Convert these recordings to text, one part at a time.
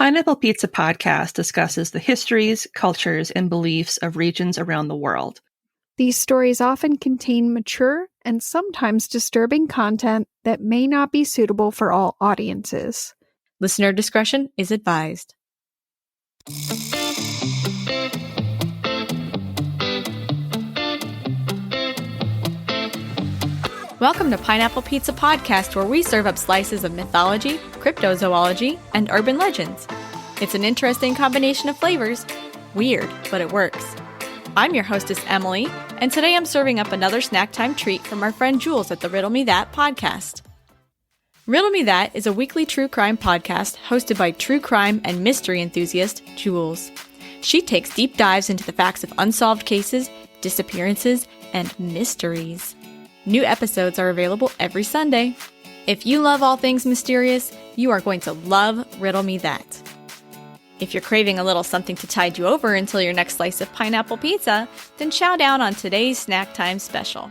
Pineapple Pizza Podcast discusses the histories, cultures, and beliefs of regions around the world. These stories often contain mature and sometimes disturbing content that may not be suitable for all audiences. Listener discretion is advised. Welcome to Pineapple Pizza Podcast, where we serve up slices of mythology, cryptozoology, and urban legends. It's an interesting combination of flavors. Weird, but it works. I'm your hostess, Emily, and today I'm serving up another snack time treat from our friend Jules at the Riddle Me That podcast. Riddle Me That is a weekly true crime podcast hosted by true crime and mystery enthusiast Jules. She takes deep dives into the facts of unsolved cases, disappearances, and mysteries. New episodes are available every Sunday. If you love all things mysterious, you are going to love Riddle Me That. If you're craving a little something to tide you over until your next slice of pineapple pizza, then chow down on today's snack time special.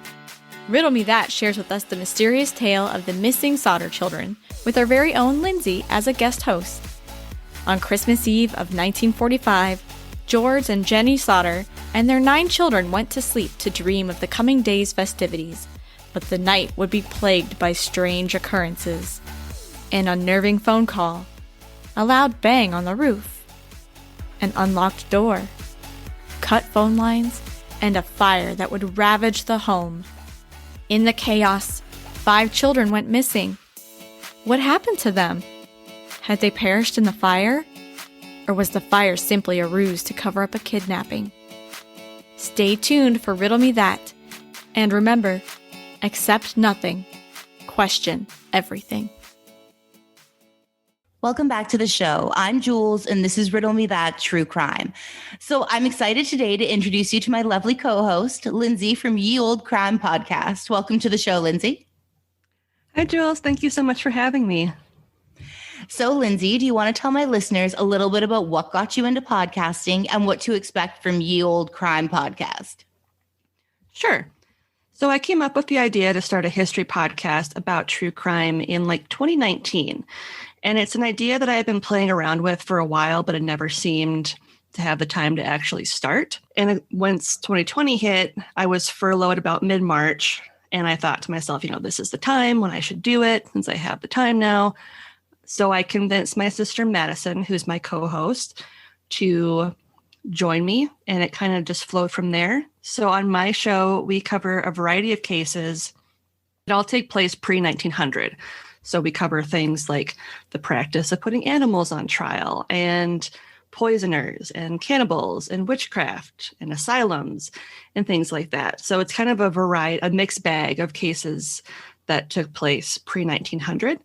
Riddle Me That shares with us the mysterious tale of the Missing Sodder Children, with our very own Lindsay as a guest host. On Christmas Eve of 1945, George and Jenny Sodder and their 9 children went to sleep to dream of the coming day's festivities. But the night would be plagued by strange occurrences. An unnerving phone call, a loud bang on the roof, an unlocked door, cut phone lines, and a fire that would ravage the home. In the chaos, 5 children went missing. What happened to them? Had they perished in the fire? Or was the fire simply a ruse to cover up a kidnapping? Stay tuned for Riddle Me That. And remember, accept nothing, question everything. Welcome back to the show. I'm Jules, and this is Riddle Me That True Crime. So I'm excited today to introduce you to my lovely co-host, Lindsay from Ye Olde Crime Podcast. Welcome to the show, Lindsay. Hi, Jules. Thank you so much for having me. So, Lindsay, do you want to tell my listeners a little bit about what got you into podcasting and what to expect from Ye Olde Crime Podcast? Sure. So I came up with the idea to start a history podcast about true crime in 2019. And it's an idea that I had been playing around with for a while, but it never seemed to have the time to actually start. And once 2020 hit, I was furloughed about mid-March. And I thought to myself, this is the time when I should do it since I have the time now. So I convinced my sister Madison, who's my co-host, to join me, and it kind of just flowed from there. So on my show, we cover a variety of cases that all take place pre-1900. So we cover things like the practice of putting animals on trial, and poisoners, and cannibals, and witchcraft, and asylums, and things like that. So it's kind of a mixed bag of cases that took place pre-1900.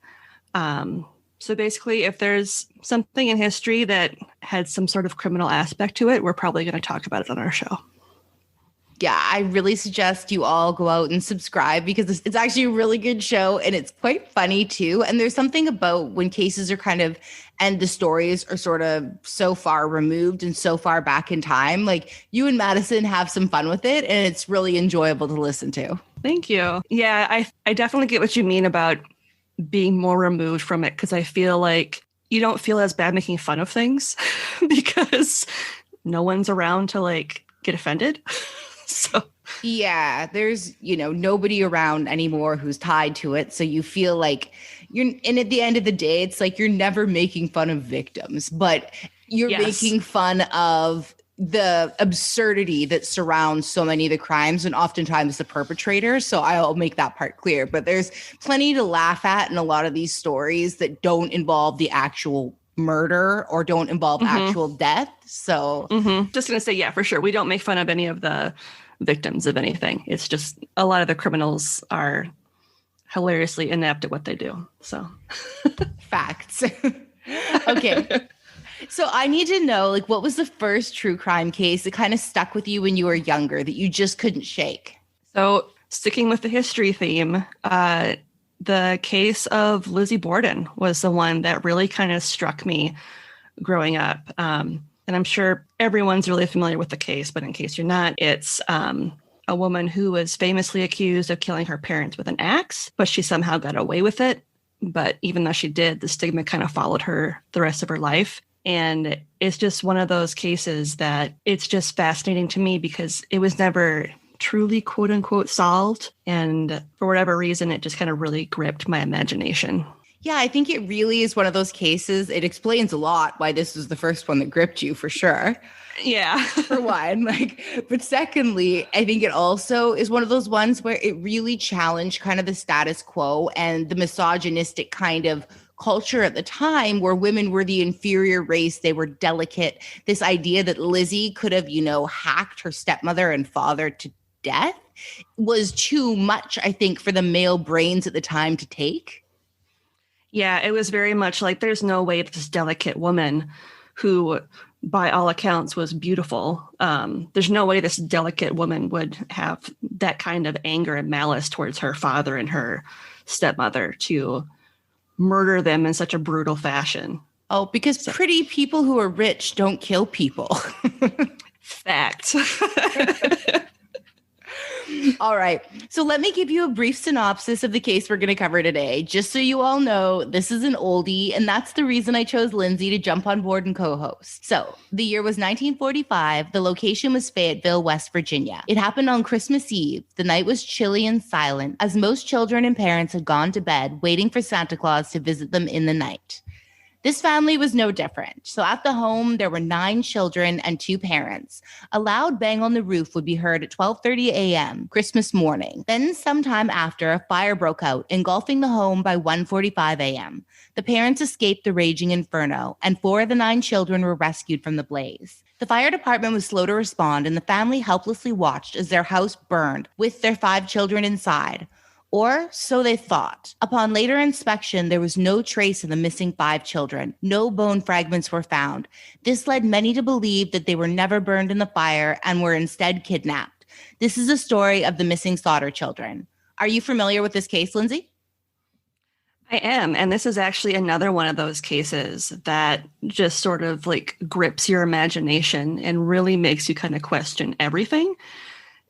So basically, if there's something in history that had some sort of criminal aspect to it, we're probably going to talk about it on our show. Yeah, I really suggest you all go out and subscribe because it's actually a really good show and it's quite funny too. And there's something about when cases are and the stories are sort of so far removed and so far back in time, like you and Madison have some fun with it and it's really enjoyable to listen to. Thank you. Yeah, I definitely get what you mean about being more removed from it, because I feel like you don't feel as bad making fun of things because no one's around to get offended. So yeah, there's nobody around anymore who's tied to it, so you feel like and at the end of the day it's like you're never making fun of victims, but you're making fun of the absurdity that surrounds so many of the crimes and oftentimes the perpetrators. So I'll make that part clear, but there's plenty to laugh at in a lot of these stories that don't involve the actual murder or don't involve actual death. So just going to say, yeah, for sure. We don't make fun of any of the victims of anything. It's just a lot of the criminals are hilariously inept at what they do. So facts. Okay. So I need to know, what was the first true crime case that kind of stuck with you when you were younger that you just couldn't shake? So sticking with the history theme, the case of Lizzie Borden was the one that really kind of struck me growing up. And I'm sure everyone's really familiar with the case, but in case you're not, it's a woman who was famously accused of killing her parents with an axe, but she somehow got away with it. But even though she did, the stigma kind of followed her the rest of her life. And it's just one of those cases that it's just fascinating to me because it was never truly quote unquote solved. And for whatever reason, it just kind of really gripped my imagination. Yeah, I think it really is one of those cases. It explains a lot why this was the first one that gripped you for sure. Yeah. For one, but secondly, I think it also is one of those ones where it really challenged kind of the status quo and the misogynistic kind of culture at the time where women were the inferior race. They were delicate. This idea that Lizzie could have, hacked her stepmother and father to death was too much, I think, for the male brains at the time to take. Yeah, it was very much like there's no way this delicate woman who, by all accounts, was beautiful. There's no way this delicate woman would have that kind of anger and malice towards her father and her stepmother to murder them in such a brutal fashion. Oh, because pretty people who are rich don't kill people. Fact. All right. So let me give you a brief synopsis of the case we're going to cover today. Just so you all know, this is an oldie, and that's the reason I chose Lindsay to jump on board and co-host. So the year was 1945. The location was Fayetteville, West Virginia. It happened on Christmas Eve. The night was chilly and silent, as most children and parents had gone to bed, waiting for Santa Claus to visit them in the night. This family was no different. So at the home, there were 9 children and 2 parents. A loud bang on the roof would be heard at 12:30 a.m. Christmas morning. Then sometime after, a fire broke out, engulfing the home by 1:45 a.m. The parents escaped the raging inferno, and 4 of the 9 children were rescued from the blaze. The fire department was slow to respond, and the family helplessly watched as their house burned with their 5 children inside. Or so they thought. Upon later inspection, there was no trace of the missing 5 children. No bone fragments were found. This led many to believe that they were never burned in the fire and were instead kidnapped. This is a story of the Missing Sodder Children. Are you familiar with this case, Lindsay? I am. And this is actually another one of those cases that just sort of grips your imagination and really makes you kind of question everything.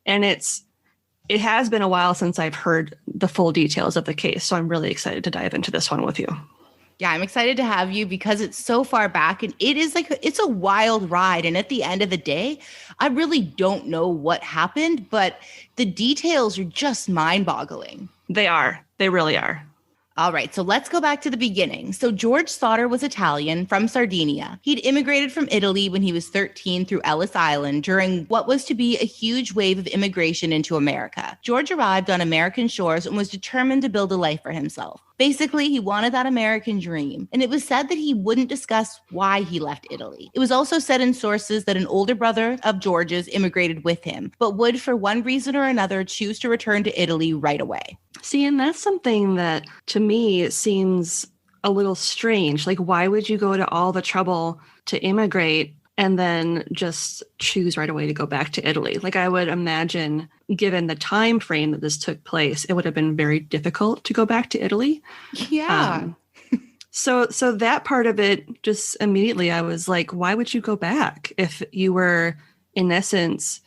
And it has been a while since I've heard the full details of the case, so I'm really excited to dive into this one with you. Yeah, I'm excited to have you because it's so far back and it's a wild ride. And at the end of the day, I really don't know what happened, but the details are just mind-boggling. They are. They really are. All right, so let's go back to the beginning. So George Sodder was Italian from Sardinia. He'd immigrated from Italy when he was 13 through Ellis Island during what was to be a huge wave of immigration into America. George arrived on American shores and was determined to build a life for himself. Basically, he wanted that American dream, and it was said that he wouldn't discuss why he left Italy. It was also said in sources that an older brother of George's immigrated with him, but would, for one reason or another, choose to return to Italy right away. See, and that's something that, to me, seems a little strange. Why would you go to all the trouble to immigrate and then just choose right away to go back to Italy? I would imagine, given the time frame that this took place, it would have been very difficult to go back to Italy. Yeah. So that part of it, just immediately, I was like, why would you go back if you were, in essence,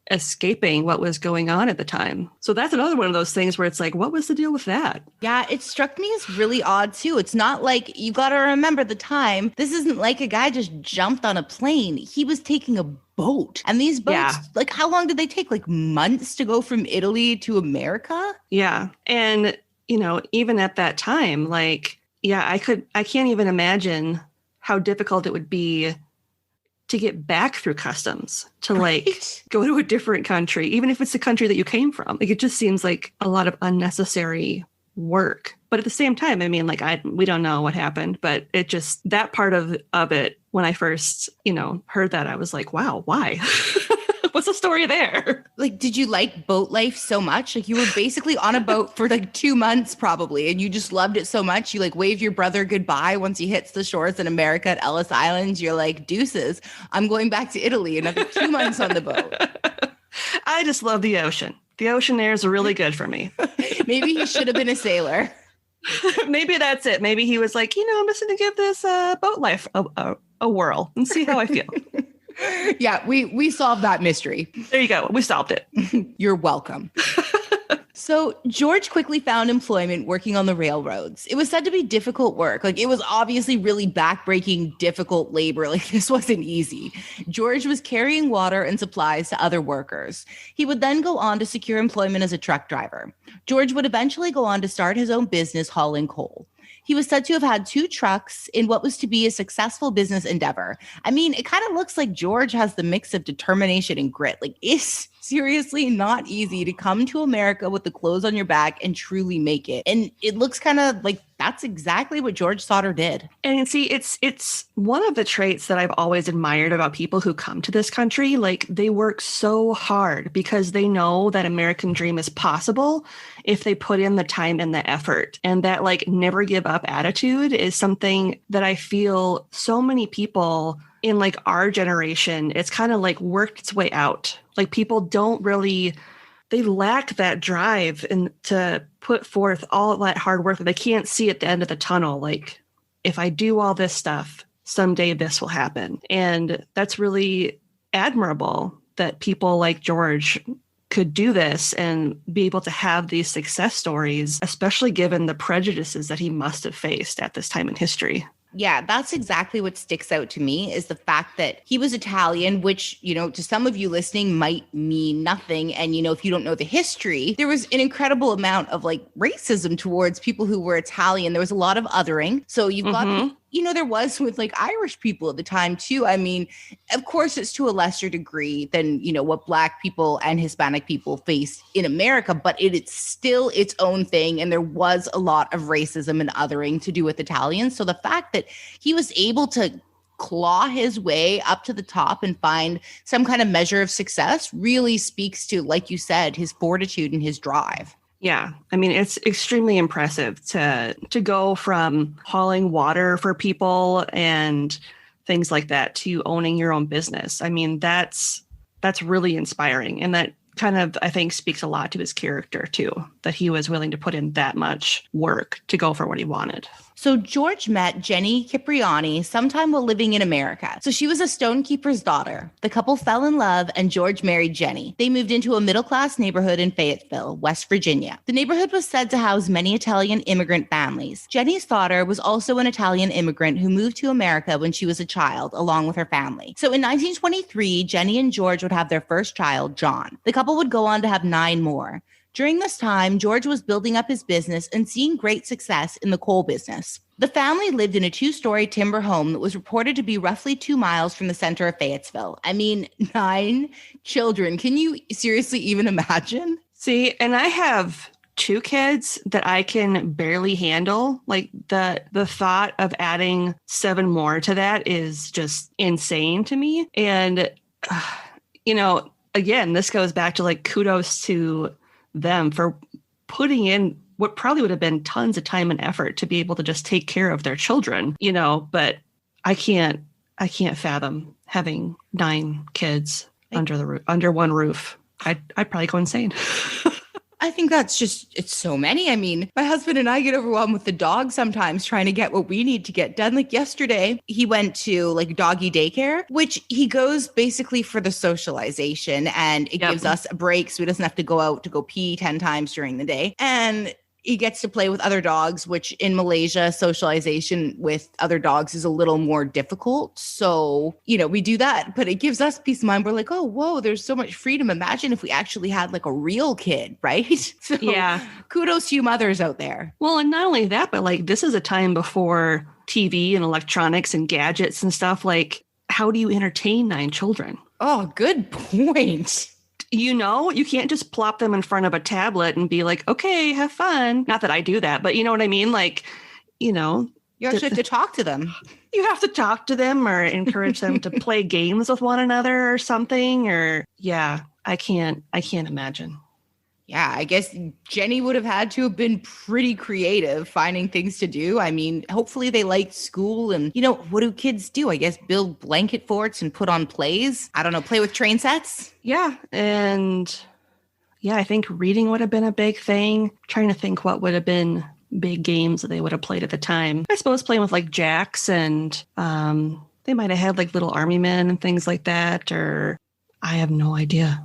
escaping what was going on at the time? So that's another one of those things where it's like, what was the deal with that? Yeah, it struck me as really odd too. It's not like, you got to remember the time. This isn't like a guy just jumped on a plane. He was taking a boat. And these boats, how long did they take? Months to go from Italy to America? Yeah. And, even at that time, I can't even imagine how difficult it would be to get back through customs, to go to a different country, even if it's the country that you came from. It just seems like a lot of unnecessary work. But at the same time, we don't know what happened, but it just, that part of it, when I first, heard that, I was like, wow, why? What's the story there? Did you like boat life so much? You were basically on a boat for 2 months probably, and you just loved it so much. You wave your brother goodbye once he hits the shores in America at Ellis Island. You're like, deuces, I'm going back to Italy, another 2 months on the boat. I just love the ocean. The ocean air is really good for me. Maybe he should have been a sailor. Maybe that's it. Maybe he was like, I'm just going to give this boat life a whirl and see how I feel. Yeah, we solved that mystery. There you go. We solved it. You're welcome. So George quickly found employment working on the railroads. It was said to be difficult work. Like, it was obviously really backbreaking, difficult labor. Like, this wasn't easy. George was carrying water and supplies to other workers. He would then go on to secure employment as a truck driver. George would eventually go on to start his own business hauling coal. He was said to have had 2 trucks in what was to be a successful business endeavor. I mean, it kind of looks like George has the mix of determination and grit. Like, it's seriously not easy to come to America with the clothes on your back and truly make it. And it looks kind of like that's exactly what George Sodder did. And see, it's one of the traits that I've always admired about people who come to this country. Like, they work so hard because they know that American dream is possible if they put in the time and the effort. And that, like, never give up attitude is something that I feel so many people in, like, our generation, it's kind of like worked its way out. Like, people don't really, they lack that drive and to put forth all that hard work that they can't see at the end of the tunnel. Like, if I do all this stuff, someday this will happen. And that's really admirable that people like George could do this and be able to have these success stories, especially given the prejudices that he must have faced at this time in history. Yeah, that's exactly what sticks out to me is the fact that he was Italian, which, you know, to some of you listening might mean nothing. And, you know, if you don't know the history, there was an incredible amount of like racism towards people who were Italian. There was a lot of othering. So you've got, you know, there was with like Irish people at the time too. I mean, of course, it's to a lesser degree than, you know, what Black people and Hispanic people face in America, but it's still its own thing. And there was a lot of racism and othering to do with Italians. So the fact that he was able to claw his way up to the top and find some kind of measure of success really speaks to, like you said, his fortitude and his drive. Yeah. I mean, it's extremely impressive to go from hauling water for people and things like that to owning your own business. I mean, that's really inspiring. And that kind of, I think, speaks a lot to his character too, that he was willing to put in that much work to go for what he wanted. So George met Jenny Cipriani sometime while living in America. So she was a stonekeeper's daughter. The couple fell in love and George married Jenny. They moved into a middle-class neighborhood in Fayetteville, West Virginia. The neighborhood was said to house many Italian immigrant families. Jenny Sodder was also an Italian immigrant who moved to America when she was a child, along with her family. So in 1923, Jenny and George would have their first child, John. The couple would go on to have 9 more. During this time, George was building up his business and seeing great success in the coal business. The family lived in a 2-story timber home that was reported to be roughly 2 miles from the center of Fayetteville. I mean, 9 children. Can you seriously even imagine? See, and I have 2 kids that I can barely handle. Like the thought of adding 7 more to that is just insane to me. And, you know, again, this goes back to like kudos to them for putting in what probably would have been tons of time and effort to be able to just take care of their children, you know, but I can't fathom having 9 kids under one roof. I'd probably go insane. I think it's so many. I mean, my husband and I get overwhelmed with the dog sometimes trying to get what we need to get done. Like yesterday, he went to like doggy daycare, which he goes basically for the socialization and it gives us a break so he doesn't have to go out to go pee 10 times during the day. And he gets to play with other dogs, which in Malaysia, socialization with other dogs is a little more difficult. So, you know, we do that, but it gives us peace of mind. We're like, oh, whoa, there's so much freedom. Imagine if we actually had like a real kid, right? So yeah, kudos to you mothers out there. Well, and not only that, but like this is a time before TV and electronics and gadgets and stuff. Like, how do you entertain 9 children? Oh, good point. You know, you can't just plop them in front of a tablet and be like, okay, have fun. Not that I do that, but you know what I mean? Like, you know, you actually have to talk to them. You have to talk to them or encourage them to play games with one another or something. Or yeah, I can't imagine. Yeah, I guess Jenny would have had to have been pretty creative finding things to do. I mean, hopefully they liked school and, you know, what do kids do? I guess build blanket forts and put on plays. I don't know, play with train sets. Yeah. And yeah, I think reading would have been a big thing. Trying to think what would have been big games that they would have played at the time. I suppose playing with like jacks and they might have had like little army men and things like that. Or I have no idea.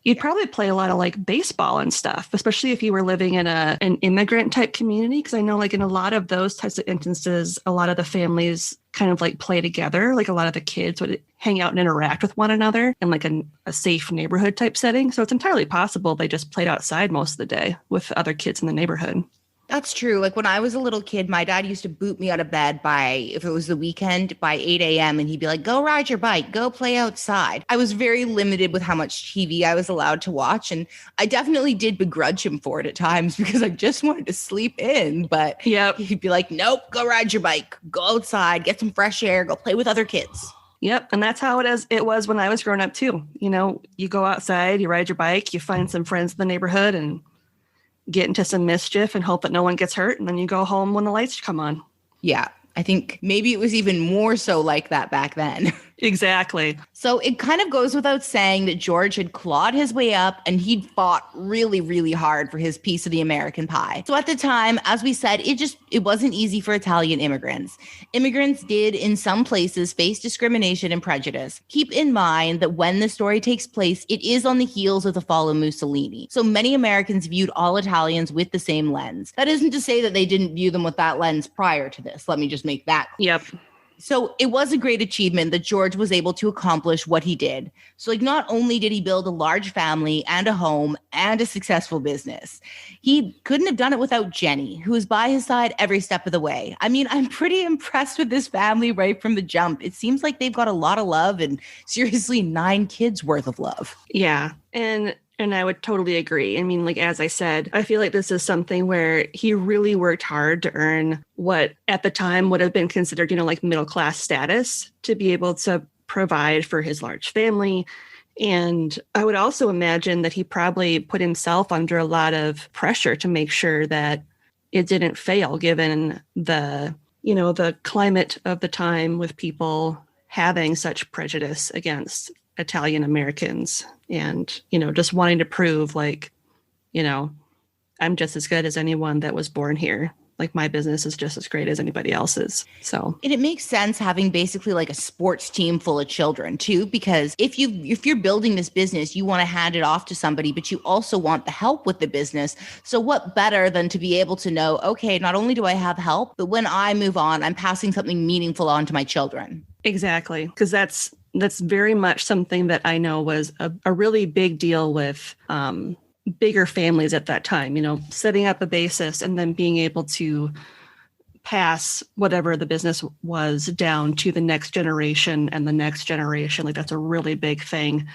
You'd probably play a lot of like baseball and stuff, especially if you were living in an immigrant type community. Because I know like in a lot of those types of instances, a lot of the families kind of like play together. Like a lot of the kids would hang out and interact with one another in like a safe neighborhood type setting. So it's entirely possible they just played outside most of the day with other kids in the neighborhood. That's true. Like when I was a little kid, my dad used to boot me out of bed if it was the weekend, by 8 a.m. And he'd be like, go ride your bike, go play outside. I was very limited with how much TV I was allowed to watch. And I definitely did begrudge him for it at times because I just wanted to sleep in. But he'd be like, nope, go ride your bike, go outside, get some fresh air, go play with other kids. Yep. And that's how it was when I was growing up too. You know, you go outside, you ride your bike, you find some friends in the neighborhood and get into some mischief and hope that no one gets hurt. And then you go home when the lights come on. Yeah. I think maybe it was even more so like that back then. Exactly. So it kind of goes without saying that George had clawed his way up and he'd fought really, really hard for his piece of the American pie. So at the time, as we said, it wasn't easy for Italian immigrants. Immigrants did in some places face discrimination and prejudice. Keep in mind that when the story takes place, it is on the heels of the fall of Mussolini. So many Americans viewed all Italians with the same lens. That isn't to say that they didn't view them with that lens prior to this. Let me just make that clear. Yep. So it was a great achievement that George was able to accomplish what he did. So like not only did he build a large family and a home and a successful business, he couldn't have done it without Jenny, who was by his side every step of the way. I mean, I'm pretty impressed with this family right from the jump. It seems like they've got a lot of love and seriously 9 kids worth of love. Yeah. And I would totally agree. I mean, like, as I said, I feel like this is something where he really worked hard to earn what at the time would have been considered, you know, like middle class status to be able to provide for his large family. And I would also imagine that he probably put himself under a lot of pressure to make sure that it didn't fail, given the, you know, the climate of the time with people having such prejudice against Italian Americans and, you know, just wanting to prove like, you know, I'm just as good as anyone that was born here. Like my business is just as great as anybody else's. So, and it makes sense having basically like a sports team full of children too, because if you're building this business, you want to hand it off to somebody, but you also want the help with the business. So what better than to be able to know, okay, not only do I have help, but when I move on, I'm passing something meaningful on to my children. Exactly. Because that's very much something that I know was a really big deal with bigger families at that time, you know, setting up a basis and then being able to pass whatever the business was down to the next generation and the next generation. Like that's a really big thing.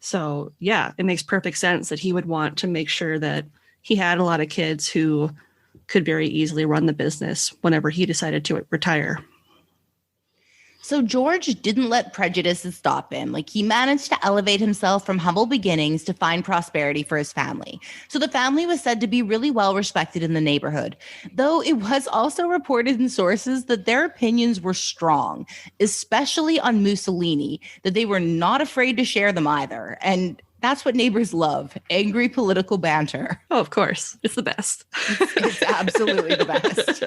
So yeah, it makes perfect sense that he would want to make sure that he had a lot of kids who could very easily run the business whenever he decided to retire. So George didn't let prejudices stop him. Like he managed to elevate himself from humble beginnings to find prosperity for his family. So the family was said to be really well respected in the neighborhood, though it was also reported in sources that their opinions were strong, especially on Mussolini, that they were not afraid to share them either. And that's what neighbors love, angry political banter. Oh, of course. It's the best. It's absolutely the best.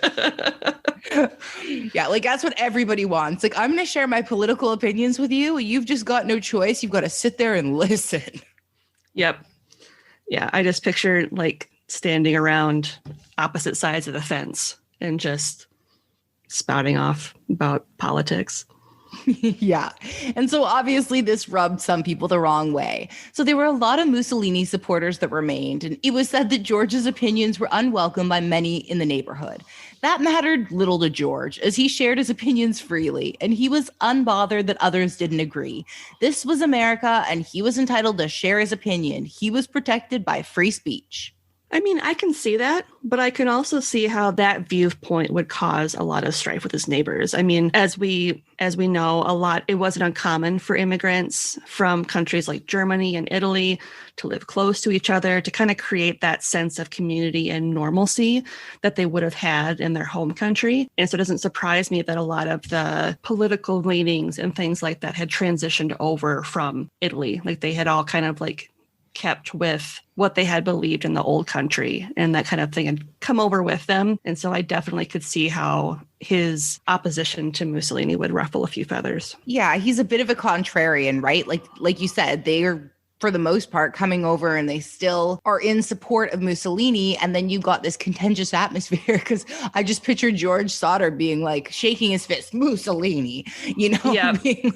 Yeah, like that's what everybody wants. Like, I'm going to share my political opinions with you. You've just got no choice. You've got to sit there and listen. Yep. Yeah, I just picture like standing around opposite sides of the fence and just spouting off about politics. Yeah. And so obviously this rubbed some people the wrong way. So there were a lot of Mussolini supporters that remained, and it was said that George's opinions were unwelcome by many in the neighborhood. That mattered little to George, as he shared his opinions freely, and he was unbothered that others didn't agree. This was America, and he was entitled to share his opinion. He was protected by free speech. I mean, I can see that, but I can also see how that viewpoint would cause a lot of strife with his neighbors. I mean, as we know, it wasn't uncommon for immigrants from countries like Germany and Italy to live close to each other, to kind of create that sense of community and normalcy that they would have had in their home country. And so it doesn't surprise me that a lot of the political leanings and things like that had transitioned over from Italy. Like they had all kind of like kept with what they had believed in the old country, and that kind of thing had come over with them. And so I definitely could see how his opposition to Mussolini would ruffle a few feathers. Yeah, he's a bit of a contrarian, right? Like you said, they're for the most part, coming over and they still are in support of Mussolini. And then you got this contentious atmosphere because I just pictured George Sodder being like shaking his fist, Mussolini, being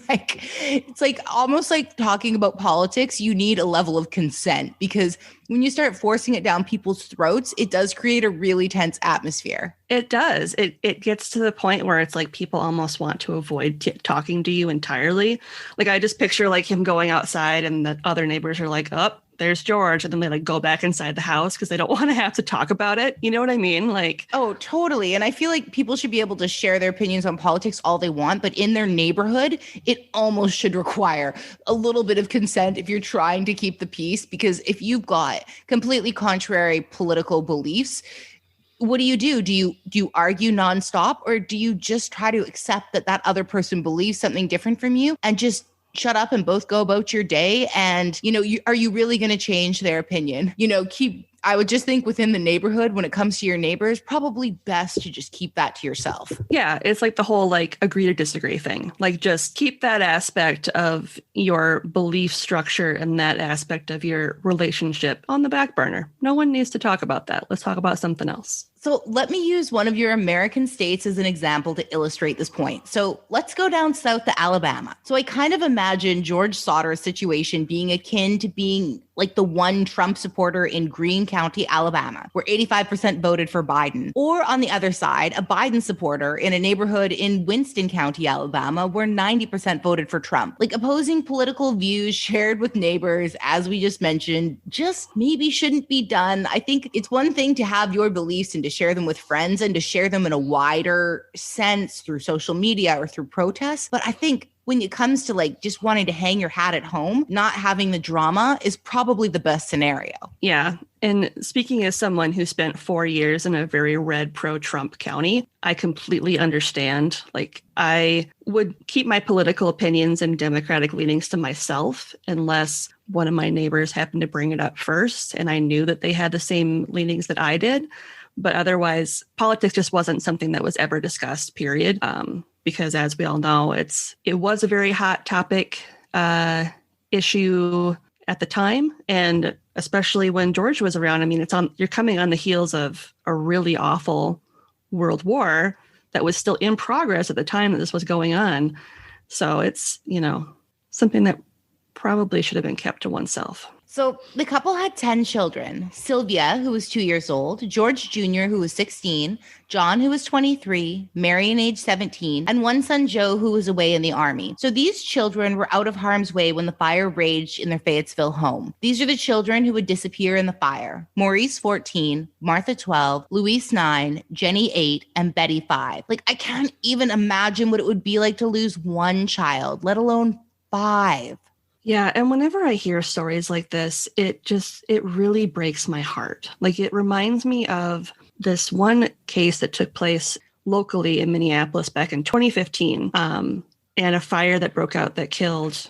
like, it's like almost like talking about politics. You need a level of consent because when you start forcing it down people's throats, it does create a really tense atmosphere. It does. It gets to the point where it's like people almost want to avoid talking to you entirely. Like I just picture like him going outside and the other neighbors are like, oh, there's George. And then they like go back inside the house because they don't want to have to talk about it. You know what I mean? Like, oh, totally. And I feel like people should be able to share their opinions on politics all they want, but in their neighborhood, it almost should require a little bit of consent if you're trying to keep the peace. Because if you've got completely contrary political beliefs, what do? Do you argue nonstop, or do you just try to accept that other person believes something different from you and just shut up and both go about your day? And, are you really going to change their opinion? I would just think within the neighborhood, when it comes to your neighbors, probably best to just keep that to yourself. Yeah, it's like the whole like agree to disagree thing. Like just keep that aspect of your belief structure and that aspect of your relationship on the back burner. No one needs to talk about that. Let's talk about something else. So let me use one of your American states as an example to illustrate this point. So let's go down south to Alabama. So I kind of imagine George Sodder's situation being akin to being like the one Trump supporter in Greene County, Alabama, where 85% voted for Biden. Or on the other side, a Biden supporter in a neighborhood in Winston County, Alabama, where 90% voted for Trump. Like opposing political views shared with neighbors, as we just mentioned, just maybe shouldn't be done. I think it's one thing to have your beliefs and to share them with friends and to share them in a wider sense through social media or through protests. But I think when it comes to like just wanting to hang your hat at home, not having the drama is probably the best scenario. Yeah. And speaking as someone who spent 4 years in a very red pro-Trump county, I completely understand. Like I would keep my political opinions and Democratic leanings to myself unless one of my neighbors happened to bring it up first and I knew that they had the same leanings that I did. But otherwise, politics just wasn't something that was ever discussed, period. Because as we all know, it was a very hot topic issue at the time. And especially when George was around, I mean, you're coming on the heels of a really awful world war that was still in progress at the time that this was going on. So it's, something that probably should have been kept to oneself. So the couple had 10 children: Sylvia, who was 2 years old, George Jr., who was 16, John, who was 23, Marion, age 17, and one son, Joe, who was away in the army. So these children were out of harm's way when the fire raged in their Fayetteville home. These are the children who would disappear in the fire: Maurice, 14, Martha, 12, Louise, 9, Jenny, 8, and Betty, 5. Like, I can't even imagine what it would be like to lose one child, let alone 5. Yeah. And whenever I hear stories like this, it really breaks my heart. Like it reminds me of this one case that took place locally in Minneapolis back in 2015, and a fire that broke out that killed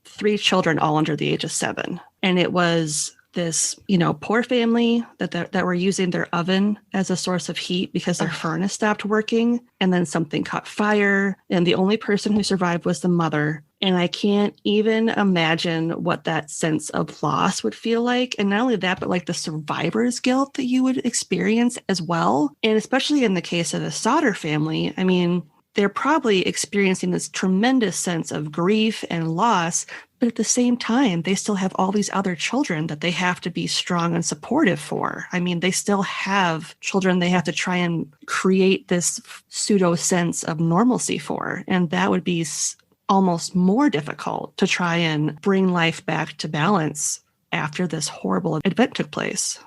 3 children, all under the age of 7. And it was this, poor family that were using their oven as a source of heat because their furnace stopped working. And then something caught fire. And the only person who survived was the mother. And I can't even imagine what that sense of loss would feel like. And not only that, but like the survivor's guilt that you would experience as well. And especially in the case of the Sodder family, I mean, they're probably experiencing this tremendous sense of grief and loss, but at the same time, they still have all these other children that they have to be strong and supportive for. I mean, they still have children they have to try and create this pseudo sense of normalcy for. And that would be almost more difficult to try and bring life back to balance after this horrible event took place.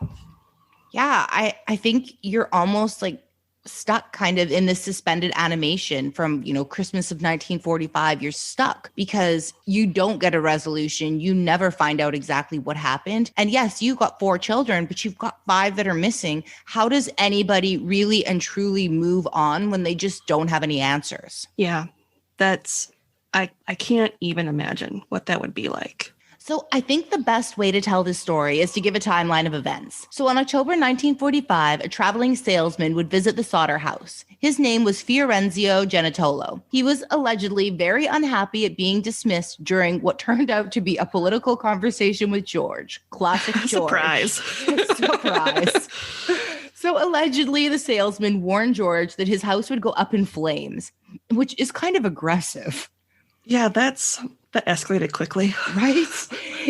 Yeah, I think you're almost like stuck kind of in this suspended animation from, Christmas of 1945. You're stuck because you don't get a resolution. You never find out exactly what happened. And yes, you got 4 children, but you've got 5 that are missing. How does anybody really and truly move on when they just don't have any answers? Yeah, I can't even imagine what that would be like. So I think the best way to tell this story is to give a timeline of events. So on October 1945, a traveling salesman would visit the Sodder house. His name was Fiorenzo Genitolo. He was allegedly very unhappy at being dismissed during what turned out to be a political conversation with George. Classic George. Surprise. Surprise. So allegedly, the salesman warned George that his house would go up in flames, which is kind of aggressive. Yeah, that escalated quickly. Right?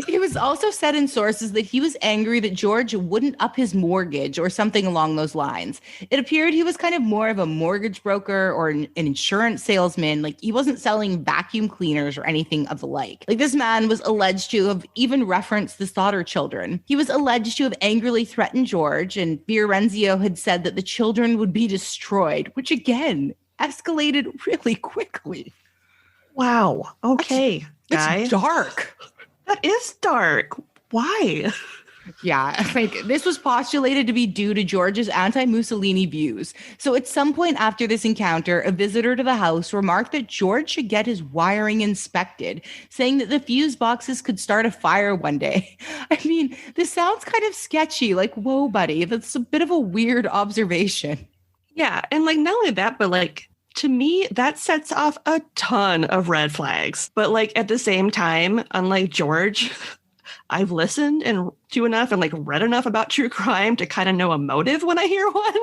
It was also said in sources that he was angry that George wouldn't up his mortgage or something along those lines. It appeared he was kind of more of a mortgage broker or an insurance salesman. Like, he wasn't selling vacuum cleaners or anything of the like. Like, this man was alleged to have even referenced the Sodder children. He was alleged to have angrily threatened George, and Fiorenzo had said that the children would be destroyed, which again escalated really quickly. Wow. Okay, guy. It's dark. That is dark. Why? Yeah, like this was postulated to be due to George's anti-Mussolini views. So at some point after this encounter, a visitor to the house remarked that George should get his wiring inspected, saying that the fuse boxes could start a fire one day. I mean, this sounds kind of sketchy. Like, whoa, buddy, that's a bit of a weird observation. Yeah, and like not only that, but like to me, that sets off a ton of red flags. But like at the same time, unlike George, I've listened to enough and like read enough about true crime to kind of know a motive when I hear one.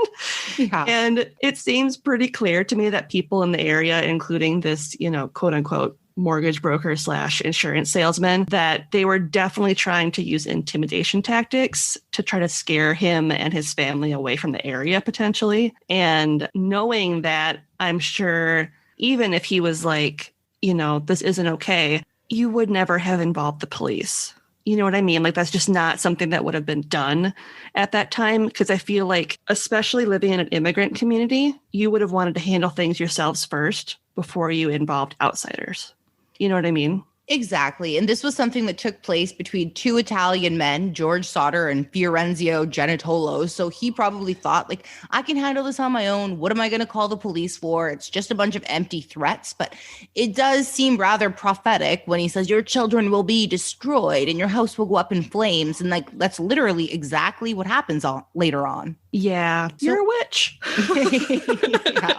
Yeah. And it seems pretty clear to me that people in the area, including this, quote unquote, mortgage broker / insurance salesman, that they were definitely trying to use intimidation tactics to try to scare him and his family away from the area potentially. And knowing that, I'm sure even if he was like, this isn't okay, you would never have involved the police. You know what I mean? Like, that's just not something that would have been done at that time. Because I feel like, especially living in an immigrant community, you would have wanted to handle things yourselves first before you involved outsiders. You know what I mean? Exactly. And this was something that took place between two Italian men, George Sodder and Fiorenzo Genitolo. So he probably thought, like, I can handle this on my own. What am I going to call the police for? It's just a bunch of empty threats. But it does seem rather prophetic when he says your children will be destroyed and your house will go up in flames. And like, that's literally exactly what happens later on. Yeah. You're a witch. Yeah.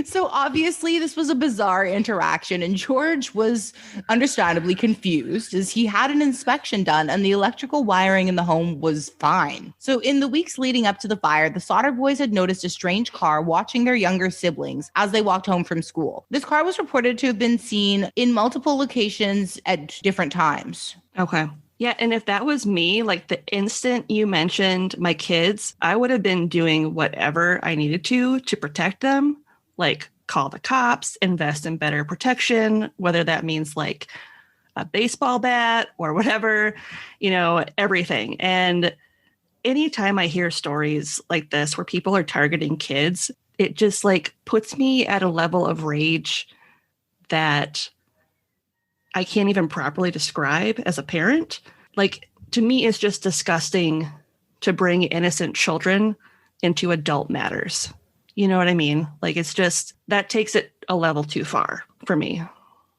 So obviously this was a bizarre interaction, and George was understandably confused as he had an inspection done and the electrical wiring in the home was fine. So in the weeks leading up to the fire, the Sodder boys had noticed a strange car watching their younger siblings as they walked home from school. This car was reported to have been seen in multiple locations at different times. Okay. Yeah, and if that was me, like the instant you mentioned my kids, I would have been doing whatever I needed to protect them. Like call the cops, invest in better protection, whether that means like a baseball bat or whatever, everything. And anytime I hear stories like this where people are targeting kids, it just like puts me at a level of rage that I can't even properly describe as a parent. Like, to me, it's just disgusting to bring innocent children into adult matters. You know what I mean? Like, it's just, that takes it a level too far for me.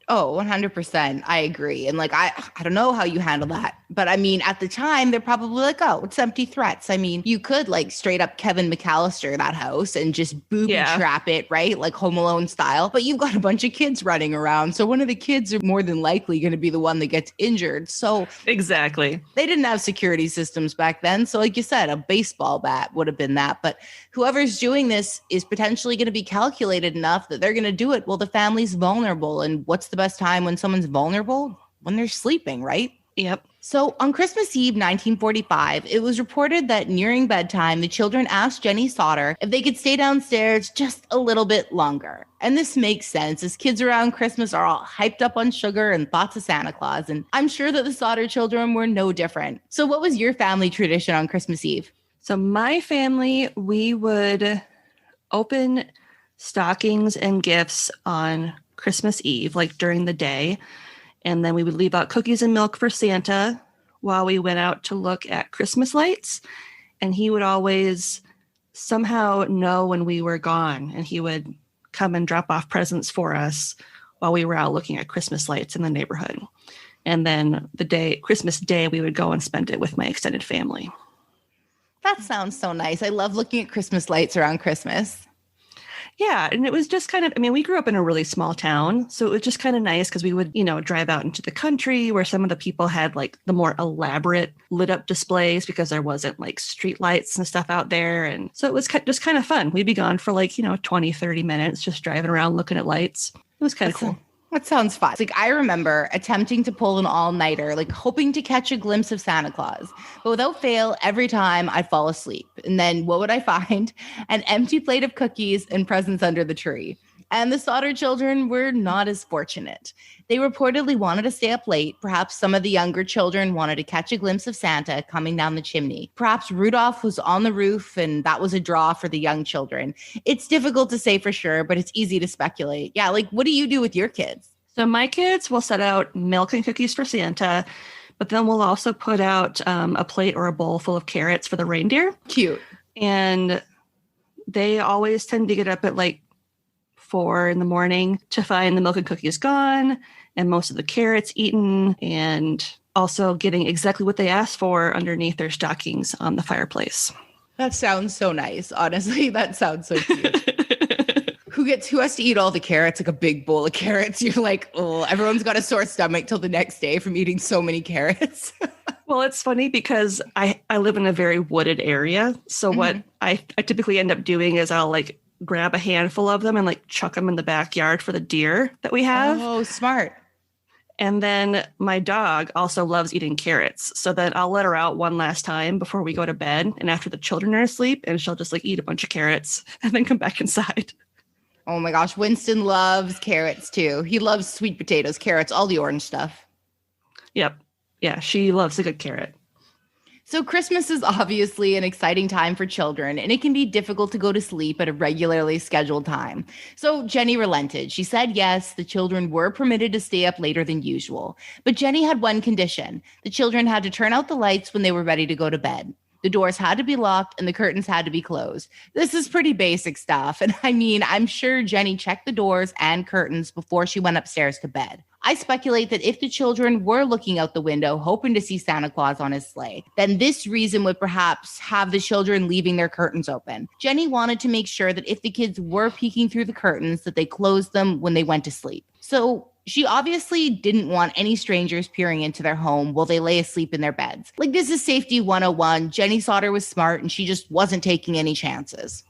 Oh, 100%. I agree. And like, I don't know how you handle that. But I mean, at the time, they're probably like, oh, it's empty threats. I mean, you could like straight up Kevin McAllister that house and just booby trap it, right? Like Home Alone style. But you've got a bunch of kids running around. So one of the kids are more than likely going to be the one that gets injured. So exactly. They didn't have security systems back then. So like you said, a baseball bat would have been that. But whoever's doing this is potentially going to be calculated enough that they're going to do it while the family's vulnerable. And what's the best time when someone's vulnerable? When they're sleeping, right? Yep. So on Christmas Eve, 1945, it was reported that nearing bedtime, the children asked Jenny Sodder if they could stay downstairs just a little bit longer. And this makes sense, as kids around Christmas are all hyped up on sugar and thoughts of Santa Claus. And I'm sure that the Sodder children were no different. So what was your family tradition on Christmas Eve? So my family, we would open stockings and gifts on Christmas Eve, like during the day. And then we would leave out cookies and milk for Santa while we went out to look at Christmas lights. And he would always somehow know when we were gone. And he would come and drop off presents for us while we were out looking at Christmas lights in the neighborhood. And then Christmas Day, we would go and spend it with my extended family. That sounds so nice. I love looking at Christmas lights around Christmas. Yeah. And it was just kind of, we grew up in a really small town. So it was just kind of nice because we would, drive out into the country where some of the people had like the more elaborate lit up displays because there wasn't like street lights and stuff out there. And so it was just kind of fun. We'd be gone for like, 20, 30 minutes just driving around looking at lights. It was kind of cool. That sounds fun. Like I remember attempting to pull an all-nighter, like hoping to catch a glimpse of Santa Claus. But without fail, every time I'd fall asleep. And then what would I find? An empty plate of cookies and presents under the tree. And the Sodder children were not as fortunate. They reportedly wanted to stay up late. Perhaps some of the younger children wanted to catch a glimpse of Santa coming down the chimney. Perhaps Rudolph was on the roof and that was a draw for the young children. It's difficult to say for sure, but it's easy to speculate. Yeah, like what do you do with your kids? So my kids will set out milk and cookies for Santa, but then we'll also put out a plate or a bowl full of carrots for the reindeer. Cute. And they always tend to get up at like 4 a.m. to find the milk and cookies gone and most of the carrots eaten and also getting exactly what they asked for underneath their stockings on the fireplace. That sounds so nice. Honestly, that sounds so cute. Who has to eat all the carrots? Like a big bowl of carrots. You're like, oh, everyone's got a sore stomach till the next day from eating so many carrots. Well, it's funny because I live in a very wooded area. So what I typically end up doing is I'll like grab a handful of them and like chuck them in the backyard for the deer that we have. Oh, smart. And then my dog also loves eating carrots. So then I'll let her out one last time before we go to bed and after the children are asleep, and she'll just like eat a bunch of carrots and then come back inside. Oh my gosh. Winston loves carrots too. He loves sweet potatoes, carrots, all the orange stuff. Yep. Yeah. She loves a good carrot. So Christmas is obviously an exciting time for children, and it can be difficult to go to sleep at a regularly scheduled time. So Jenny relented. She said yes, the children were permitted to stay up later than usual. But Jenny had one condition. The children had to turn out the lights when they were ready to go to bed. The doors had to be locked and the curtains had to be closed. This is pretty basic stuff. And I'm sure Jenny checked the doors and curtains before she went upstairs to bed. I speculate that if the children were looking out the window, hoping to see Santa Claus on his sleigh, then this reason would perhaps have the children leaving their curtains open. Jenny wanted to make sure that if the kids were peeking through the curtains, that they closed them when they went to sleep. So she obviously didn't want any strangers peering into their home while they lay asleep in their beds. Like, this is safety 101. Jenny Sodder was smart and she just wasn't taking any chances.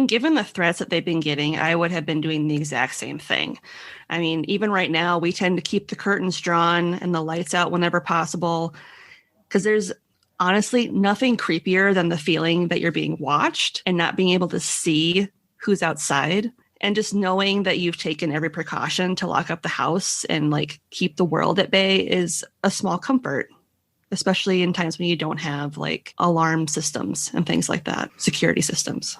Given the threats that they've been getting, I would have been doing the exact same thing. Even right now, we tend to keep the curtains drawn and the lights out whenever possible, because there's honestly nothing creepier than the feeling that you're being watched and not being able to see who's outside. And just knowing that you've taken every precaution to lock up the house and like keep the world at bay is a small comfort, especially in times when you don't have like alarm systems and things like that, security systems.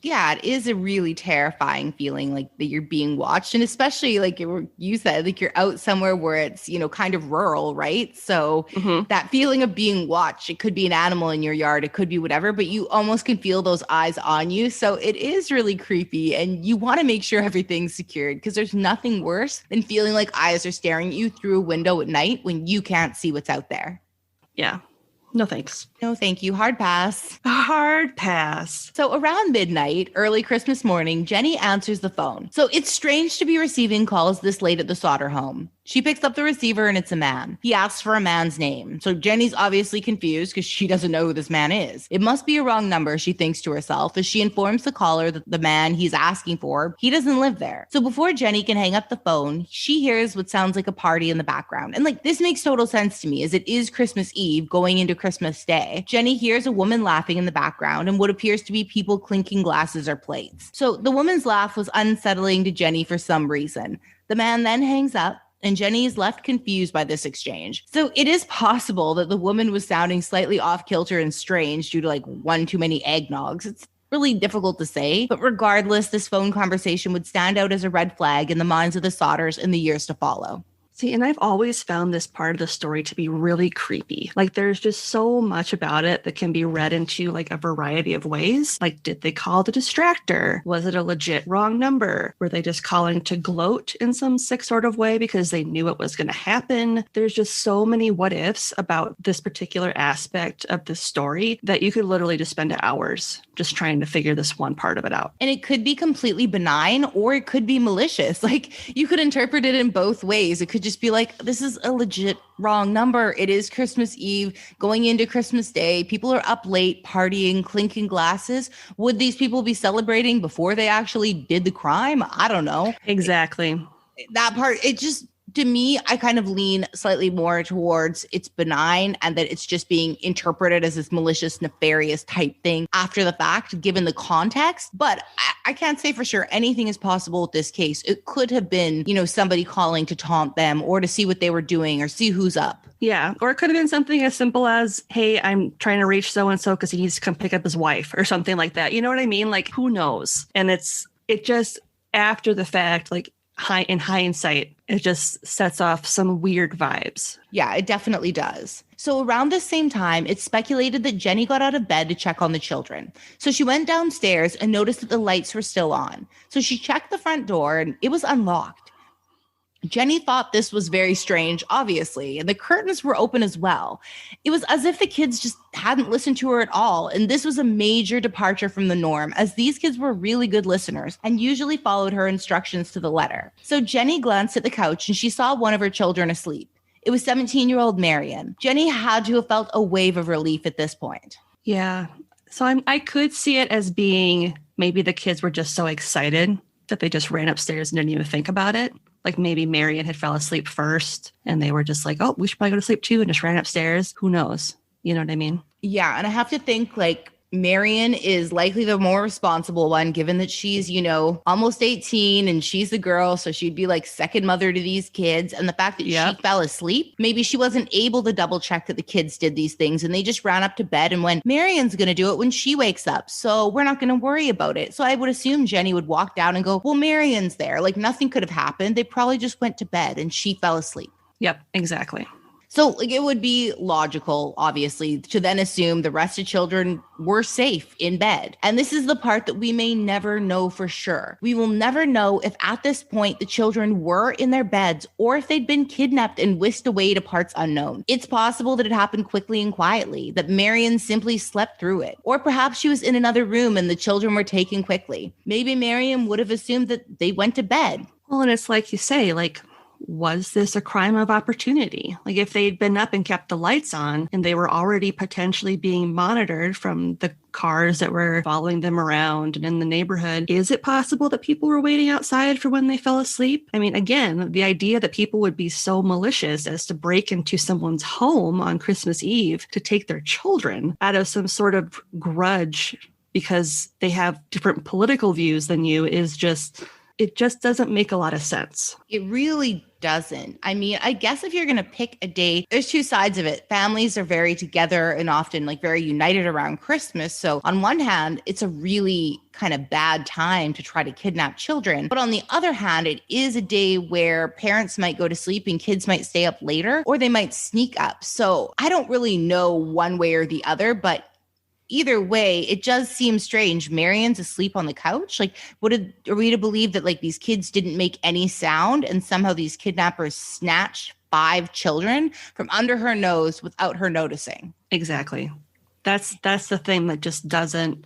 Yeah, it is a really terrifying feeling like that you're being watched. And especially like you said, like you're out somewhere where it's, kind of rural, right? So that feeling of being watched, it could be an animal in your yard, it could be whatever, but you almost can feel those eyes on you. So it is really creepy and you want to make sure everything's secured because there's nothing worse than feeling like eyes are staring at you through a window at night when you can't see what's out there. Yeah. No, thanks. No, thank you. Hard pass. Hard pass. So around midnight, early Christmas morning, Jenny answers the phone. So it's strange to be receiving calls this late at the Sodder home. She picks up the receiver and it's a man. He asks for a man's name. So Jenny's obviously confused because she doesn't know who this man is. It must be a wrong number, she thinks to herself, as she informs the caller that the man he's asking for, he doesn't live there. So before Jenny can hang up the phone, she hears what sounds like a party in the background. And this makes total sense to me as it is Christmas Eve going into Christmas Day. Jenny hears a woman laughing in the background and what appears to be people clinking glasses or plates. So the woman's laugh was unsettling to Jenny for some reason. The man then hangs up, and Jenny is left confused by this exchange. So it is possible that the woman was sounding slightly off kilter and strange due to one too many eggnogs. It's really difficult to say, but regardless, this phone conversation would stand out as a red flag in the minds of the Sodders in the years to follow. See, and I've always found this part of the story to be really creepy. Like, there's just so much about it that can be read into like a variety of ways. Like, did they call the distractor? Was it a legit wrong number? Were they just calling to gloat in some sick sort of way because they knew it was going to happen? There's just so many what ifs about this particular aspect of this story that you could literally just spend hours just trying to figure this one part of it out. And it could be completely benign or it could be malicious. Like, you could interpret it in both ways. It could just be like, this is a legit wrong number. It is Christmas Eve, going into Christmas Day. People are up late, partying, clinking glasses. Would these people be celebrating before they actually did the crime? I don't know. Exactly. That part, it just, to me, I kind of lean slightly more towards it's benign and that it's just being interpreted as this malicious, nefarious type thing after the fact, given the context. But I can't say for sure anything is possible with this case. It could have been, somebody calling to taunt them or to see what they were doing or see who's up. Yeah. Or it could have been something as simple as, hey, I'm trying to reach so-and-so because he needs to come pick up his wife or something like that. You know what I mean? Like, who knows? And it just after the fact, like, in hindsight, it just sets off some weird vibes. Yeah, it definitely does. So around the same time, it's speculated that Jenny got out of bed to check on the children. So she went downstairs and noticed that the lights were still on. So she checked the front door and it was unlocked. Jenny thought this was very strange, obviously, and the curtains were open as well. It was as if the kids just hadn't listened to her at all, and this was a major departure from the norm, as these kids were really good listeners and usually followed her instructions to the letter. So Jenny glanced at the couch and she saw one of her children asleep. It was 17-year-old Marion. Jenny had to have felt a wave of relief at this point. Yeah, so I could see it as being maybe the kids were just so excited that they just ran upstairs and didn't even think about it. Like maybe Marion had fell asleep first and they were just like, oh, we should probably go to sleep too, and just ran upstairs. Who knows? You know what I mean? Yeah. And I have to think like Marion is likely the more responsible one, given that she's, almost 18 and she's the girl. So she'd be like second mother to these kids. And the fact that she fell asleep, maybe she wasn't able to double check that the kids did these things and they just ran up to bed and went, Marion's going to do it when she wakes up. So we're not going to worry about it. So I would assume Jenny would walk down and go, well, Marion's there. Like nothing could have happened. They probably just went to bed and she fell asleep. Yep, exactly. So like, it would be logical, obviously, to then assume the rest of children were safe in bed. And this is the part that we may never know for sure. We will never know if at this point the children were in their beds or if they'd been kidnapped and whisked away to parts unknown. It's possible that it happened quickly and quietly, that Marion simply slept through it. Or perhaps she was in another room and the children were taken quickly. Maybe Marion would have assumed that they went to bed. Well, and it's like you say, like, was this a crime of opportunity? Like if they'd been up and kept the lights on and they were already potentially being monitored from the cars that were following them around and in the neighborhood, is it possible that people were waiting outside for when they fell asleep? I mean, again, the idea that people would be so malicious as to break into someone's home on Christmas Eve to take their children out of some sort of grudge because they have different political views than you is just... it just doesn't make a lot of sense. It really doesn't. I mean, I guess if you're going to pick a date, there's two sides of it. Families are very together and often like very united around Christmas. So on one hand, it's a really kind of bad time to try to kidnap children. But on the other hand, it is a day where parents might go to sleep and kids might stay up later or they might sneak up. So I don't really know one way or the other, but either way, it does seem strange. Marion's asleep on the couch. Like, are we to believe that like these kids didn't make any sound and somehow these kidnappers snatched 5 children from under her nose without her noticing? Exactly. That's the thing that just doesn't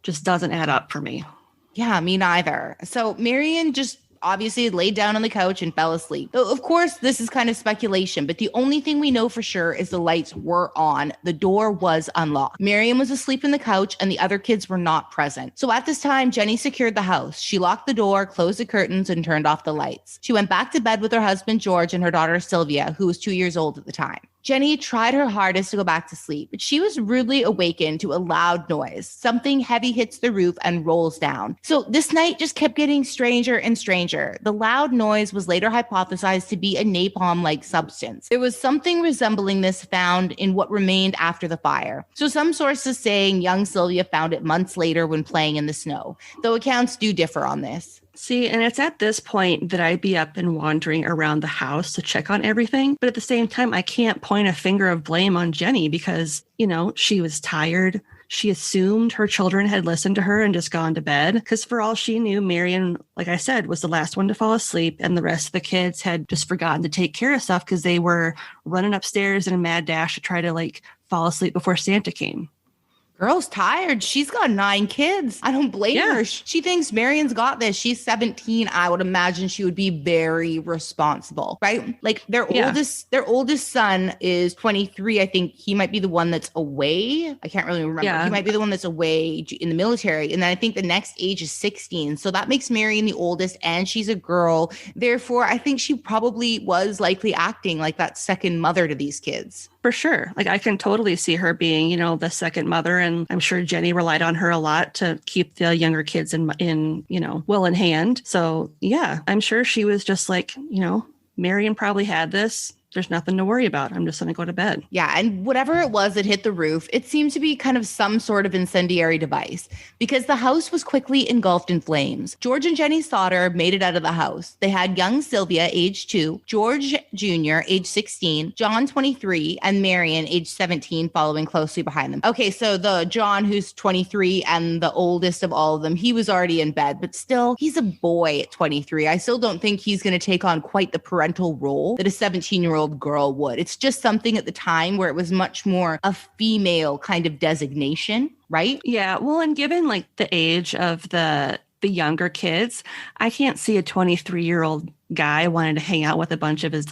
add up for me. Yeah, me neither. So Marion just obviously laid down on the couch and fell asleep. Though, of course, this is kind of speculation, but the only thing we know for sure is the lights were on. The door was unlocked. Marion was asleep in the couch and the other kids were not present. So at this time, Jenny secured the house. She locked the door, closed the curtains, and turned off the lights. She went back to bed with her husband, George, and her daughter, Sylvia, who was 2 years old at the time. Jenny tried her hardest to go back to sleep, but she was rudely awakened to a loud noise. Something heavy hits the roof and rolls down. So this night just kept getting stranger and stranger. The loud noise was later hypothesized to be a napalm-like substance. There was something resembling this found in what remained after the fire. So some sources saying young Sylvia found it months later when playing in the snow, though accounts do differ on this. See, and it's at this point that I'd be up and wandering around the house to check on everything. But at the same time, I can't point a finger of blame on Jenny because, she was tired. She assumed her children had listened to her and just gone to bed. Because for all she knew, Marion, like I said, was the last one to fall asleep. And the rest of the kids had just forgotten to take care of stuff because they were running upstairs in a mad dash to try to fall asleep before Santa came. Girl's tired. She's got 9 kids. I don't blame her. She thinks Marion's got this. She's 17. I would imagine she would be very responsible, right? Like their oldest son is 23. I think he might be the one that's away. I can't really remember. Yeah. He might be the one that's away in the military. And then I think the next age is 16. So that makes Marion the oldest and she's a girl. Therefore, I think she probably was likely acting like that second mother to these kids. For sure. I can totally see her being, the second mother. And I'm sure Jenny relied on her a lot to keep the younger kids well in hand. So yeah, I'm sure she was just Marion probably had this. There's nothing to worry about. I'm just going to go to bed. Yeah. And whatever it was that hit the roof, it seemed to be kind of some sort of incendiary device because the house was quickly engulfed in flames. George and Jenny Sodder made it out of the house. They had young Sylvia, age 2, George Jr., age 16, John, 23, and Marion, age 17, following closely behind them. Okay, so the John, who's 23 and the oldest of all of them, he was already in bed, but still, he's a boy at 23. I still don't think he's going to take on quite the parental role that a 17-year-old girl would. It's just something at the time where it was much more a female kind of designation, right? Yeah. Well, and given the age of the younger kids, I can't see a 23-year-old guy wanting to hang out with a bunch of his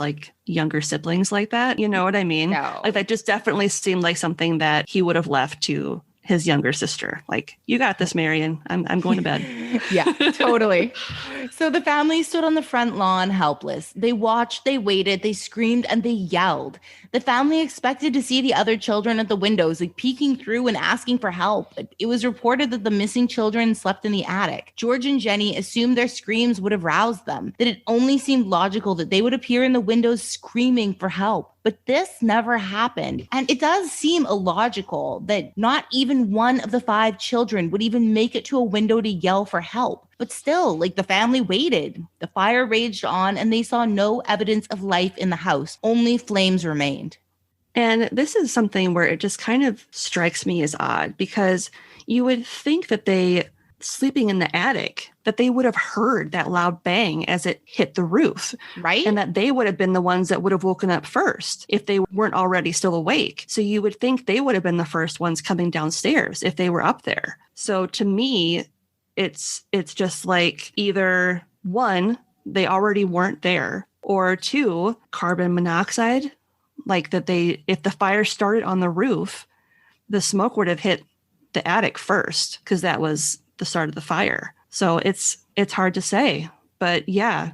younger siblings like that. You know what I mean? No. That just definitely seemed like something that he would have left to his younger sister. You got this, Marion. I'm going to bed. Yeah, totally. So the family stood on the front lawn helpless. They watched, they waited, they screamed, and they yelled. The family expected to see the other children at the windows, peeking through and asking for help. It was reported that the missing children slept in the attic. George and Jenny assumed their screams would have roused them, that it only seemed logical that they would appear in the windows screaming for help. But this never happened. And it does seem illogical that not even one of the 5 children would even make it to a window to yell for help. But still, the family waited. The fire raged on and they saw no evidence of life in the house. Only flames remained. And this is something where it just kind of strikes me as odd because you would think that they, sleeping in the attic, that they would have heard that loud bang as it hit the roof. Right. And that they would have been the ones that would have woken up first if they weren't already still awake. So you would think they would have been the first ones coming downstairs if they were up there. So to me, it's just either 1, they already weren't there, or 2, carbon monoxide, if the fire started on the roof, the smoke would have hit the attic first because that was the start of the fire. So it's hard to say. But yeah,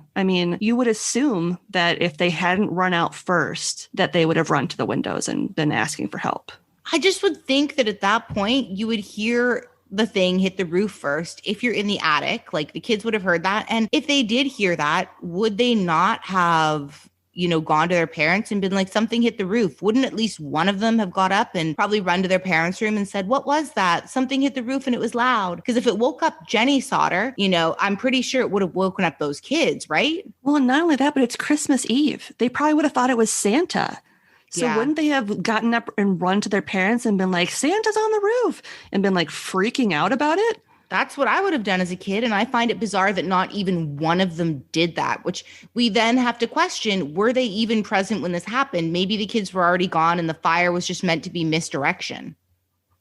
you would assume that if they hadn't run out first, that they would have run to the windows and been asking for help. I just would think that at that point, you would hear the thing hit the roof first. If you're in the attic, the kids would have heard that. And if they did hear that, would they not have gone to their parents and been something hit the roof? Wouldn't at least one of them have got up and probably run to their parents' room and said, what was that? Something hit the roof and it was loud. Because if it woke up Jenny Sodder, I'm pretty sure it would have woken up those kids, right? Well, and not only that, but it's Christmas Eve. They probably would have thought it was Santa. So wouldn't they have gotten up and run to their parents and been Santa's on the roof and been freaking out about it? That's what I would have done as a kid. And I find it bizarre that not even one of them did that, which we then have to question, were they even present when this happened? Maybe the kids were already gone and the fire was just meant to be misdirection.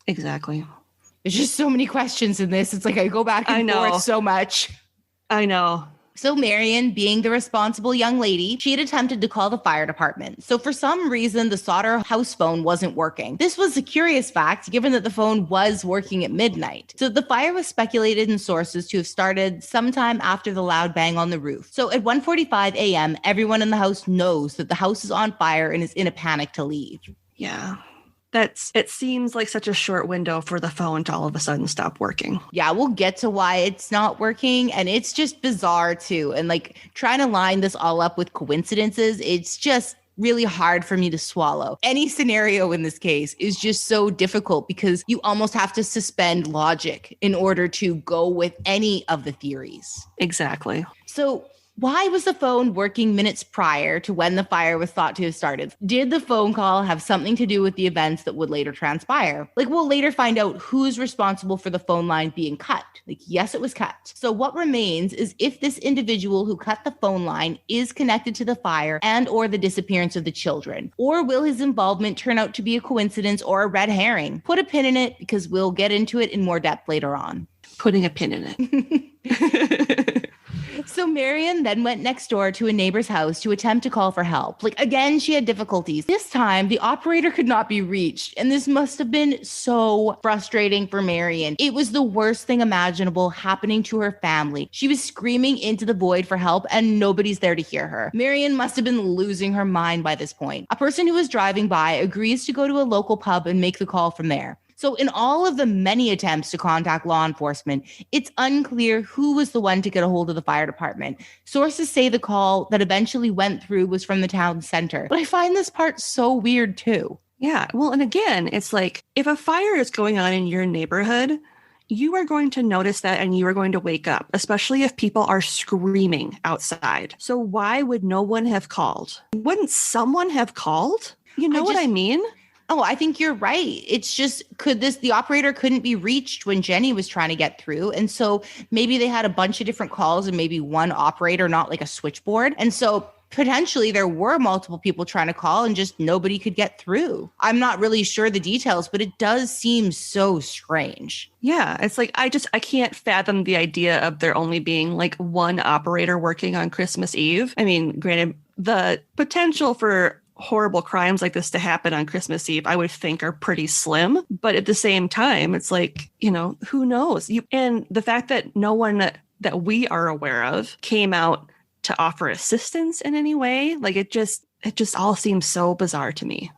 Exactly. There's just so many questions in this. It's I go back and forth so much. I know. So Marion, being the responsible young lady, she had attempted to call the fire department. So for some reason, the Sodder house phone wasn't working. This was a curious fact, given that the phone was working at midnight. So the fire was speculated in sources to have started sometime after the loud bang on the roof. So at 1:45 a.m., everyone in the house knows that the house is on fire and is in a panic to leave. Yeah. It seems like such a short window for the phone to all of a sudden stop working. Yeah, we'll get to why it's not working. And it's just bizarre too. And trying to line this all up with coincidences, it's just really hard for me to swallow. Any scenario in this case is just so difficult because you almost have to suspend logic in order to go with any of the theories. Exactly. So why was the phone working minutes prior to when the fire was thought to have started? Did the phone call have something to do with the events that would later transpire? Like, we'll later find out who's responsible for the phone line being cut. Like, yes, it was cut. So what remains is if this individual who cut the phone line is connected to the fire and or the disappearance of the children, or will his involvement turn out to be a coincidence or a red herring? Put a pin in it because we'll get into it in more depth later on. Putting a pin in it. So Marion then went next door to a neighbor's house to attempt to call for help. Like, again, she had difficulties. This time, the operator could not be reached, and this must have been so frustrating for Marion. It was the worst thing imaginable happening to her family. She was screaming into the void for help, and nobody's there to hear her. Marion must have been losing her mind by this point. A person who was driving by agrees to go to a local pub and make the call from there. So in all of the many attempts to contact law enforcement, it's unclear who was the one to get a hold of the fire department. Sources say the call that eventually went through was from the town center. But I find this part so weird too. Yeah. Well, and again, it's like if a fire is going on in your neighborhood, you are going to notice that and you are going to wake up, especially if people are screaming outside. So why would no one have called? Wouldn't someone have called? You know what I mean? Oh, I think you're right. It's just, the operator couldn't be reached when Jenny was trying to get through. And so maybe they had a bunch of different calls and maybe one operator, not like a switchboard. And so potentially there were multiple people trying to call and just nobody could get through. I'm not really sure the details, but it does seem so strange. Yeah, it's like, I can't fathom the idea of there only being like one operator working on Christmas Eve. I mean, granted, the potential for horrible crimes like this to happen on Christmas Eve, I would think are pretty slim. But at the same time, it's like, who knows? And the fact that no one that we are aware of came out to offer assistance in any way, like it just all seems so bizarre to me.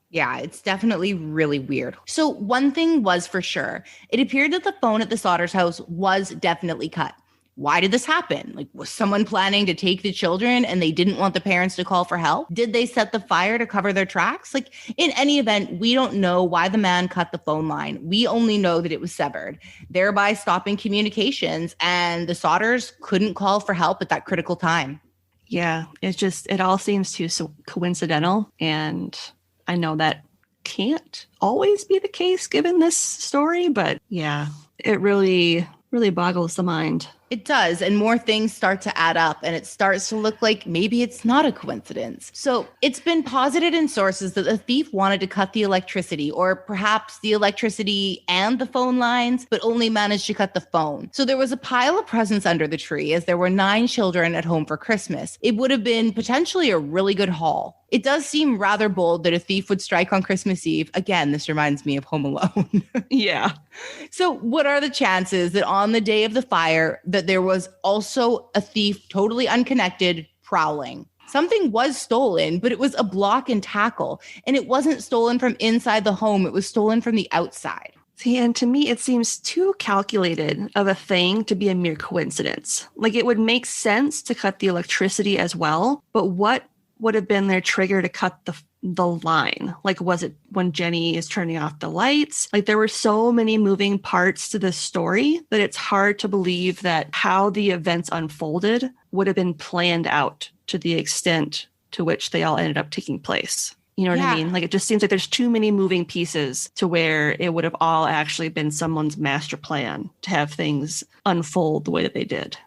Yeah, it's definitely really weird. So one thing was for sure, it appeared that the phone at the Sodders' house was definitely cut. Why did this happen? Like, was someone planning to take the children and they didn't want the parents to call for help? Did they set the fire to cover their tracks? Like, in any event, we don't know why the man cut the phone line. We only know that it was severed, thereby stopping communications, and the Sodders couldn't call for help at that critical time. Yeah, it all seems too so coincidental. And I know that can't always be the case given this story, but yeah, it really boggles the mind. It does. And more things start to add up and it starts to look like maybe it's not a coincidence. So it's been posited in sources that the thief wanted to cut the electricity, or perhaps the electricity and the phone lines, but only managed to cut the phone. So there was a pile of presents under the tree as there were 9 children at home for Christmas. It would have been potentially a really good haul. It does seem rather bold that a thief would strike on Christmas Eve. Again, this reminds me of Home Alone. Yeah. So what are the chances that on the day of the fire that there was also a thief totally unconnected prowling? Something was stolen, but it was a block and tackle. And it wasn't stolen from inside the home. It was stolen from the outside. See, and to me, it seems too calculated of a thing to be a mere coincidence. Like, it would make sense to cut the electricity as well, but what would have been their trigger to cut the line? Like, was it when Jenny is turning off the lights? Like, there were so many moving parts to this story that it's hard to believe that how the events unfolded would have been planned out to the extent to which they all ended up taking place. You know what I mean? Like, it just seems like there's too many moving pieces to where it would have all actually been someone's master plan to have things unfold the way that they did.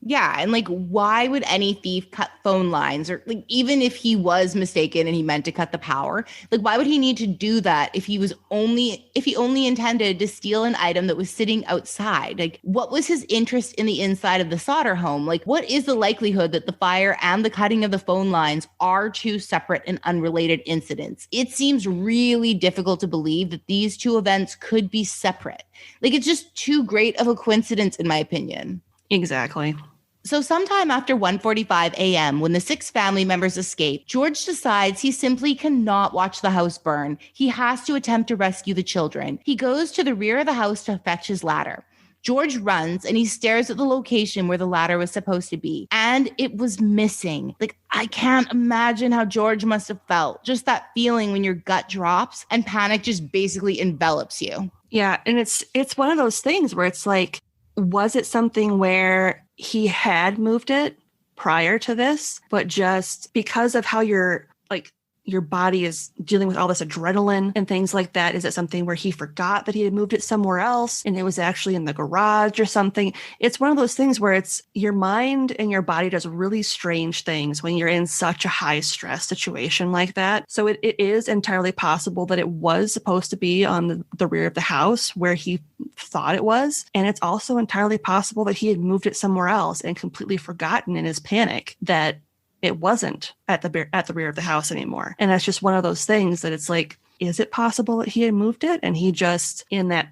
Yeah. And like, why would any thief cut phone lines? Or like, even if he was mistaken and he meant to cut the power, like, why would he need to do that if he only intended to steal an item that was sitting outside? Like, what was his interest in the inside of the Sodder home? Like, what is the likelihood that the fire and the cutting of the phone lines are two separate and unrelated incidents? It seems really difficult to believe that these two events could be separate. Like, it's just too great of a coincidence, in my opinion. Exactly. So sometime after 1:45 a.m., when the 6 family members escape, George decides he simply cannot watch the house burn. He has to attempt to rescue the children. He goes to the rear of the house to fetch his ladder. George runs and he stares at the location where the ladder was supposed to be, and it was missing. Like, I can't imagine how George must have felt. Just that feeling when your gut drops and panic just basically envelops you. Yeah. And it's one of those things where it's like, was it something where he had moved it prior to this, but just because of how your body is dealing with all this adrenaline and things like that? Is it something where he forgot that he had moved it somewhere else and it was actually in the garage or something? It's one of those things where it's your mind and your body does really strange things when you're in such a high stress situation like that. So it is entirely possible that it was supposed to be on the rear of the house where he thought it was. And it's also entirely possible that he had moved it somewhere else and completely forgotten in his panic that it wasn't at the rear of the house anymore. And that's just one of those things that it's like, is it possible that he had moved it and he just, in that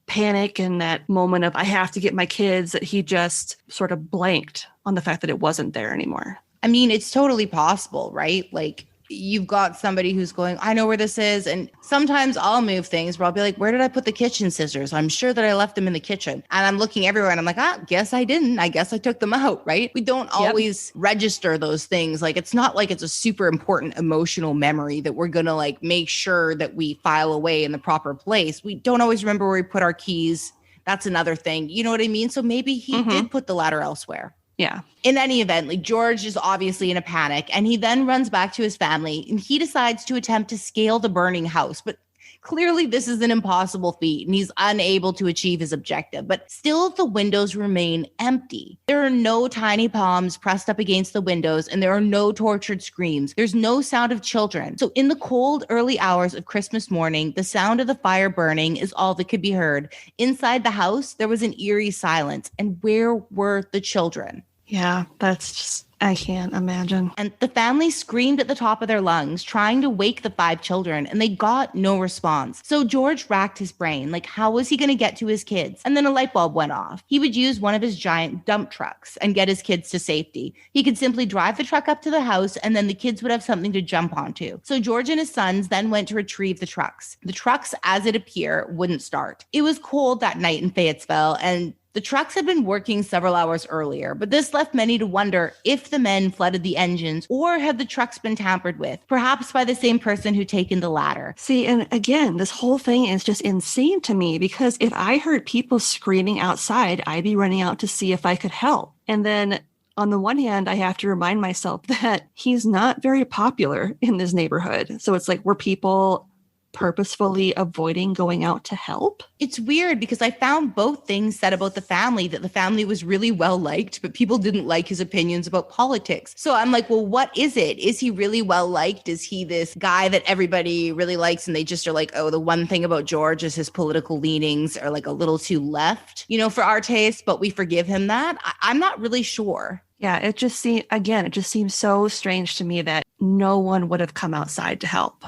panic and that moment of I have to get my kids, that he just sort of blanked on the fact that it wasn't there anymore? I mean, it's totally possible, right? Like, you've got somebody who's going, I know where this is. And sometimes I'll move things where I'll be like, where did I put the kitchen scissors? I'm sure that I left them in the kitchen. And I'm looking everywhere and I'm like, guess I didn't. I guess I took them out, right? We don't always register those things. Like, it's not like it's a super important emotional memory that we're going to like make sure that we file away in the proper place. We don't always remember where we put our keys. That's another thing. You know what I mean? So maybe he did put the ladder elsewhere. Yeah. In any event, like, George is obviously in a panic, and he then runs back to his family and he decides to attempt to scale the burning house. But clearly this is an impossible feat and he's unable to achieve his objective. But still, the windows remain empty. There are no tiny palms pressed up against the windows, and there are no tortured screams. There's no sound of children. So in the cold early hours of Christmas morning, the sound of the fire burning is all that could be heard. Inside the house, there was an eerie silence. And where were the children? Yeah, that's just, I can't imagine. And the family screamed at the top of their lungs, trying to wake the 5 children, and they got no response. So George racked his brain, like, how was he going to get to his kids? And then a light bulb went off. He would use one of his giant dump trucks and get his kids to safety. He could simply drive the truck up to the house, and then the kids would have something to jump onto. So George and his sons then went to retrieve the trucks. The trucks, as it appeared, wouldn't start. It was cold that night in Fayetteville, and the trucks had been working several hours earlier, but this left many to wonder if the men flooded the engines or had the trucks been tampered with, perhaps by the same person who'd taken the ladder. See, and again, this whole thing is just insane to me, because if I heard people screaming outside, I'd be running out to see if I could help. And then on the one hand, I have to remind myself that he's not very popular in this neighborhood. So it's like, were people purposefully avoiding going out to help? It's weird because I found both things said about the family, that the family was really well liked, but people didn't like his opinions about politics. So I'm like, well, what is it? Is he really well liked? Is he this guy that everybody really likes and they just are like, oh, the one thing about George is his political leanings are like a little too left, you know, for our taste, but we forgive him that? I'm not really sure. Yeah, it just seems so strange to me that no one would have come outside to help.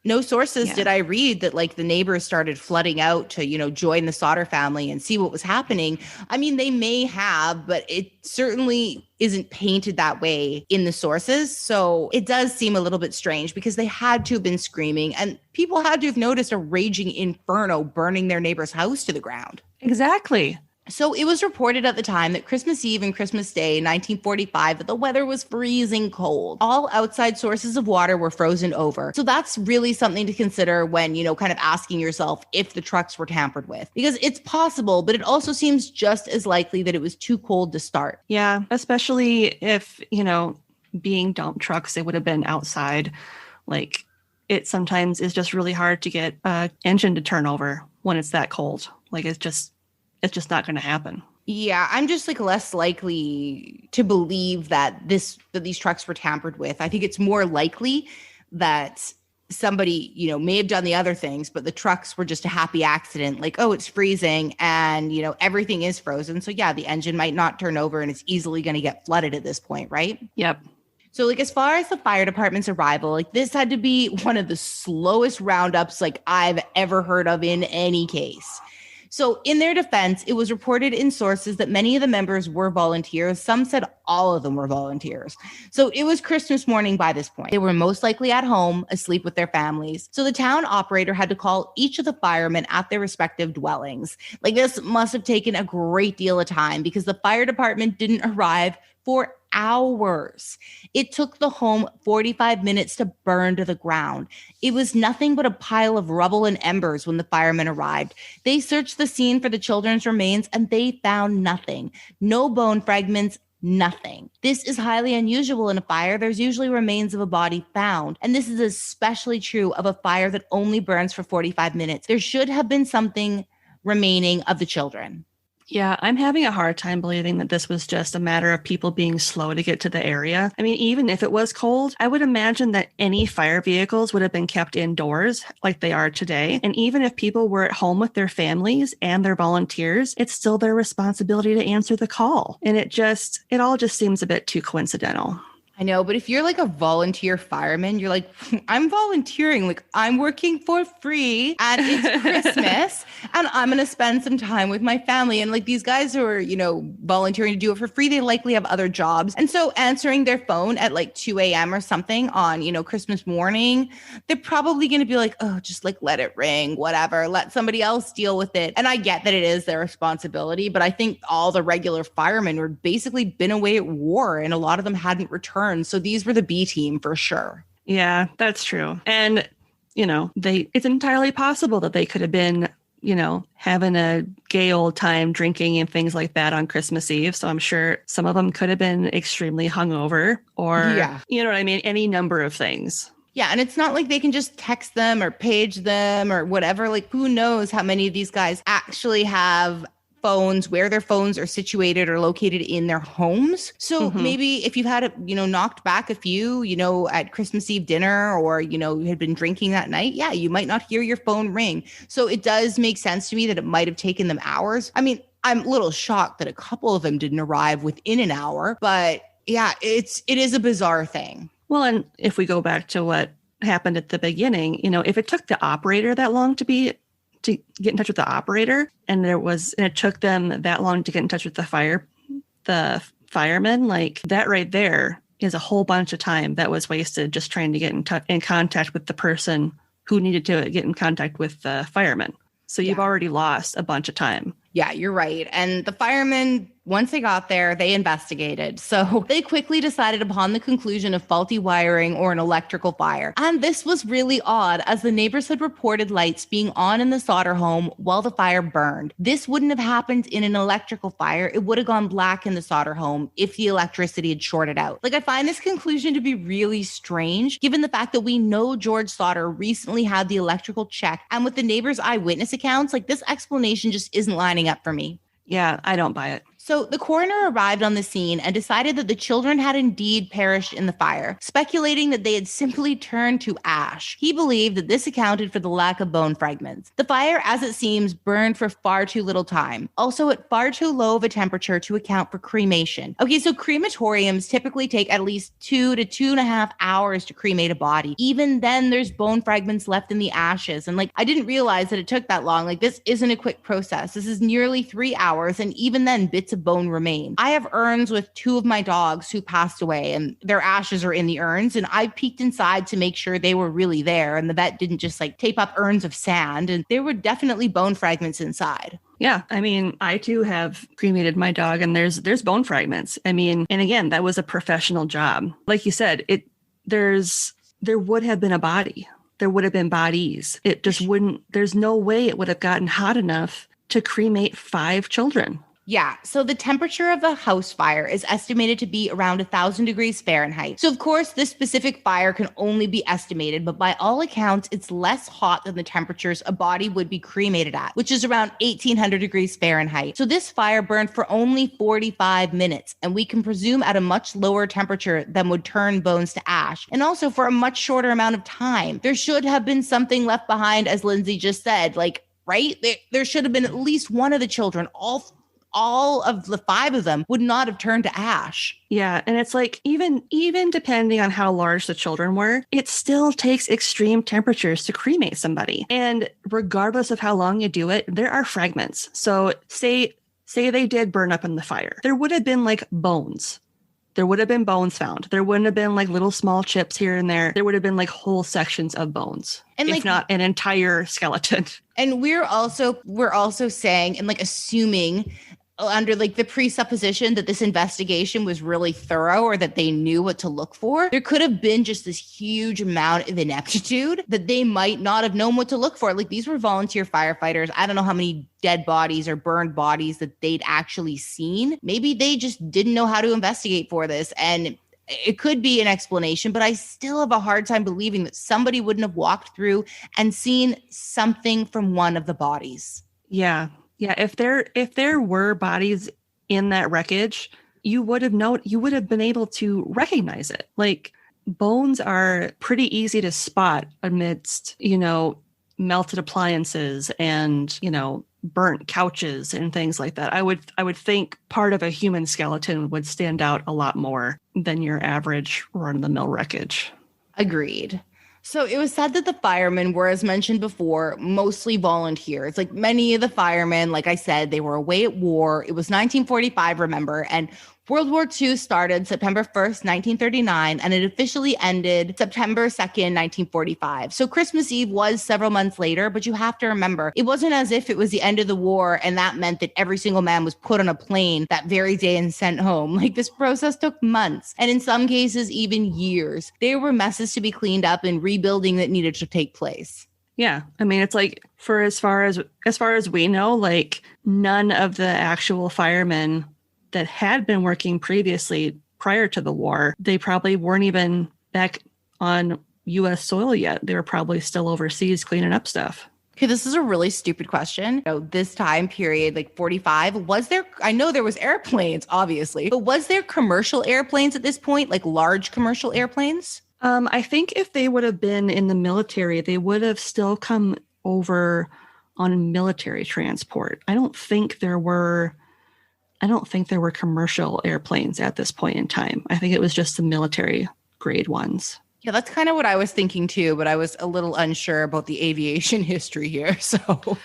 No sources did I read that like the neighbors started flooding out to, you know, join the Sodder family and see what was happening. I mean, they may have, but it certainly isn't painted that way in the sources. So it does seem a little bit strange because they had to have been screaming and people had to have noticed a raging inferno burning their neighbor's house to the ground. Exactly. So it was reported at the time that Christmas Eve and Christmas Day, 1945, that the weather was freezing cold. All outside sources of water were frozen over. So that's really something to consider when, you know, kind of asking yourself if the trucks were tampered with. Because it's possible, but it also seems just as likely that it was too cold to start. Yeah, especially if, you know, being dump trucks, they would have been outside. Like, it sometimes is just really hard to get an engine to turn over when it's that cold. Like, it's just not going to happen. Yeah, I'm just like less likely to believe that these trucks were tampered with. I think it's more likely that somebody, you know, may have done the other things, but the trucks were just a happy accident. Like, oh, it's freezing and, you know, everything is frozen. So yeah, the engine might not turn over and it's easily going to get flooded at this point, right? Yep. So like as far as the fire department's arrival, like this had to be one of the slowest roundups like I've ever heard of in any case. So in their defense, it was reported in sources that many of the members were volunteers. Some said all of them were volunteers. So it was Christmas morning by this point. They were most likely at home, asleep with their families. So the town operator had to call each of the firemen at their respective dwellings. Like, this must have taken a great deal of time because the fire department didn't arrive for hours. It took the home 45 minutes to burn to the ground. It was nothing but a pile of rubble and embers when the firemen arrived. They searched the scene for the children's remains and they found nothing. No bone fragments, nothing. This is highly unusual in a fire. There's usually remains of a body found. And this is especially true of a fire that only burns for 45 minutes. There should have been something remaining of the children. Yeah, I'm having a hard time believing that this was just a matter of people being slow to get to the area. I mean, even if it was cold, I would imagine that any fire vehicles would have been kept indoors like they are today. And even if people were at home with their families and their volunteers, it's still their responsibility to answer the call. And it all just seems a bit too coincidental. I know, but if you're like a volunteer fireman, you're like, I'm volunteering, like I'm working for free and it's Christmas and I'm going to spend some time with my family. And like these guys who are, volunteering to do it for free, they likely have other jobs. And so answering their phone at like 2 a.m. or something on, Christmas morning, they're probably going to be like, oh, just like let it ring, whatever, let somebody else deal with it. And I get that it is their responsibility, but I think all the regular firemen were basically been away at war and a lot of them hadn't returned. So these were the B team for sure. Yeah, that's true. And, it's entirely possible that they could have been, having a gay old time drinking and things like that on Christmas Eve. So I'm sure some of them could have been extremely hungover or, you know what I mean? Any number of things. Yeah. And it's not like they can just text them or page them or whatever. Like, who knows how many of these guys actually have phones, where their phones are situated or located in their homes. So maybe if you've had it, knocked back a few, at Christmas Eve dinner or, you had been drinking that night, you might not hear your phone ring. So it does make sense to me that it might have taken them hours. I mean, I'm a little shocked that a couple of them didn't arrive within an hour, but yeah, it is a bizarre thing. Well, and if we go back to what happened at the beginning, if it took the operator that long to get in touch with the operator, and it took them that long to get in touch with the firemen, like that right there is a whole bunch of time that was wasted just trying to get in contact with the person who needed to get in contact with the firemen. So you've already lost a bunch of time. Yeah, you're right. And the firemen, once they got there, they investigated. So they quickly decided upon the conclusion of faulty wiring or an electrical fire. And this was really odd, as the neighbors had reported lights being on in the Sodder home while the fire burned. This wouldn't have happened in an electrical fire. It would have gone black in the Sodder home if the electricity had shorted out. Like, I find this conclusion to be really strange, given the fact that we know George Sodder recently had the electrical check. And with the neighbors' eyewitness accounts, like, this explanation just isn't lining up for me. Yeah, I don't buy it. So the coroner arrived on the scene and decided that the children had indeed perished in the fire, speculating that they had simply turned to ash. He believed that this accounted for the lack of bone fragments. The fire, as it seems, burned for far too little time, also at far too low of a temperature to account for cremation. Okay, so crematoriums typically take at least 2 to 2.5 hours to cremate a body. Even then, there's bone fragments left in the ashes. And I didn't realize that it took that long. This isn't a quick process. This is nearly 3 hours. And even then, bits of bone remain. I have urns with 2 of my dogs who passed away, and their ashes are in the urns. And I peeked inside to make sure they were really there. And the vet didn't just tape up urns of sand. And there were definitely bone fragments inside. Yeah. I mean, I too have cremated my dog and there's bone fragments. I mean, and again, that was a professional job. Like you said, there would have been a body. There would have been bodies. It just wouldn't, there's no way it would have gotten hot enough to cremate 5 children. Yeah, so the temperature of a house fire is estimated to be around 1,000 degrees Fahrenheit. So of course, this specific fire can only be estimated, but by all accounts, it's less hot than the temperatures a body would be cremated at, which is around 1,800 degrees Fahrenheit. So this fire burned for only 45 minutes, and we can presume at a much lower temperature than would turn bones to ash, and also for a much shorter amount of time. There should have been something left behind, as Lindsay just said, right? There should have been at least one of the children, all all of the 5 of them would not have turned to ash. Yeah. And it's like, even depending on how large the children were, it still takes extreme temperatures to cremate somebody. And regardless of how long you do it, there are fragments. So say they did burn up in the fire. There would have been like bones. There would have been bones found. There wouldn't have been like little small chips here and there. There would have been like whole sections of bones, and if not an entire skeleton. And we're also saying and like assuming under like the presupposition that this investigation was really thorough or that they knew what to look for. There could have been just this huge amount of ineptitude that they might not have known what to look for. Like these were volunteer firefighters. I don't know how many dead bodies or burned bodies that they'd actually seen. Maybe they just didn't know how to investigate for this. And it could be an explanation, but I still have a hard time believing that somebody wouldn't have walked through and seen something from one of the bodies. Yeah. Yeah, if there were bodies in that wreckage, you would have been able to recognize it. Like bones are pretty easy to spot amidst, melted appliances and, burnt couches and things like that. I would think part of a human skeleton would stand out a lot more than your average run-of-the-mill wreckage. Agreed. So it was said that the firemen were, as mentioned before, mostly volunteers. Like many of the firemen, like I said, they were away at war. It was 1945, remember, and World War II started September 1st, 1939, and it officially ended September 2nd, 1945. So Christmas Eve was several months later, but you have to remember, it wasn't as if it was the end of the war and that meant that every single man was put on a plane that very day and sent home. Like this process took months, and in some cases, even years. There were messes to be cleaned up and rebuilding that needed to take place. Yeah. I mean, it's like for as far as we know, like none of the actual firemen that had been working previously prior to the war, they probably weren't even back on U.S. soil yet. They were probably still overseas cleaning up stuff. Okay, this is a really stupid question. This time period, like 45, I know there was airplanes, obviously, but was there commercial airplanes at this point, like large commercial airplanes? I think if they would have been in the military, they would have still come over on military transport. I don't think there were commercial airplanes at this point in time. I think it was just the military grade ones. Yeah, that's kind of what I was thinking too, but I was a little unsure about the aviation history here. So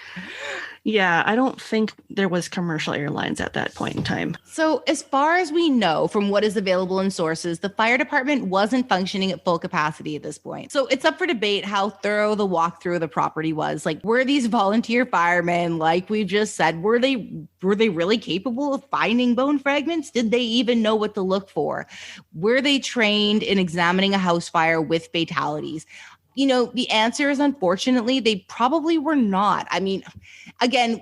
yeah, I don't think there was commercial airlines at that point in time. So as far as we know from what is available in sources, the fire department wasn't functioning at full capacity at this point. So it's up for debate how thorough the walkthrough of the property was. Like, were these volunteer firemen, like we just said, were they really capable of finding bone fragments? Did they even know what to look for? Were they trained in examining a house fire with fatalities? The answer is, unfortunately, they probably were not. I mean, again,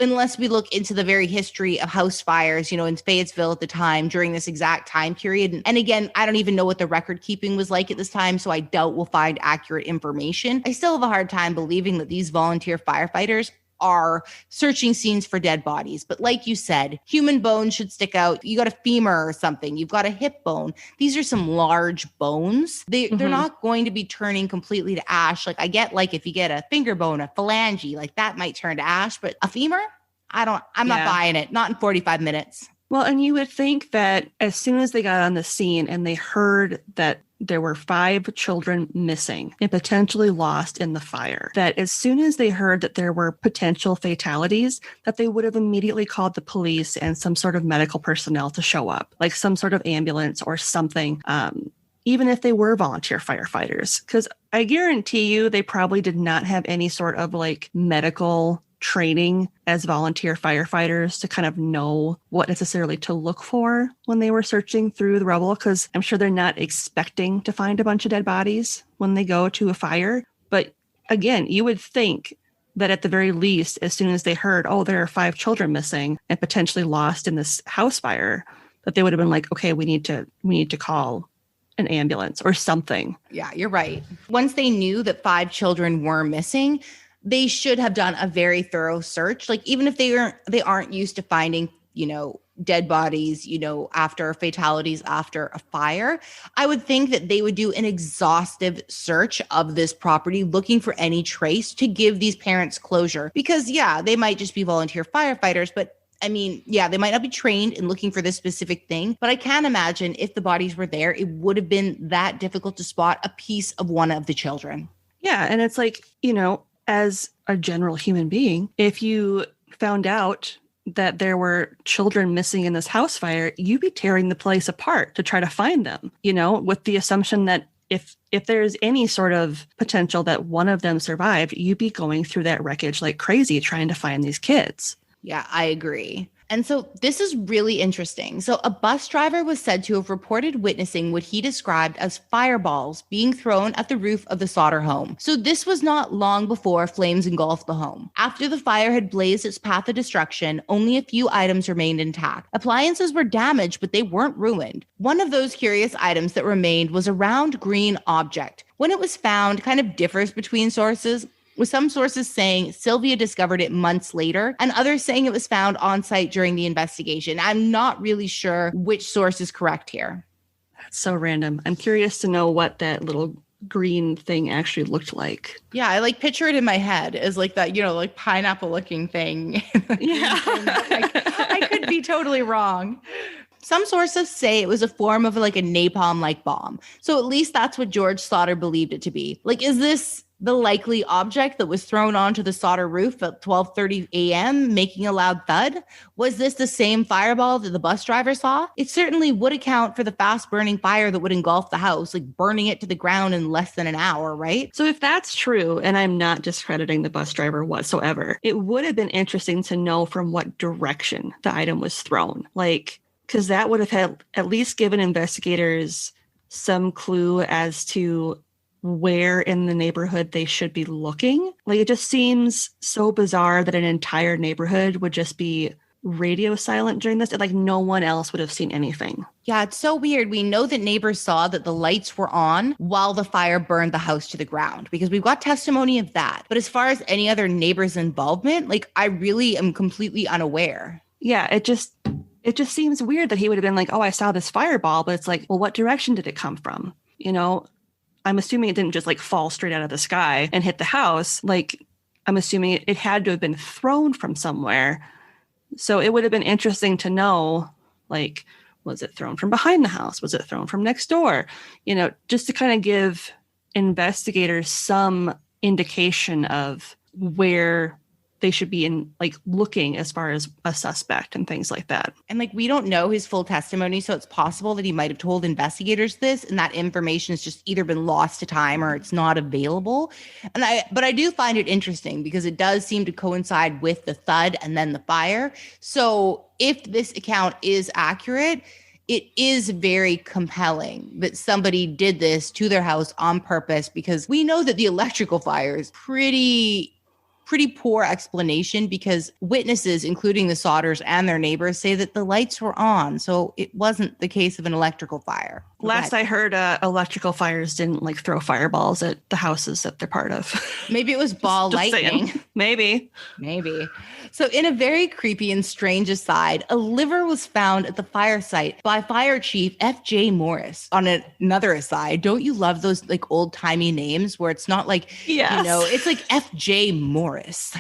unless we look into the very history of house fires, in Fayetteville at the time during this exact time period. And again, I don't even know what the record keeping was like at this time, so I doubt we'll find accurate information. I still have a hard time believing that these volunteer firefighters are searching scenes for dead bodies. But like you said, human bones should stick out. You got a femur or something. You've got a hip bone. These are some large bones. They're not going to be turning completely to ash. Like I get like if you get a finger bone, a phalange, like that might turn to ash, but a femur? I'm not buying it. Not in 45 minutes. Well, and you would think that as soon as they got on the scene and they heard that there were 5 children missing and potentially lost in the fire, that as soon as they heard that there were potential fatalities, that they would have immediately called the police and some sort of medical personnel to show up, like some sort of ambulance or something, even if they were volunteer firefighters. Because I guarantee you they probably did not have any sort of like medical training as volunteer firefighters to kind of know what necessarily to look for when they were searching through the rubble, because I'm sure they're not expecting to find a bunch of dead bodies when they go to a fire. But again, you would think that at the very least, as soon as they heard, oh, there are 5 children missing and potentially lost in this house fire, that they would have been like, okay, we need to call an ambulance or something. Yeah, you're right. Once they knew that 5 children were missing, they should have done a very thorough search. Like even if they aren't used to finding, dead bodies, after fatalities after a fire, I would think that they would do an exhaustive search of this property, looking for any trace to give these parents closure. Because yeah, they might just be volunteer firefighters, but I mean, yeah, they might not be trained in looking for this specific thing, but I can imagine if the bodies were there, it would have been that difficult to spot a piece of one of the children. Yeah. And it's like, as a general human being, if you found out that there were children missing in this house fire, you'd be tearing the place apart to try to find them, with the assumption that if there's any sort of potential that one of them survived, you'd be going through that wreckage like crazy trying to find these kids. Yeah, I agree. And so this is really interesting. So a bus driver was said to have reported witnessing what he described as fireballs being thrown at the roof of the Sodder home. So this was not long before flames engulfed the home. After the fire had blazed its path of destruction, only a few items remained intact. Appliances were damaged, but they weren't ruined. One of those curious items that remained was a round green object. When it was found, kind of differs between sources, with some sources saying Sylvia discovered it months later and others saying it was found on site during the investigation. I'm not really sure which source is correct here. That's so random. I'm curious to know what that little green thing actually looked like. Yeah, I picture it in my head as that, pineapple looking thing. Yeah. I could be totally wrong. Some sources say it was a form of a napalm-like bomb. So at least that's what George Sodder believed it to be. Is this the likely object that was thrown onto the Sodder roof at 12:30 a.m., making a loud thud? Was this the same fireball that the bus driver saw? It certainly would account for the fast-burning fire that would engulf the house, burning it to the ground in less than an hour, right? So if that's true, and I'm not discrediting the bus driver whatsoever, it would have been interesting to know from what direction the item was thrown. Because that would have had at least given investigators some clue as to where in the neighborhood they should be looking. It just seems so bizarre that an entire neighborhood would just be radio silent during this, and no one else would have seen anything. Yeah, it's so weird. We know that neighbors saw that the lights were on while the fire burned the house to the ground, because we've got testimony of that. But as far as any other neighbors' involvement, I really am completely unaware. Yeah, it just seems weird that he would have been like, oh, I saw this fireball, but it's well, what direction did it come from? I'm assuming it didn't just fall straight out of the sky and hit the house. I'm assuming it had to have been thrown from somewhere. So it would have been interesting to know, was it thrown from behind the house? Was it thrown from next door? Just to kind of give investigators some indication of where they should be looking as far as a suspect and things like that. And we don't know his full testimony, so it's possible that he might have told investigators this and that information has just either been lost to time or it's not available. But I do find it interesting because it does seem to coincide with the thud and then the fire. So if this account is accurate, it is very compelling that somebody did this to their house on purpose, because we know that the electrical fire is pretty poor explanation, because witnesses, including the Sodders and their neighbors, say that the lights were on. So it wasn't the case of an electrical fire. Last I heard, electrical fires didn't throw fireballs at the houses that they're part of. Maybe it was ball lightning. Saying. Maybe. So in a very creepy and strange aside, a liver was found at the fire site by Fire Chief F.J. Morris. On another aside, don't you love those old-timey names where it's not yes. It's F.J. Morris.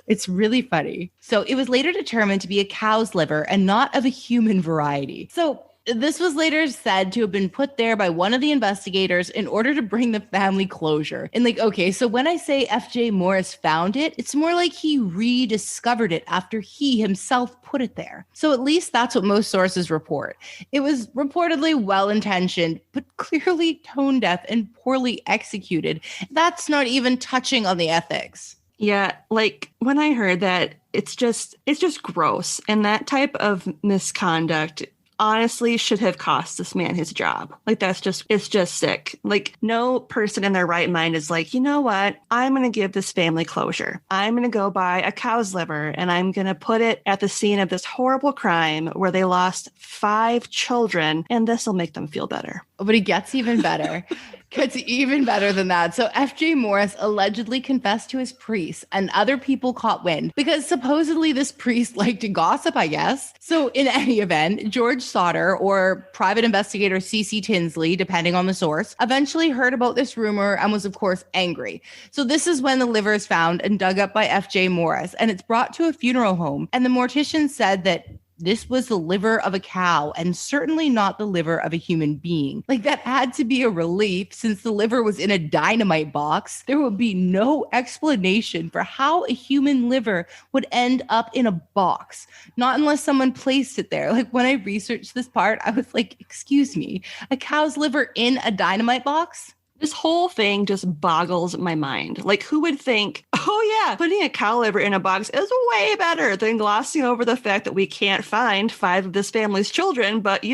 It's really funny. So it was later determined to be a cow's liver and not of a human variety. So this was later said to have been put there by one of the investigators in order to bring the family closure. And okay, so when I say F.J. Morris found it, it's more like he rediscovered it after he himself put it there. So at least that's what most sources report. It was reportedly well-intentioned, but clearly tone-deaf and poorly executed. That's not even touching on the ethics. Yeah, when I heard that, it's just gross. And that type of misconduct honestly should have cost this man his job. It's just sick. No person in their right mind is you know what? I'm going to give this family closure. I'm going to go buy a cow's liver and I'm going to put it at the scene of this horrible crime where they lost 5 children, and this will make them feel better. But it gets even better. Gets even better than that. So FJ Morris allegedly confessed to his priest, and other people caught wind because supposedly this priest liked to gossip, I guess. So in any event, George Sodder, or private investigator C.C. Tinsley, depending on the source, eventually heard about this rumor and was, of course, angry. So this is when the liver is found and dug up by FJ Morris, and it's brought to a funeral home. And the mortician said that this was the liver of a cow and certainly not the liver of a human being. Like, that had to be a relief since the liver was in a dynamite box. There would be no explanation for how a human liver would end up in a box, not unless someone placed it there. Like, when I researched this part, I was like, excuse me, a cow's liver in a dynamite box? This whole thing just boggles my mind. Like, who would think, oh yeah, putting a cow liver in a box is way better than glossing over the fact that we can't find 5 of this family's children, but,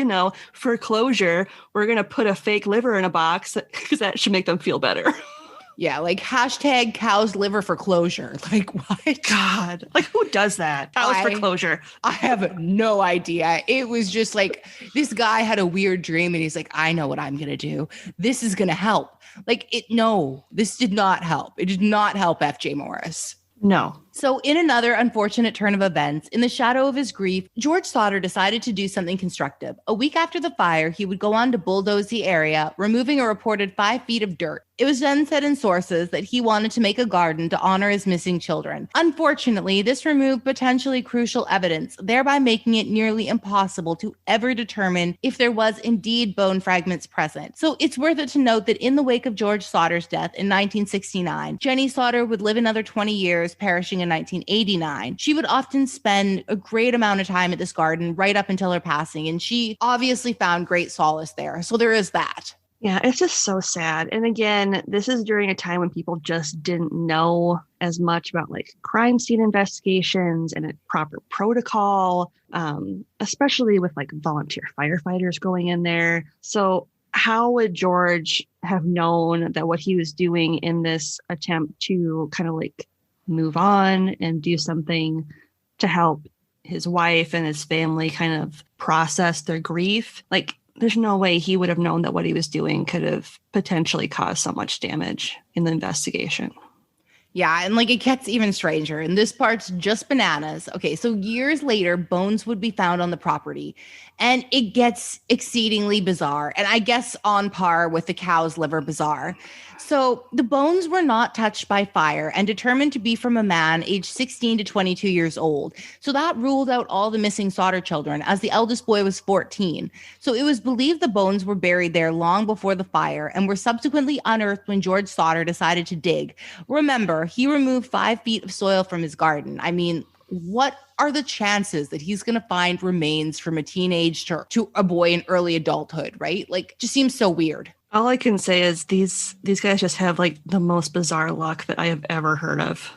for closure, we're going to put a fake liver in a box because that should make them feel better. Yeah, like hashtag cow's liver for closure. Like, what? God, like, who does that? Cows for closure. I have no idea. It was just like, this guy had a weird dream and he's like, I know what I'm going to do. This is going to help. Like, no, this did not help. It did not help FJ Morris. No. So in another unfortunate turn of events, in the shadow of his grief, George Sodder decided to do something constructive. A week after the fire, he would go on to bulldoze the area, removing a reported 5 feet of dirt. It was then said in sources that he wanted to make a garden to honor his missing children. Unfortunately, this removed potentially crucial evidence, thereby making it nearly impossible to ever determine if there was indeed bone fragments present. So it's worth it to note that in the wake of George Sodder's death in 1969, Jenny Sodder would live another 20 years, perishing in 1989. She would often spend a great amount of time at this garden right up until her passing, and she obviously found great solace there. So there is that. Yeah, it's just so sad. And again, this is during a time when people just didn't know as much about like crime scene investigations and a proper protocol, especially with like volunteer firefighters going in there. So how would George have known that what he was doing in this attempt to kind of like move on and do something to help his wife and his family kind of process their grief? Like, there's no way he would have known that what he was doing could have potentially caused so much damage in the investigation. Yeah, and like it gets even stranger, and this part's just bananas. Okay, so years later, bones would be found on the property, and it gets exceedingly bizarre, and I guess on par with the cow's liver bizarre. So the bones were not touched by fire and determined to be from a man aged 16 to 22 years old. So that ruled out all the missing Sodder children, as the eldest boy was 14. So it was believed the bones were buried there long before the fire and were subsequently unearthed when George Sodder decided to dig. Remember, he removed 5 feet of soil from his garden. I mean, what are the chances that he's going to find remains from a teenage to a boy in early adulthood, right? Like, just seems so weird. All I can say is these guys just have like the most bizarre luck that I have ever heard of.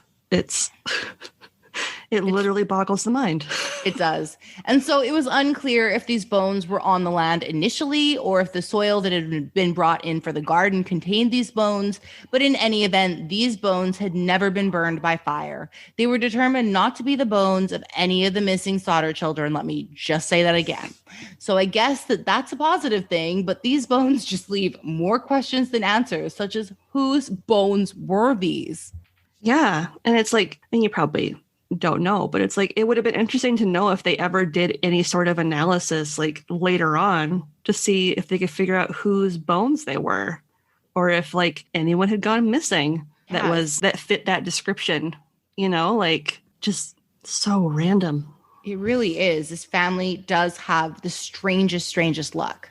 It literally boggles the mind. It does. And so it was unclear if these bones were on the land initially or if the soil that had been brought in for the garden contained these bones. But in any event, these bones had never been burned by fire. They were determined not to be the bones of any of the missing Sodder children. Let me just say that again. So I guess that's a positive thing, but these bones just leave more questions than answers, such as whose bones were these? Yeah. And it's like, and you probably don't know, but it's like, it would have been interesting to know if they ever did any sort of analysis like later on to see if they could figure out whose bones they were, or if like anyone had gone missing that fit that description, like just so random. It really is. This family does have the strangest luck.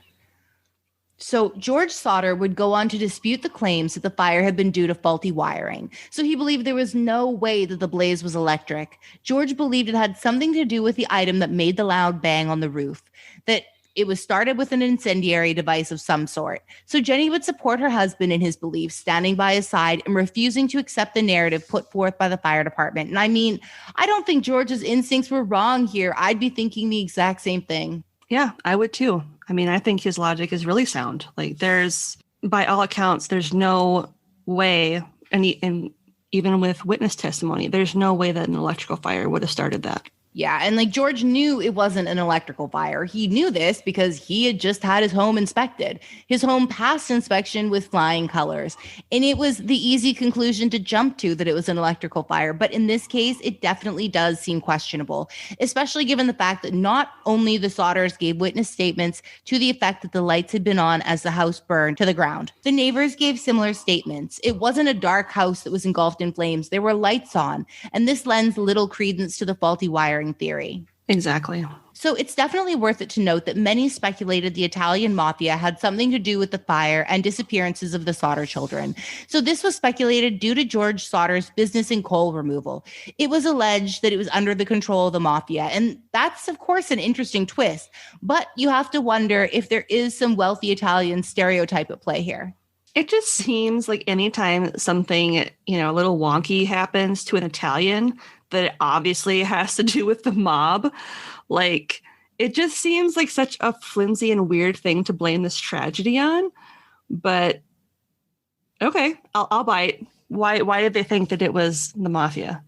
So George Sodder would go on to dispute the claims that the fire had been due to faulty wiring. So he believed there was no way that the blaze was electric. George believed it had something to do with the item that made the loud bang on the roof, that it was started with an incendiary device of some sort. So Jenny would support her husband in his beliefs, standing by his side and refusing to accept the narrative put forth by the fire department. And I mean, I don't think George's instincts were wrong here. I'd be thinking the exact same thing. Yeah, I would too. I mean, I think his logic is really sound. Like by all accounts, there's no way, and even with witness testimony, there's no way that an electrical fire would have started that. Yeah. And like George knew it wasn't an electrical fire. He knew this because he had just had his home inspected. His home passed inspection with flying colors. And it was the easy conclusion to jump to that it was an electrical fire. But in this case, it definitely does seem questionable, especially given the fact that not only the Sodders gave witness statements to the effect that the lights had been on as the house burned to the ground. The neighbors gave similar statements. It wasn't a dark house that was engulfed in flames. There were lights on. And this lends little credence to the faulty wiring theory. Exactly. So it's definitely worth it to note that many speculated the Italian mafia had something to do with the fire and disappearances of the Sodder children. So this was speculated due to George Sodder's business in coal removal. It was alleged that it was under the control of the mafia. And that's, of course, an interesting twist. But you have to wonder if there is some wealthy Italian stereotype at play here. It just seems like anytime something, a little wonky happens to an Italian, that it obviously has to do with the mob. Like, it just seems like such a flimsy and weird thing to blame this tragedy on. But okay, I'll bite. Why did they think that it was the mafia?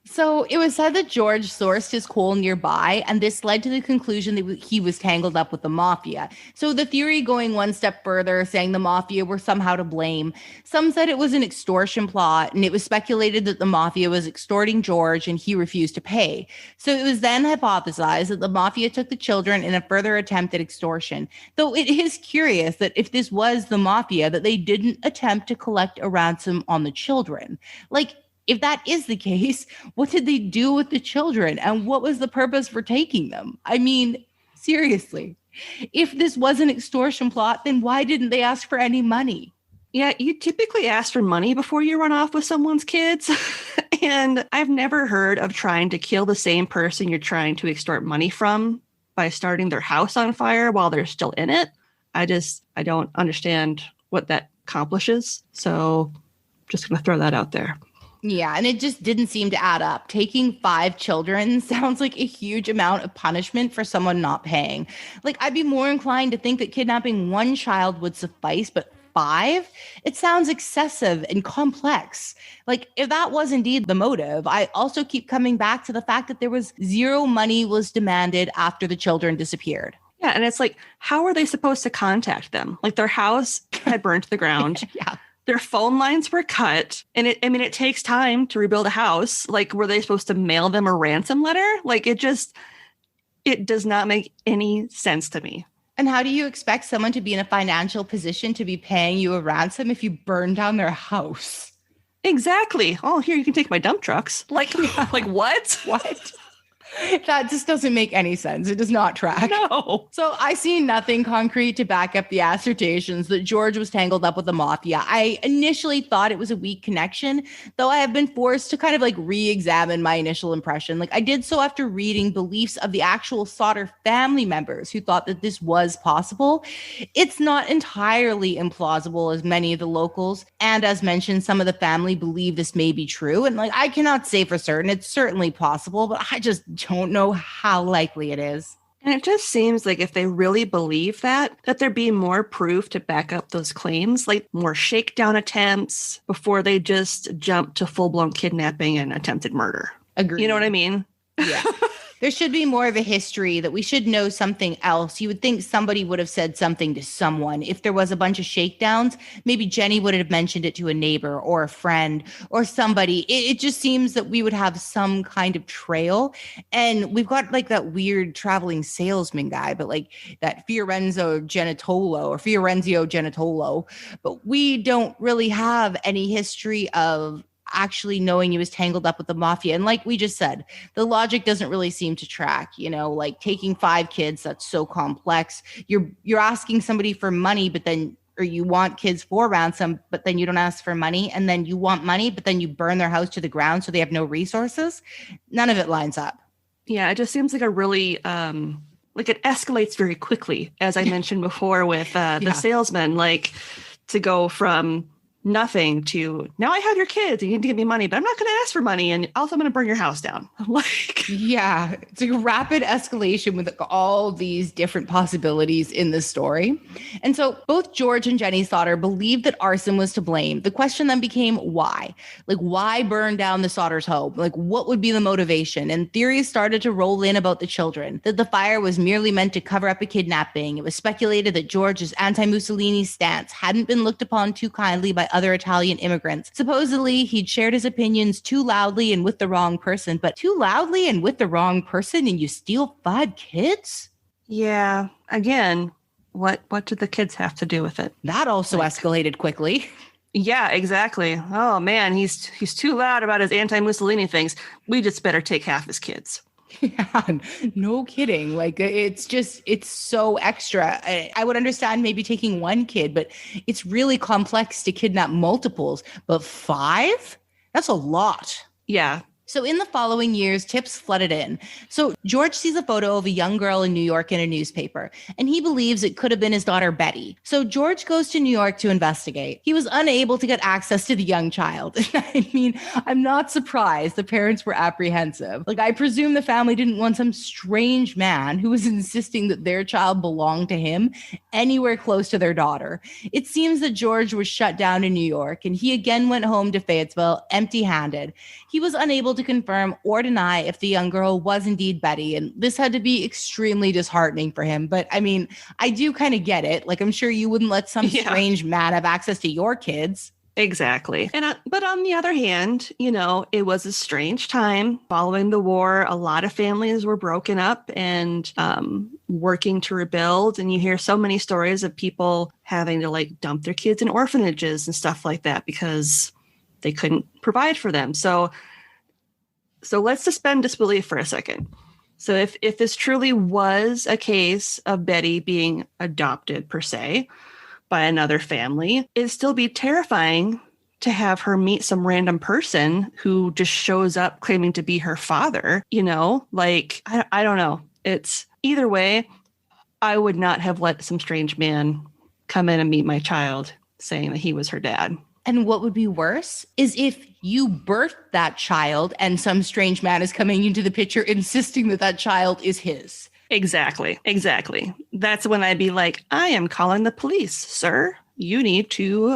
So it was said that George sourced his coal nearby, and this led to the conclusion that he was tangled up with the mafia. So the theory going one step further, saying the mafia were somehow to blame. Some said it was an extortion plot, and it was speculated that the mafia was extorting George and he refused to pay. So it was then hypothesized that the mafia took the children in a further attempt at extortion. Though it is curious that if this was the mafia, that they didn't attempt to collect a ransom on the children. Like, if that is the case, what did they do with the children? And what was the purpose for taking them? I mean, seriously, if this was an extortion plot, then why didn't they ask for any money? Yeah, you typically ask for money before you run off with someone's kids. And I've never heard of trying to kill the same person you're trying to extort money from by starting their house on fire while they're still in it. I don't understand what that accomplishes. So just going to throw that out there. Yeah, and it just didn't seem to add up. Taking 5 children sounds like a huge amount of punishment for someone not paying. Like, I'd be more inclined to think that kidnapping 1 child would suffice, but 5? It sounds excessive and complex. Like, if that was indeed the motive, I also keep coming back to the fact that there was zero money was demanded after the children disappeared. Yeah, and it's like, how are they supposed to contact them? Like, their house had burned to the ground. Yeah. Their phone lines were cut. And it takes time to rebuild a house. Like, were they supposed to mail them a ransom letter? Like, it does not make any sense to me. And how do you expect someone to be in a financial position to be paying you a ransom if you burn down their house? Exactly. Oh, here, you can take my dump trucks. Like, like what? What? That just doesn't make any sense. It does not track. No. So I see nothing concrete to back up the assertions that George was tangled up with the mafia. I initially thought it was a weak connection, though I have been forced to kind of like re-examine my initial impression. Like, I did so after reading beliefs of the actual Sodder family members who thought that this was possible. It's not entirely implausible as many of the locals, and as mentioned, some of the family believe this may be true. And like, I cannot say for certain. It's certainly possible, but I just don't know how likely it is. And it just seems like if they really believe that there'd be more proof to back up those claims, like more shakedown attempts before they just jump to full-blown kidnapping and attempted murder. Agreed. You know what I mean? Yeah. There should be more of a history, that we should know something else. You would think somebody would have said something to someone. If there was a bunch of shakedowns, maybe Jenny would have mentioned it to a neighbor or a friend or somebody. It just seems that we would have some kind of trail. And we've got like that weird traveling salesman guy, but like that Fiorenzo Genitolo. But we don't really have any history of actually knowing he was tangled up with the mafia. And like we just said, the logic doesn't really seem to track, like taking 5 kids, that's so complex. You're asking somebody for money, but then, or you want kids for ransom, but then you don't ask for money. And then you want money, but then you burn their house to the ground so they have no resources. None of it lines up. Yeah, it just seems like a really, like it escalates very quickly, as I mentioned before with the salesman, like to go from nothing to, now I have your kids, you need to give me money, but I'm not going to ask for money. And also I'm going to burn your house down. Like, yeah, it's a rapid escalation with all these different possibilities in the story. And so both George and Jenny Sodder believed that arson was to blame. The question then became why? Like, why burn down the Sodders' home? Like, what would be the motivation? And theories started to roll in about the children, that the fire was merely meant to cover up a kidnapping. It was speculated that George's anti-Mussolini stance hadn't been looked upon too kindly by other Italian immigrants. Supposedly, he'd shared his opinions too loudly and with the wrong person, but too loudly and with the wrong person, and you steal 5 kids? Yeah. Again, what did the kids have to do with it? That also escalated quickly. Yeah, exactly. Oh man, he's too loud about his anti-Mussolini things. We just better take half his kids. Yeah, no kidding. Like, it's so extra. I would understand maybe taking 1 kid, but it's really complex to kidnap multiples. But 5? That's a lot. Yeah. So in the following years, tips flooded in. So George sees a photo of a young girl in New York in a newspaper, and he believes it could have been his daughter, Betty. So George goes to New York to investigate. He was unable to get access to the young child. I mean, I'm not surprised the parents were apprehensive. Like, I presume the family didn't want some strange man who was insisting that their child belonged to him anywhere close to their daughter. It seems that George was shut down in New York, and he again went home to Fayetteville empty-handed. He was unable to confirm or deny if the young girl was indeed Betty, and this had to be extremely disheartening for him. But I mean, I do kind of get it. Like, I'm sure you wouldn't let some strange man have access to your kids. Exactly. And but on the other hand, it was a strange time following the war. A lot of families were broken up and working to rebuild. And you hear so many stories of people having to like dump their kids in orphanages and stuff like that because they couldn't provide for them. So let's suspend disbelief for a second. So if this truly was a case of Betty being adopted per se by another family, it'd still be terrifying to have her meet some random person who just shows up claiming to be her father, like, I don't know. It's either way, I would not have let some strange man come in and meet my child saying that he was her dad. And what would be worse is if you birthed that child and some strange man is coming into the picture insisting that that child is his. Exactly. That's when I'd be like, I am calling the police, sir. You need to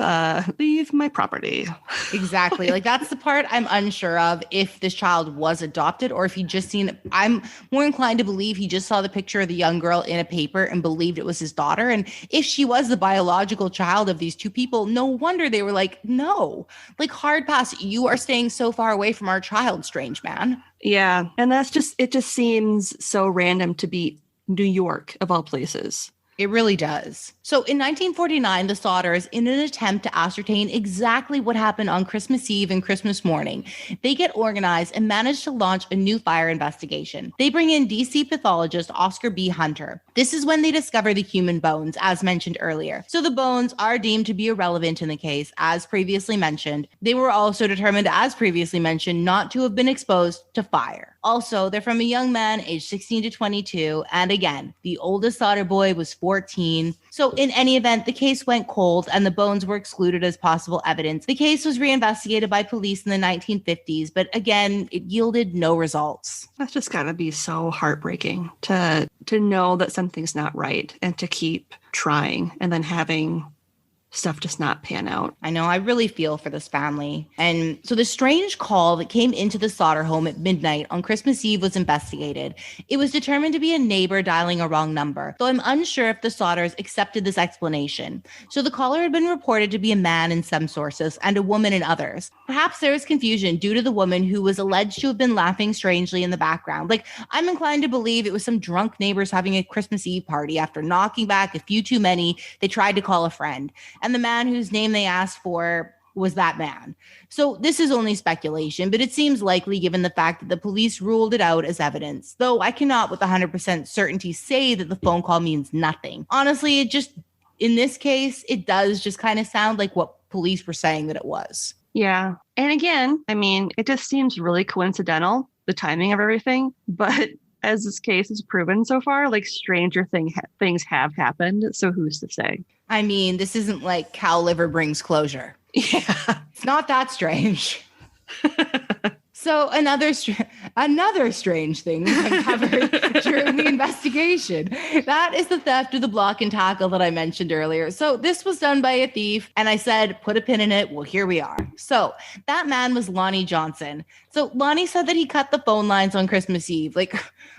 leave my property. Exactly. Like, that's the part I'm unsure of, if this child was adopted or if he just seen, I'm more inclined to believe he just saw the picture of the young girl in a paper and believed it was his daughter. And if she was the biological child of these two people, no wonder they were like, no, like, hard pass. You are staying so far away from our child, strange man. Yeah. And it just seems so random to be New York of all places. It really does. So in 1949, the Sodders, in an attempt to ascertain exactly what happened on Christmas Eve and Christmas morning, they get organized and manage to launch a new fire investigation. They bring in DC pathologist Oscar B. Hunter. This is when they discover the human bones, as mentioned earlier. So the bones are deemed to be irrelevant in the case, as previously mentioned. They were also determined, as previously mentioned, not to have been exposed to fire. Also, they're from a young man aged 16 to 22. And again, the oldest Sodder boy was 14. So in any event, the case went cold and the bones were excluded as possible evidence. The case was reinvestigated by police in the 1950s, but again, it yielded no results. That's just gotta be so heartbreaking to know that something's not right and to keep trying and then having stuff just not pan out. I know, I really feel for this family. And so the strange call that came into the Sodder home at midnight on Christmas Eve was investigated. It was determined to be a neighbor dialing a wrong number, though I'm unsure if the Sodders accepted this explanation. So the caller had been reported to be a man in some sources and a woman in others. Perhaps there was confusion due to the woman who was alleged to have been laughing strangely in the background. Like, I'm inclined to believe it was some drunk neighbors having a Christmas Eve party. After knocking back a few too many, they tried to call a friend. And the man whose name they asked for was that man. So this is only speculation, but it seems likely given the fact that the police ruled it out as evidence, though I cannot with 100% certainty say that the phone call means nothing. Honestly, it just, in this case, it does just kind of sound like what police were saying that it was. Yeah. And again, I mean, it just seems really coincidental, the timing of everything, but as this case is proven so far, like, stranger things have happened. So who's to say? I mean, this isn't like cow liver brings closure. Yeah. It's not that strange. So another strange thing we uncovered during the investigation, that is the theft of the block and tackle that I mentioned earlier. So this was done by a thief, and I said, put a pin in it. Well, here we are. So that man was Lonnie Johnson. So Lonnie said that he cut the phone lines on Christmas Eve. Like,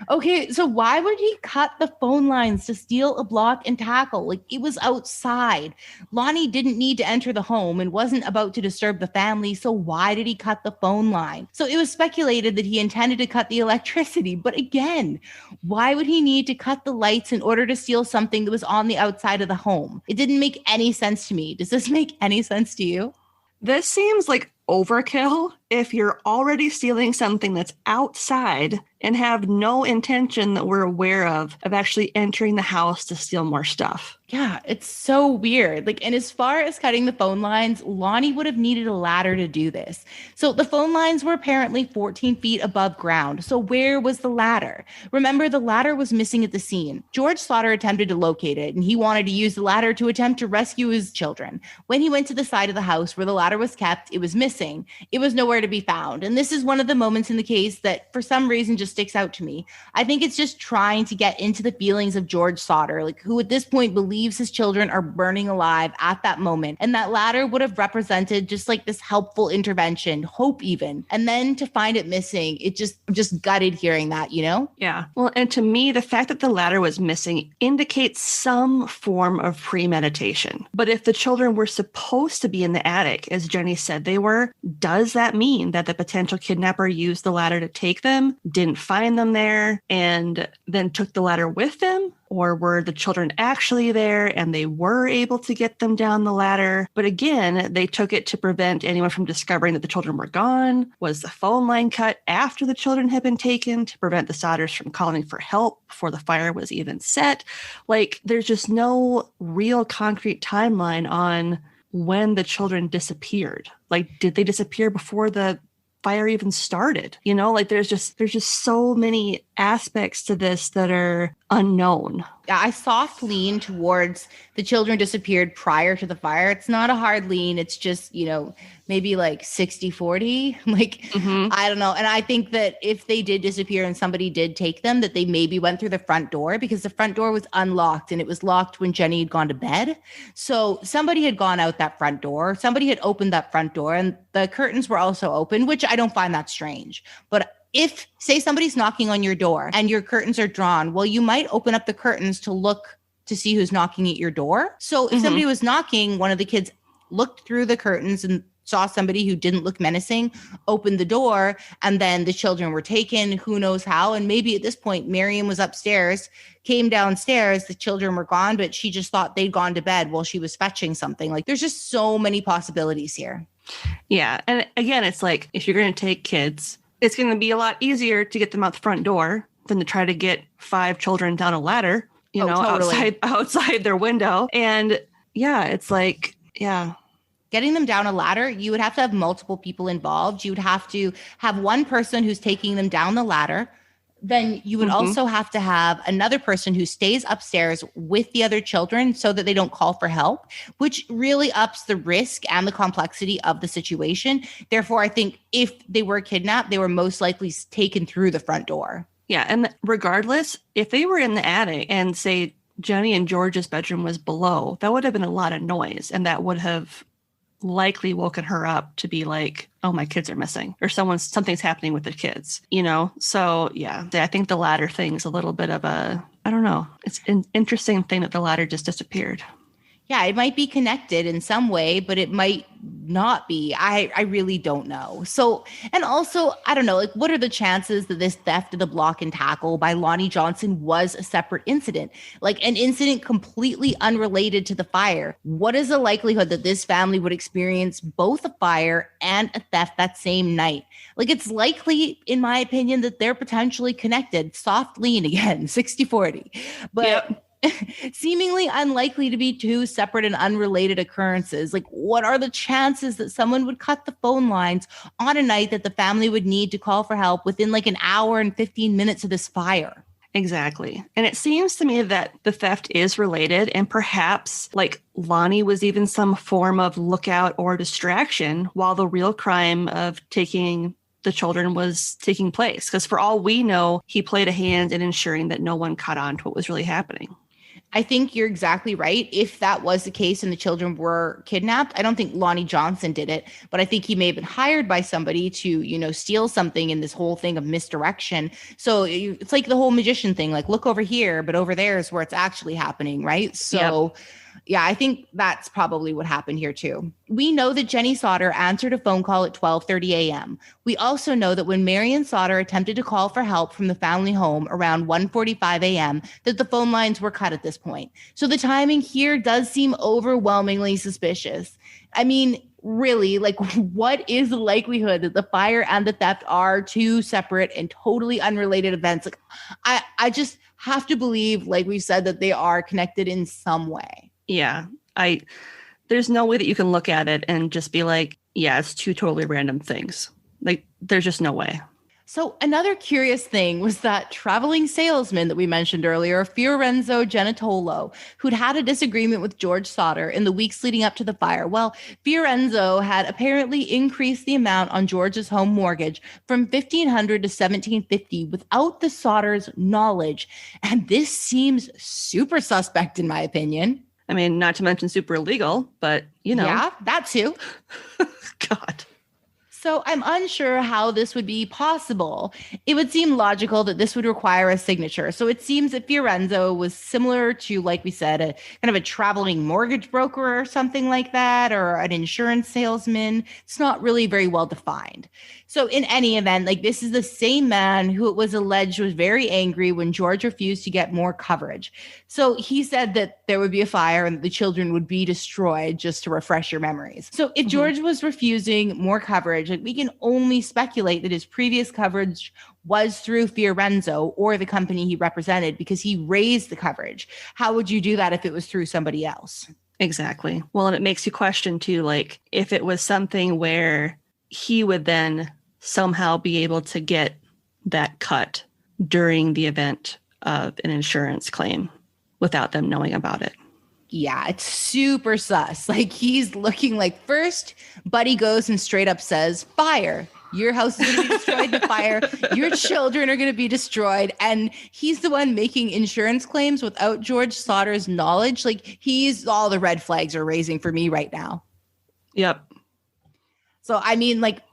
okay, so why would he cut the phone lines to steal a block and tackle? Like, it was outside. Lonnie didn't need to enter the home and wasn't about to disturb the family. So why did he cut the phone line? So it was speculated that he intended to cut the electricity. But again, why would he need to cut the lights in order to steal something that was on the outside of the home? It didn't make any sense to me. Does this make any sense to you? This seems like overkill if you're already stealing something that's outside and have no intention that we're aware of actually entering the house to steal more stuff. Yeah, it's so weird. Like, and as far as cutting the phone lines, Lonnie would have needed a ladder to do this. So the phone lines were apparently 14 feet above ground. So where was the ladder? Remember, the ladder was missing at the scene. George Sodder attempted to locate it, and he wanted to use the ladder to attempt to rescue his children. When he went to the side of the house where the ladder was kept, it was missing. It was nowhere to be found. And this is one of the moments in the case that for some reason just sticks out to me. I think it's just trying to get into the feelings of George Sodder, like who at this point believes his children are burning alive at that moment. And that ladder would have represented just like this helpful intervention, hope even. And then to find it missing, it just gutted hearing that, you know? Yeah. Well, and to me, the fact that the ladder was missing indicates some form of premeditation. But if the children were supposed to be in the attic, as Jenny said they were, does that mean that the potential kidnapper used the ladder to take them, didn't find them there, and then took the ladder with them? Or were the children actually there and they were able to get them down the ladder? But again, they took it to prevent anyone from discovering that the children were gone. Was the phone line cut after the children had been taken to prevent the Sodders from calling for help before the fire was even set? Like, there's just no real concrete timeline on when the children disappeared. Like, did they disappear before the fire even started? You know, like there's just so many aspects to this that are unknown. I soft lean towards the children disappeared prior to the fire. It's not a hard lean. It's just, you know, maybe like 60-40. Like, I don't know. And I think that if they did disappear and somebody did take them, that they maybe went through the front door because the front door was unlocked and it was locked when Jenny had gone to bed. So somebody had gone out that front door. Somebody had opened that front door and the curtains were also open, which I don't find that strange. But if, say, somebody's knocking on your door and your curtains are drawn, well, you might open up the curtains to look to see who's knocking at your door. So if somebody was knocking, one of the kids looked through the curtains and saw somebody who didn't look menacing, opened the door, and then the children were taken, who knows how. And maybe at this point, Miriam was upstairs, came downstairs, the children were gone, but she just thought they'd gone to bed while she was fetching something. Like, there's just so many possibilities here. Yeah. And again, it's like, if you're going to take kids, it's going to be a lot easier to get them out the front door than to try to get 5 children down a ladder, you know, totally. outside their window. And yeah, it's like, yeah. Getting them down a ladder, you would have to have multiple people involved. You would have to have one person who's taking them down the ladder. Then you would also have to have another person who stays upstairs with the other children so that they don't call for help, which really ups the risk and the complexity of the situation. Therefore, I think if they were kidnapped, they were most likely taken through the front door. Yeah. And regardless, if they were in the attic and say Jenny and George's bedroom was below, that would have been a lot of noise. And that would have likely woken her up to be like, oh, my kids are missing, or something's happening with the kids, you know? So yeah, I think the ladder thing's a little bit of a, I don't know. It's an interesting thing that the ladder just disappeared. Yeah, it might be connected in some way, but it might not be. I really don't know. So, and also, I don't know, like, what are the chances that this theft of the block and tackle by Lonnie Johnson was a separate incident? Like an incident completely unrelated to the fire. What is the likelihood that this family would experience both a fire and a theft that same night? Like, it's likely, in my opinion, that they're potentially connected. Soft lean again, 60-40. But yep. Seemingly unlikely to be two separate and unrelated occurrences. Like, what are the chances that someone would cut the phone lines on a night that the family would need to call for help within like an hour and 15 minutes of this fire? Exactly. And it seems to me that the theft is related, and perhaps like Lonnie was even some form of lookout or distraction while the real crime of taking the children was taking place. Because for all we know, he played a hand in ensuring that no one caught on to what was really happening. I think you're exactly right. If that was the case and the children were kidnapped, I don't think Lonnie Johnson did it, but I think he may have been hired by somebody to, steal something in this whole thing of misdirection. So it's like the whole magician thing, like look over here, but over there is where it's actually happening, right? So yeah, I think that's probably what happened here too. We know that Jenny Sodder answered a phone call at 12:30 a.m. We also know that when Marion Sodder attempted to call for help from the family home around 1:45 a.m., that the phone lines were cut at this point. So the timing here does seem overwhelmingly suspicious. I mean, really, like what is the likelihood that the fire and the theft are two separate and totally unrelated events? Like I just have to believe, like we said, that they are connected in some way. Yeah, there's no way that you can look at it and just be like, yeah, it's two totally random things. Like, there's just no way. So another curious thing was that traveling salesman that we mentioned earlier, Fiorenzo Genitolo, who'd had a disagreement with George Sodder in the weeks leading up to the fire. Well, Fiorenzo had apparently increased the amount on George's home mortgage from $1,500 to $1,750 without the Sodders' knowledge. And this seems super suspect in my opinion. I mean, not to mention super illegal, but Yeah, that too. God. So I'm unsure how this would be possible. It would seem logical that this would require a signature. So it seems that Fiorenzo was similar to, like we said, a kind of a traveling mortgage broker or something like that, or an insurance salesman. It's not really very well defined. So in any event, like this is the same man who it was alleged was very angry when George refused to get more coverage. So he said that there would be a fire and the children would be destroyed, just to refresh your memories. So if George was refusing more coverage, like we can only speculate that his previous coverage was through Fiorenzo or the company he represented because he raised the coverage. How would you do that if it was through somebody else? Exactly. Well, and it makes you question too, like if it was something where he would then somehow be able to get that cut during the event of an insurance claim without them knowing about it. Yeah, it's super sus. Like he's looking like first, Buddy goes and straight up says, fire. Your house is going to be destroyed in the fire. Your children are going to be destroyed. And he's the one making insurance claims without George Sodder's knowledge. Like he's all the red flags are raising for me right now. Yep. So, I mean, like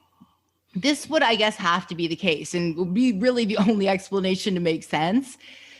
this would, I guess, have to be the case and would be really the only explanation to make sense.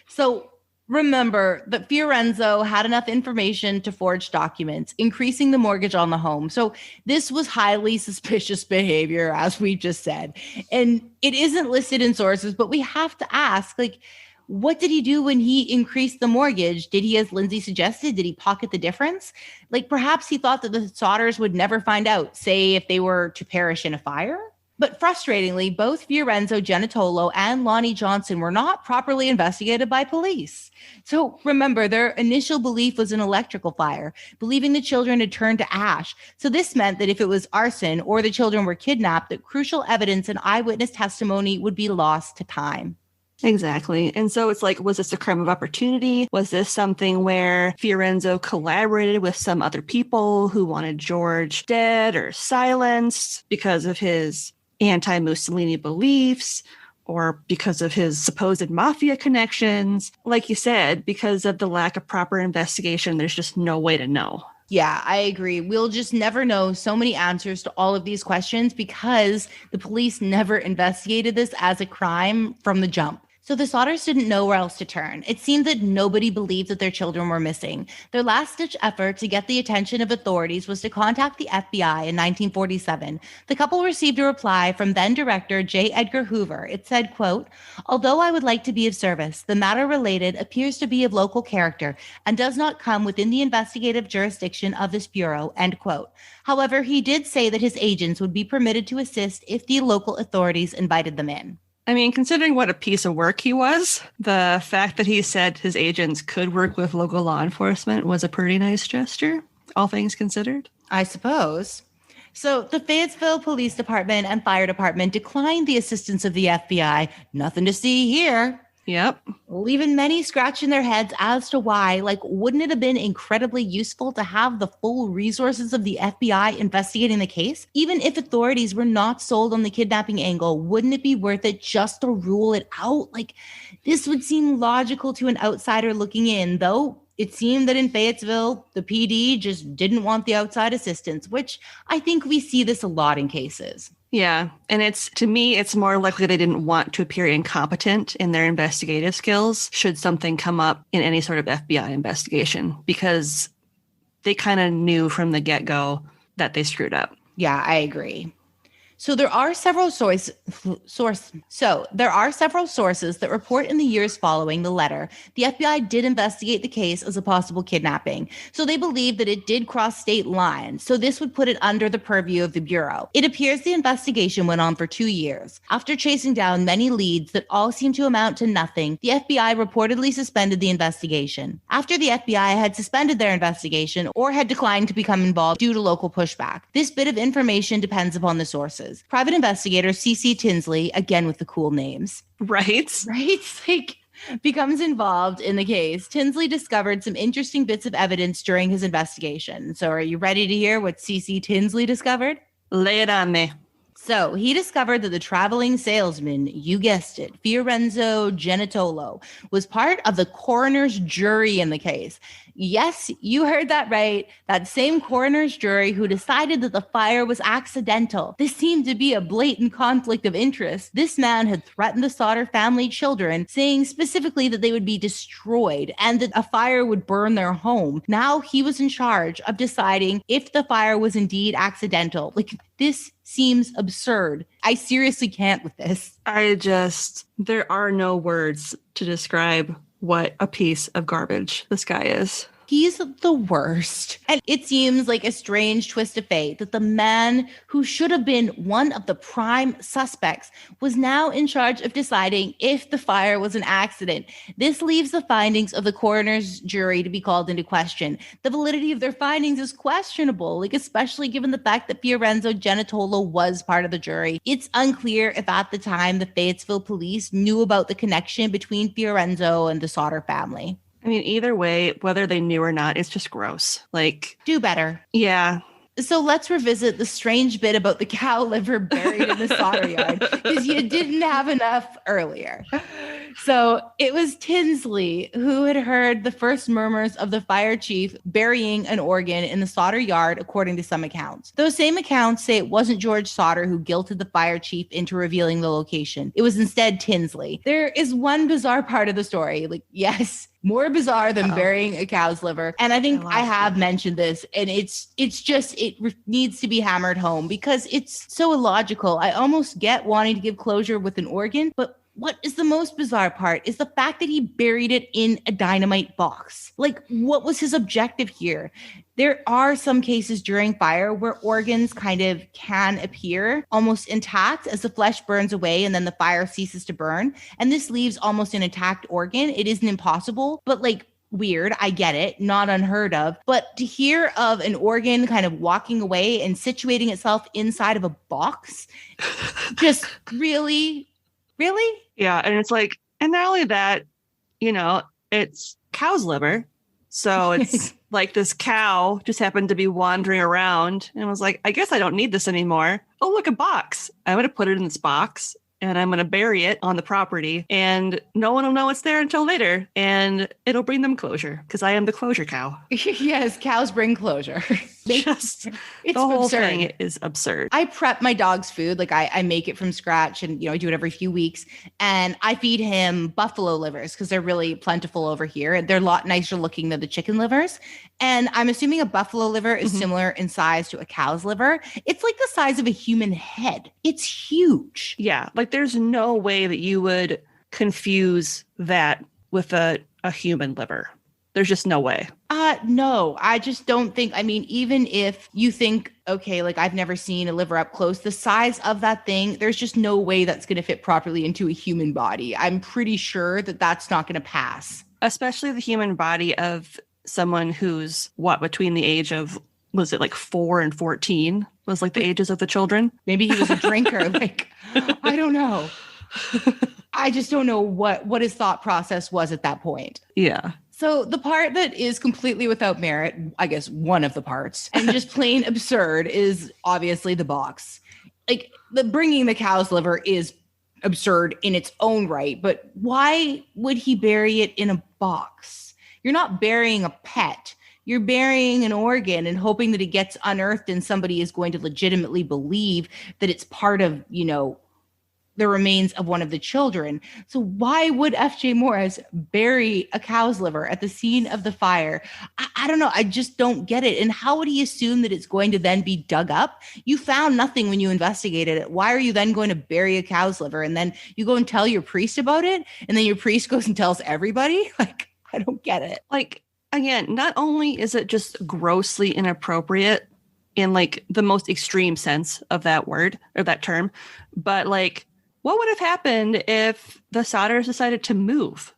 So remember that Fiorenzo had enough information to forge documents, increasing the mortgage on the home. So this was highly suspicious behavior, as we just said. And it isn't listed in sources, but we have to ask, like, what did he do when he increased the mortgage? Did he, as Lindsay suggested, did he pocket the difference? Like perhaps he thought that the Sodders would never find out, say if they were to perish in a fire? But frustratingly, both Fiorenzo Genitolo and Lonnie Johnson were not properly investigated by police. So remember, their initial belief was an electrical fire, believing the children had turned to ash. So this meant that if it was arson or the children were kidnapped, that crucial evidence and eyewitness testimony would be lost to time. Exactly. And so it's like, was this a crime of opportunity? Was this something where Fiorenzo collaborated with some other people who wanted George dead or silenced because of his anti-Mussolini beliefs or because of his supposed mafia connections? Like you said, because of the lack of proper investigation, there's just no way to know. Yeah, I agree. We'll just never know so many answers to all of these questions because the police never investigated this as a crime from the jump. So the Sodders didn't know where else to turn. It seemed that nobody believed that their children were missing. Their last-ditch effort to get the attention of authorities was to contact the FBI in 1947. The couple received a reply from then-director J. Edgar Hoover. It said, quote, "Although I would like to be of service, the matter related appears to be of local character and does not come within the investigative jurisdiction of this bureau," end quote. However, he did say that his agents would be permitted to assist if the local authorities invited them in. I mean, considering what a piece of work he was, the fact that he said his agents could work with local law enforcement was a pretty nice gesture, all things considered. I suppose. So the Fayetteville Police Department and Fire Department declined the assistance of the FBI. Nothing to see here. Yep. Leaving many scratching their heads as to why. Like, wouldn't it have been incredibly useful to have the full resources of the FBI investigating the case? Even if authorities were not sold on the kidnapping angle, wouldn't it be worth it just to rule it out? Like, this would seem logical to an outsider looking in, though it seemed that in Fayetteville, the PD just didn't want the outside assistance, which I think we see this a lot in cases. Yeah. And to me, it's more likely they didn't want to appear incompetent in their investigative skills should something come up in any sort of FBI investigation, because they kind of knew from the get-go that they screwed up. Yeah, I agree. So there are several sources that report in the years following the letter, the FBI did investigate the case as a possible kidnapping. So they believe that it did cross state lines. So this would put it under the purview of the Bureau. It appears the investigation went on for 2 years. After chasing down many leads that all seemed to amount to nothing, the FBI reportedly suspended the investigation. After the FBI had suspended their investigation or had declined to become involved due to local pushback, this bit of information depends upon the sources. Private investigator C.C. Tinsley, again with the cool names. Right? Like, becomes involved in the case. Tinsley discovered some interesting bits of evidence during his investigation. So are you ready to hear what C.C. Tinsley discovered? Lay it on me. So he discovered that the traveling salesman, you guessed it, Fiorenzo Genitolo, was part of the coroner's jury in the case. Yes, you heard that right. That same coroner's jury who decided that the fire was accidental. This seemed to be a blatant conflict of interest. This man had threatened the Sodder family children, saying specifically that they would be destroyed and that a fire would burn their home. Now he was in charge of deciding if the fire was indeed accidental. Like, this seems absurd. I seriously can't with this. There are no words to describe what a piece of garbage this guy is. He's the worst. And it seems like a strange twist of fate that the man who should have been one of the prime suspects was now in charge of deciding if the fire was an accident. This leaves the findings of the coroner's jury to be called into question. The validity of their findings is questionable, like especially given the fact that Fiorenzo Genitolo was part of the jury. It's unclear if at the time the Fayetteville police knew about the connection between Fiorenzo and the Sodder family. I mean, either way, whether they knew or not, it's just gross. Like, do better. Yeah. So let's revisit the strange bit about the cow liver buried in the Sodder yard, because you didn't have enough earlier. So it was Tinsley who had heard the first murmurs of the fire chief burying an organ in the Sodder yard, according to some accounts. Those same accounts say it wasn't George Sodder who guilted the fire chief into revealing the location. It was instead Tinsley. There is one bizarre part of the story. Like, yes, more bizarre than burying a cow's liver. And I think I have mentioned this, and it needs to be hammered home because it's so illogical. I almost get wanting to give closure with an organ, but what is the most bizarre part is the fact that he buried it in a dynamite box. Like, what was his objective here? There are some cases during fire where organs kind of can appear almost intact as the flesh burns away and then the fire ceases to burn. And this leaves almost an intact organ. It isn't impossible, but like, weird. I get it. Not unheard of. But to hear of an organ kind of walking away and situating itself inside of a box, just really? Yeah. And it's like, and not only that, it's cow's liver. So it's like this cow just happened to be wandering around and was like, I guess I don't need this anymore. Oh, look, a box. I'm going to put it in this box and I'm going to bury it on the property and no one will know it's there until later. And it'll bring them closure because I am the closure cow. Yes, cows bring closure. It's the whole absurd. Thing is absurd. I prep my dog's food. Like I make it from scratch and, I do it every few weeks. And I feed him buffalo livers because they're really plentiful over here. They're a lot nicer looking than the chicken livers. And I'm assuming a buffalo liver is similar in size to a cow's liver. It's like the size of a human head. It's huge. Yeah. Like there's no way that you would confuse that with a human liver. There's just no way. No, I just don't think, even if you think, okay, like I've never seen a liver up close, the size of that thing, there's just no way that's going to fit properly into a human body. I'm pretty sure that that's not going to pass. Especially the human body of someone who's between the age of, was it like 4 and 14 was like the ages of the children? Maybe he was a drinker. Like, I don't know. I just don't know what his thought process was at that point. Yeah. So the part that is completely without merit, I guess one of the parts, and just plain absurd is obviously the box. Like the bringing the cow's liver is absurd in its own right, but why would he bury it in a box? You're not burying a pet. You're burying an organ and hoping that it gets unearthed and somebody is going to legitimately believe that it's part of, the remains of one of the children. So why would F.J. Morris bury a cow's liver at the scene of the fire? I don't know. I just don't get it. And how would he assume that it's going to then be dug up? You found nothing when you investigated it. Why are you then going to bury a cow's liver? And then you go and tell your priest about it? And then your priest goes and tells everybody? Like, I don't get it. Like, again, not only is it just grossly inappropriate in like the most extreme sense of that word or that term, but like, what would have happened if the Sodders decided to move?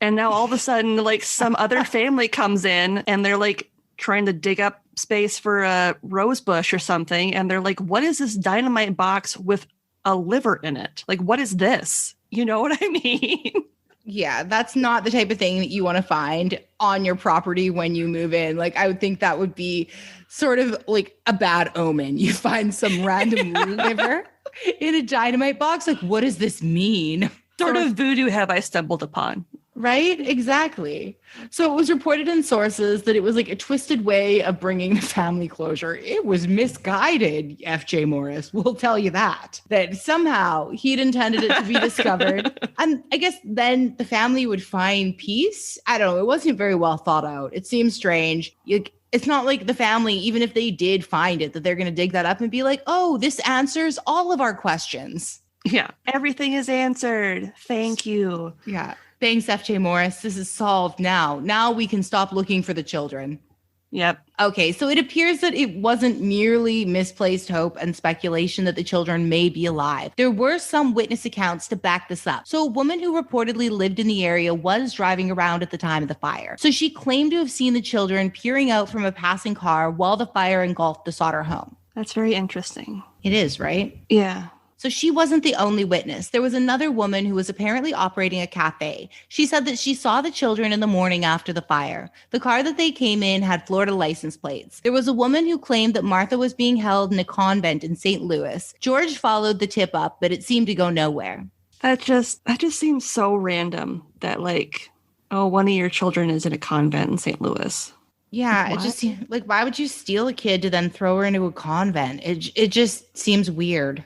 And now all of a sudden, like some other family comes in and they're like trying to dig up space for a rose bush or something. And they're like, what is this dynamite box with a liver in it? Like, what is this? You know what I mean? Yeah, that's not the type of thing that you want to find on your property when you move in. Like, I would think that would be sort of like a bad omen. You find some random liver in a dynamite box. Like, what does this mean? Sort of voodoo have I stumbled upon. Right? Exactly. So it was reported in sources that it was like a twisted way of bringing the family closure. It was misguided, F.J. Morris. We'll tell you that somehow he'd intended it to be discovered. And I guess then the family would find peace. I don't know. It wasn't very well thought out. It seems strange. It's not like the family, even if they did find it, that they're going to dig that up and be like, oh, this answers all of our questions. Yeah. Everything is answered. Thank you. Yeah. Thanks, F.J. Morris. This is solved now. Now we can stop looking for the children. Yep. Okay, so it appears that it wasn't merely misplaced hope and speculation that the children may be alive. There were some witness accounts to back this up. So a woman who reportedly lived in the area was driving around at the time of the fire. So she claimed to have seen the children peering out from a passing car while the fire engulfed the Sodder home. That's very interesting. It is, right? Yeah. So she wasn't the only witness. There was another woman who was apparently operating a cafe. She said that she saw the children in the morning after the fire. The car that they came in had Florida license plates. There was a woman who claimed that Martha was being held in a convent in St. Louis. George followed the tip up, but it seemed to go nowhere. That just seems so random that like, oh, one of your children is in a convent in St. Louis. Yeah, it just like, why would you steal a kid to then throw her into a convent? It just seems weird.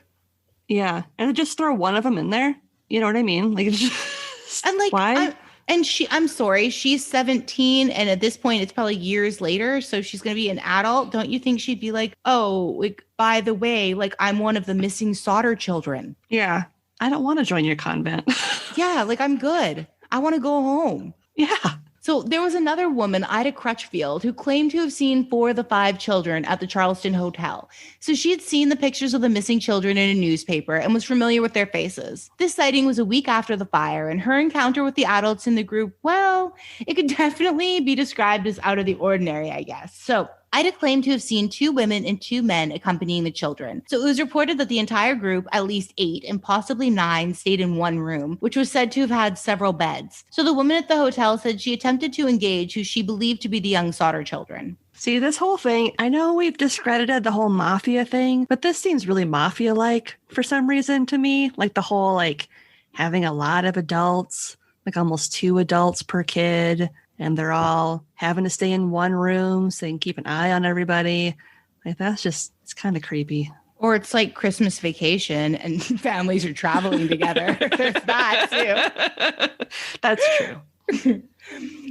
Yeah, and just throw one of them in there. You know what I mean? Like, it's just, and like, why? I'm sorry, she's 17, and at this point, it's probably years later, so she's going to be an adult. Don't you think she'd be like, oh, like, by the way, like, I'm one of the missing Sodder children? Yeah, I don't want to join your convent. Yeah, like, I'm good. I want to go home. Yeah. So there was another woman, Ida Crutchfield, who claimed to have seen 4 of the 5 children at the Charleston Hotel. So she had seen the pictures of the missing children in a newspaper and was familiar with their faces. This sighting was a week after the fire, and her encounter with the adults in the group, well, it could definitely be described as out of the ordinary, I guess. So Ida claimed to have seen 2 women and 2 men accompanying the children. So it was reported that the entire group, at least 8 and possibly 9, stayed in one room, which was said to have had several beds. So the woman at the hotel said she attempted to engage who she believed to be the young Sodder children. See, this whole thing, I know we've discredited the whole mafia thing, but this seems really mafia-like for some reason to me. Like the whole, like, having a lot of adults, like almost 2 adults per kid, and they're all having to stay in one room so they can keep an eye on everybody. Like, that's just, it's kind of creepy. Or it's like Christmas Vacation and families are traveling together. There's that too. That's true.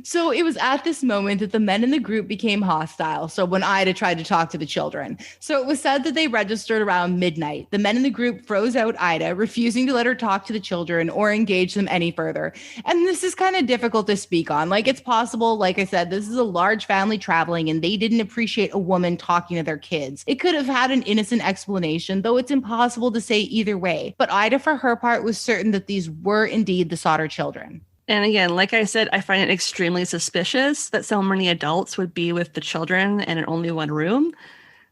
So it was at this moment that the men in the group became hostile. So when Ida tried to talk to the children. So it was said that they registered around midnight. The men in the group froze out Ida, refusing to let her talk to the children or engage them any further. And this is kind of difficult to speak on. Like, it's possible, like I said, this is a large family traveling and they didn't appreciate a woman talking to their kids. It could have had an innocent explanation, though it's impossible to say either way. But Ida, for her part, was certain that these were indeed the Sodder children. And again, like I said, I find it extremely suspicious that so many adults would be with the children and in only one room.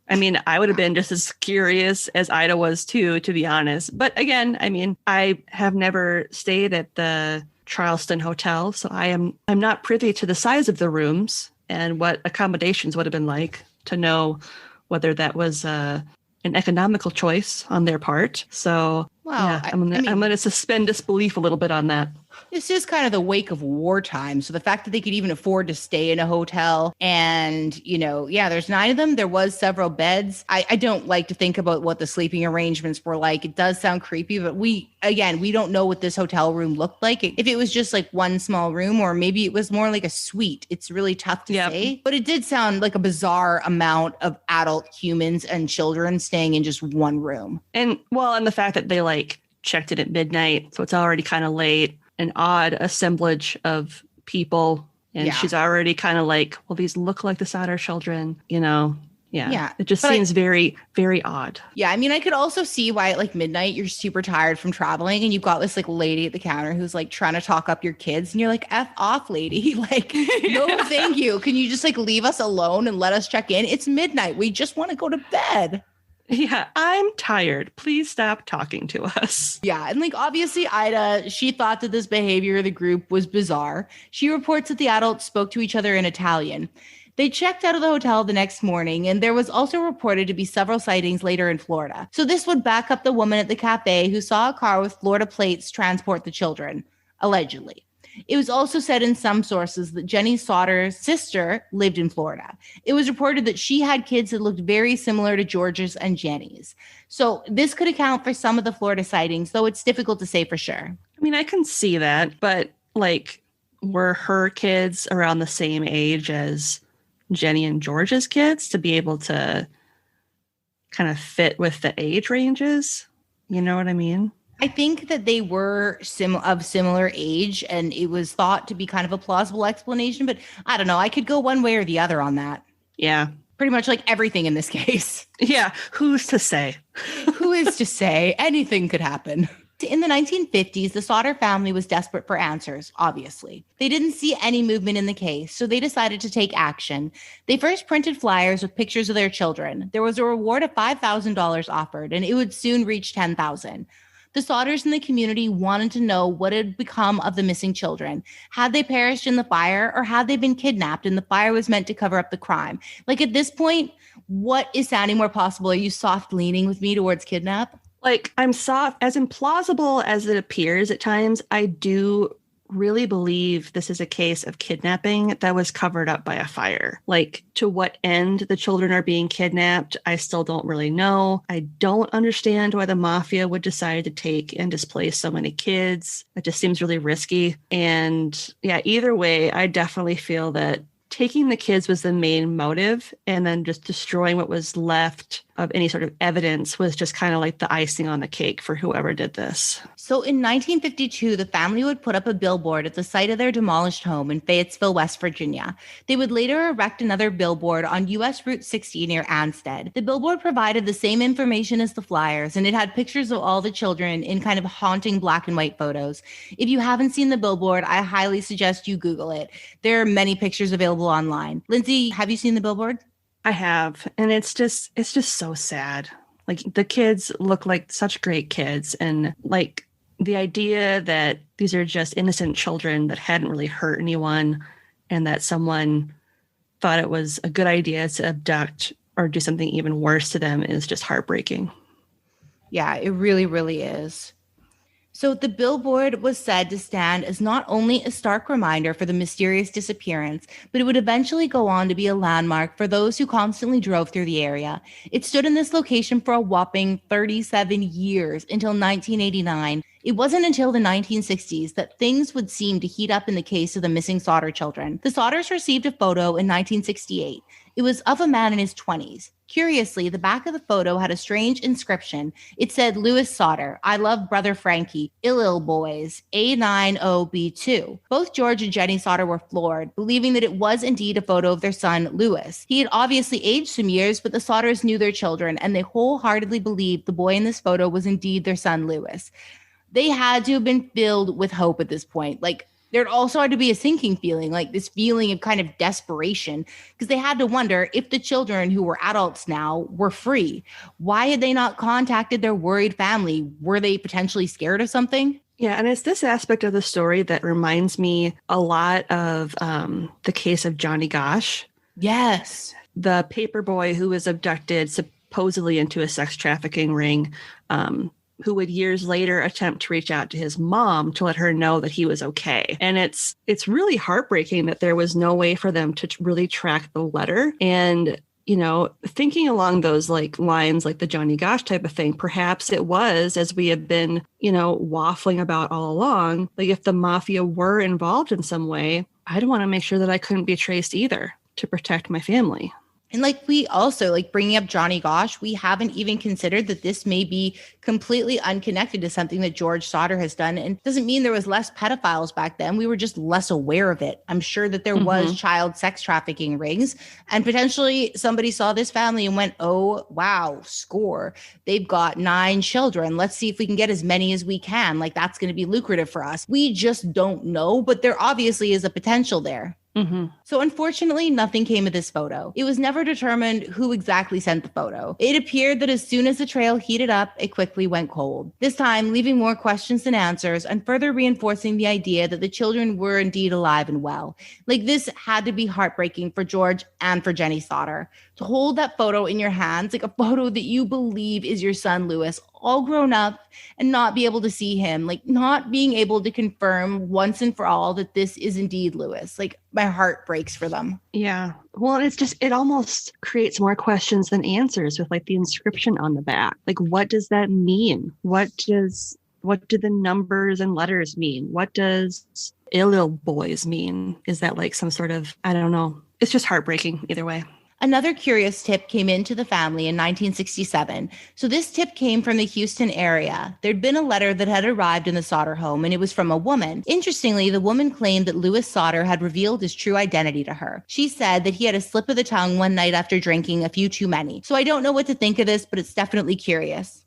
I mean, I would have been just as curious as Ida was too, to be honest. But again, I mean, I have never stayed at the Charleston Hotel, so I'm not privy to the size of the rooms and what accommodations would have been like to know whether that was an economical choice on their part. So yeah, I'm going to suspend disbelief a little bit on that. This is kind of the wake of wartime. So the fact that they could even afford to stay in a hotel and, there's 9 of them. There was several beds. I don't like to think about what the sleeping arrangements were like. It does sound creepy, but we don't know what this hotel room looked like. If it was just like one small room or maybe it was more like a suite, it's really tough to say. But it did sound like a bizarre amount of adult humans and children staying in just one room. And the fact that they checked it at midnight, so it's already kind of late. An odd assemblage of people, and she's already kind of like, well, these look like the Sodder children, Yeah. It just seems very, very odd. Yeah. I mean, I could also see why at midnight you're super tired from traveling and you've got this lady at the counter who's trying to talk up your kids and you're like, F off, lady. No, thank you. Can you just leave us alone and let us check in? It's midnight. We just want to go to bed. Yeah, I'm tired. Please stop talking to us. Yeah, and obviously Ida, she thought that this behavior of the group was bizarre. She reports that the adults spoke to each other in Italian. They checked out of the hotel the next morning, and there was also reported to be several sightings later in Florida. So this would back up the woman at the cafe who saw a car with Florida plates transport the children, allegedly. It was also said in some sources that Jenny Sodder's sister lived in Florida. It was reported that she had kids that looked very similar to George's and Jenny's. So this could account for some of the Florida sightings, though it's difficult to say for sure. I mean, I can see that, but were her kids around the same age as Jenny and George's kids to be able to kind of fit with the age ranges? You know what I mean? I think that they were of similar age, and it was thought to be kind of a plausible explanation, but I don't know. I could go one way or the other on that. Yeah. Pretty much everything in this case. Yeah. Who's to say? Who is to say? Anything could happen. In the 1950s, the Sodder family was desperate for answers, obviously. They didn't see any movement in the case, so they decided to take action. They first printed flyers with pictures of their children. There was a reward of $5,000 offered, and it would soon reach $10,000. The Sodders in the community wanted to know what had become of the missing children. Had they perished in the fire, or had they been kidnapped and the fire was meant to cover up the crime? At this point, what is sounding more possible? Are you soft leaning with me towards kidnap? I'm soft. As implausible as it appears at times, I do really believe this is a case of kidnapping that was covered up by a fire. To what end the children are being kidnapped, I still don't really know. I don't understand why the mafia would decide to take and displace so many kids. It just seems really risky. And yeah, either way, I definitely feel that taking the kids was the main motive, and then just destroying what was left of any sort of evidence was just kind of the icing on the cake for whoever did this. So in 1952, the family would put up a billboard at the site of their demolished home in Fayetteville, West Virginia. They would later erect another billboard on U.S. Route 60 near Ansted. The billboard provided the same information as the flyers, and it had pictures of all the children in kind of haunting black and white photos. If you haven't seen the billboard, I highly suggest you Google it. There are many pictures available online. Lindsay, have you seen the billboard? I have, and it's just so sad. The kids look like such great kids, and the idea that these are just innocent children that hadn't really hurt anyone, and that someone thought it was a good idea to abduct or do something even worse to them is just heartbreaking. Yeah, it really, really is. So the billboard was said to stand as not only a stark reminder for the mysterious disappearance, but it would eventually go on to be a landmark for those who constantly drove through the area. It stood in this location for a whopping 37 years until 1989. It wasn't until the 1960s that things would seem to heat up in the case of the missing Sodder children. The Sodders received a photo in 1968. It was of a man in his 20s. Curiously, the back of the photo had a strange inscription. It said, "Louis Sodder, I love brother Frankie, ill boys, A90B2. Both George and Jenny Sodder were floored, believing that it was indeed a photo of their son, Louis. He had obviously aged some years, but the Sodders knew their children, and they wholeheartedly believed the boy in this photo was indeed their son, Louis. They had to have been filled with hope at this point. There also had to be a sinking feeling, like this feeling of kind of desperation, because they had to wonder if the children who were adults now were free. Why had they not contacted their worried family? Were they potentially scared of something? Yeah, and it's this aspect of the story that reminds me a lot of the case of Johnny Gosch. Yes. The paper boy who was abducted supposedly into a sex trafficking ring, who would years later attempt to reach out to his mom to let her know that he was okay. And it's really heartbreaking that there was no way for them to really track the letter. And, you know, thinking along those like lines, like the Johnny Gosch type of thing, perhaps it was, as we have been, you know, waffling about all along, like if the mafia were involved in some way, I'd want to make sure that I couldn't be traced either to protect my family. And like we also, like bringing up Johnny Gosch, we haven't even considered that this may be completely unconnected to something that George Sodder has done. And it doesn't mean there was less pedophiles back then. We were just less aware of it. I'm sure that there was child sex trafficking rings, and potentially somebody saw this family and went, oh, wow, score. They've got 9 children. Let's see if we can get as many as we can. Like that's going to be lucrative for us. We just don't know, but there obviously is a potential there. So unfortunately, nothing came of this photo. It was never determined who exactly sent the photo. It appeared that as soon as the trail heated up, it quickly went cold. This time, leaving more questions than answers and further reinforcing the idea that the children were indeed alive and well. Like this had to be heartbreaking for George and for Jenny Sodder. To hold that photo in your hands, like a photo that you believe is your son, Louis, all grown up, and not be able to see him, like not being able to confirm once and for all that this is indeed Louis. Like my heart breaks for them. Yeah. Well, it's just, it almost creates more questions than answers with like the inscription on the back. Like, what does that mean? What do the numbers and letters mean? What does Illil boys mean? Is that like some sort of, I don't know. It's just heartbreaking either way. Another curious tip came into the family in 1967. So this tip came from the Houston area. There'd been a letter that had arrived in the Sodder home, and it was from a woman. Interestingly, the woman claimed that Louis Sodder had revealed his true identity to her. She said that he had a slip of the tongue one night after drinking a few too many. So I don't know what to think of this, but it's definitely curious.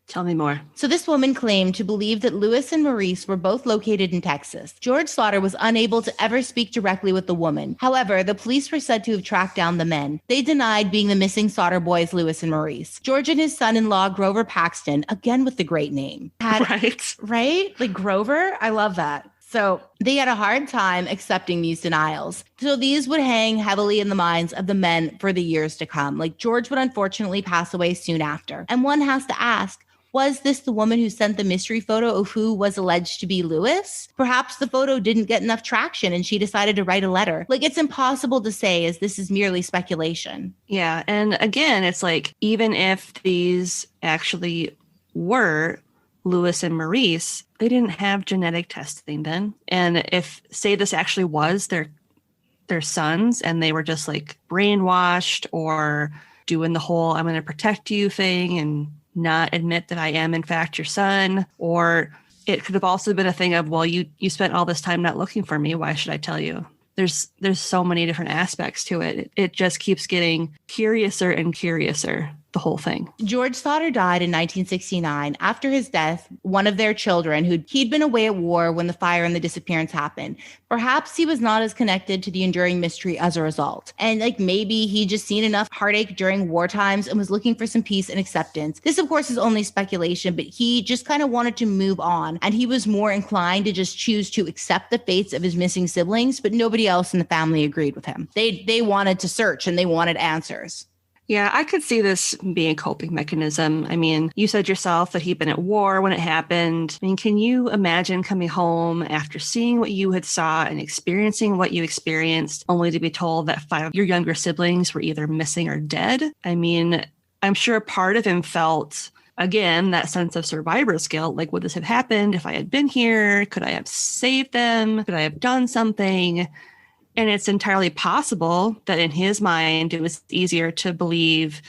Tell me more. So this woman claimed to believe that Louis and Maurice were both located in Texas. George Sodder was unable to ever speak directly with the woman. However, the police were said to have tracked down the men. They denied being the missing Sodder boys, Louis and Maurice. George and his son-in-law, Grover Paxton, again with the great name. Right? Like Grover? I love that. So they had a hard time accepting these denials. So these would hang heavily in the minds of the men for the years to come. Like George would unfortunately pass away soon after. And one has to ask, was this the woman who sent the mystery photo of who was alleged to be Louis? Perhaps the photo didn't get enough traction and she decided to write a letter. Like, it's impossible to say, as this is merely speculation. Yeah. And again, it's like, even if these actually were Louis and Maurice, they didn't have genetic testing then. And if, say, this actually was their sons and they were just like brainwashed or doing the whole I'm going to protect you thing and not admit that I am in fact your son, or it could have also been a thing of, well, you spent all this time not looking for me. Why should I tell you? There's so many different aspects to it. It just keeps getting curiouser and curiouser, the whole thing. George Sodder died in 1969. After his death, one of their children, he'd been away at war when the fire and the disappearance happened. Perhaps he was not as connected to the enduring mystery as a result. And like maybe he just seen enough heartache during war times and was looking for some peace and acceptance. This, of course, is only speculation, but he just kind of wanted to move on. And he was more inclined to just choose to accept the fates of his missing siblings, but nobody else in the family agreed with him. They wanted to search and they wanted answers. Yeah, I could see this being a coping mechanism. I mean, you said yourself that he'd been at war when it happened. I mean, can you imagine coming home after seeing what you had saw and experiencing what you experienced, only to be told that 5 of your younger siblings were either missing or dead? I mean, I'm sure a part of him felt, again, that sense of survivor's guilt. Like, would this have happened if I had been here? Could I have saved them? Could I have done something? And it's entirely possible that in his mind, it was easier to believe,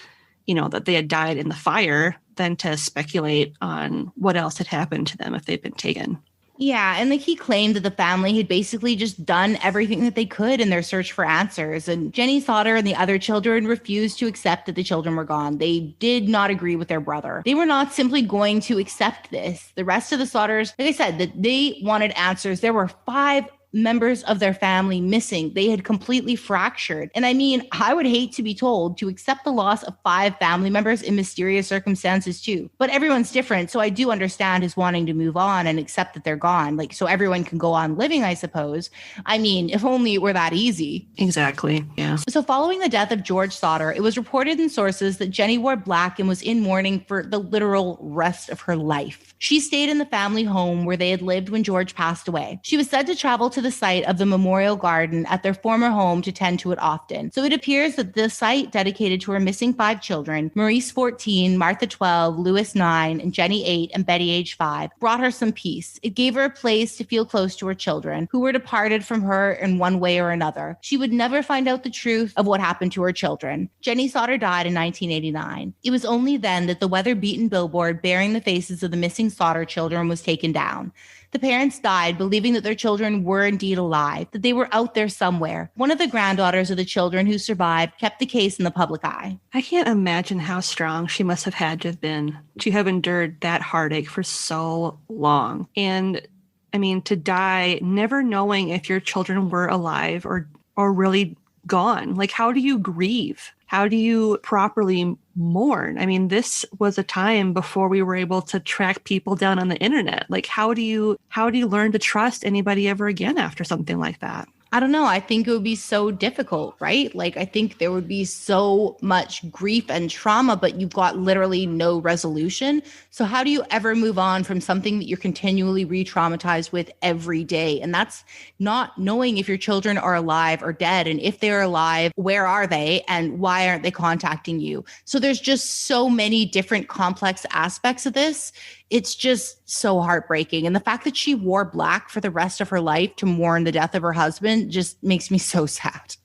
that they had died in the fire than to speculate on what else had happened to them if they'd been taken. Yeah, and like he claimed that the family had basically just done everything that they could in their search for answers. And Jenny Sodder and the other children refused to accept that the children were gone. They did not agree with their brother. They were not simply going to accept this. The rest of the Sodders, like I said, that they wanted answers. There were 5 members of their family missing. They had completely fractured. And I mean, I would hate to be told to accept the loss of 5 family members in mysterious circumstances too. But everyone's different. So I do understand his wanting to move on and accept that they're gone. Like, so everyone can go on living, I suppose. I mean, if only it were that easy. Exactly. Yeah. So following the death of George Sodder, it was reported in sources that Jenny wore black and was in mourning for the literal rest of her life. She stayed in the family home where they had lived when George passed away. She was said to travel to the site of the memorial garden at their former home to tend to it often. So it appears that the site dedicated to her missing 5 children, Maurice 14, Martha 12, Louis 9, and Jenny 8, and Betty age 5, brought her some peace. It gave her a place to feel close to her children, who were departed from her in one way or another. She would never find out the truth of what happened to her children. Jenny Sodder died in 1989. It was only then that the weather-beaten billboard bearing the faces of the missing Sodder children was taken down. The parents died believing that their children were indeed alive, that they were out there somewhere. One of the granddaughters of the children who survived kept the case in the public eye. I can't imagine how strong she must have had to have been to have endured that heartache for so long. And I mean, to die never knowing if your children were alive or really gone. Like, how do you grieve? How do you properly mourn? I mean, this was a time before we were able to track people down on the internet. Like, how do you learn to trust anybody ever again after something like that? I don't know. I think it would be so difficult, right? Like, I think there would be so much grief and trauma, but you've got literally no resolution. So how do you ever move on from something that you're continually re-traumatized with every day? And that's not knowing if your children are alive or dead. And if they're alive, where are they? And why aren't they contacting you? So there's just so many different complex aspects of this. It's just so heartbreaking. And the fact that she wore black for the rest of her life to mourn the death of her husband just makes me so sad.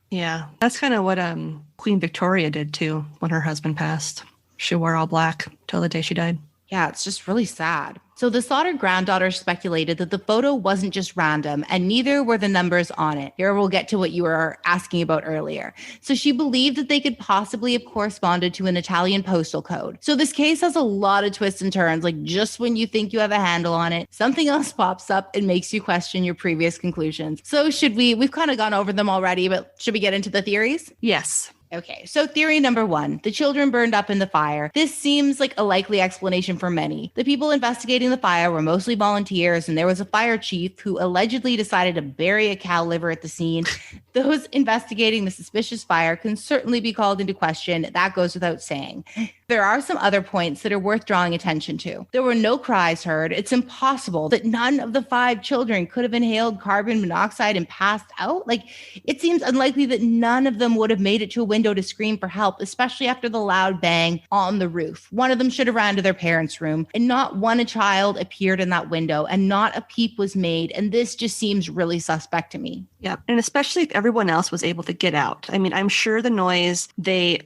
Yeah, that's kind of what Queen Victoria did too when her husband passed. She wore all black till the day she died. Yeah, it's just really sad. So the Sodder granddaughters speculated that the photo wasn't just random, and neither were the numbers on it. Here we'll get to what you were asking about earlier. So she believed that they could possibly have corresponded to an Italian postal code. So this case has a lot of twists and turns. Like, just when you think you have a handle on it, something else pops up and makes you question your previous conclusions. So we've kind of gone over them already, but should we get into the theories? Yes. Okay, so theory number 1, the children burned up in the fire. This seems like a likely explanation for many. The people investigating the fire were mostly volunteers, and there was a fire chief who allegedly decided to bury a cow liver at the scene. Those investigating the suspicious fire can certainly be called into question. That goes without saying. There are some other points that are worth drawing attention to. There were no cries heard. It's impossible that none of the 5 children could have inhaled carbon monoxide and passed out. Like, it seems unlikely that none of them would have made it to a window to scream for help, especially after the loud bang on the roof. One of them should have ran to their parents' room, and not one child appeared in that window, and not a peep was made. And this just seems really suspect to me. Yeah, and especially if everyone else was able to get out. I mean, I'm sure the noise that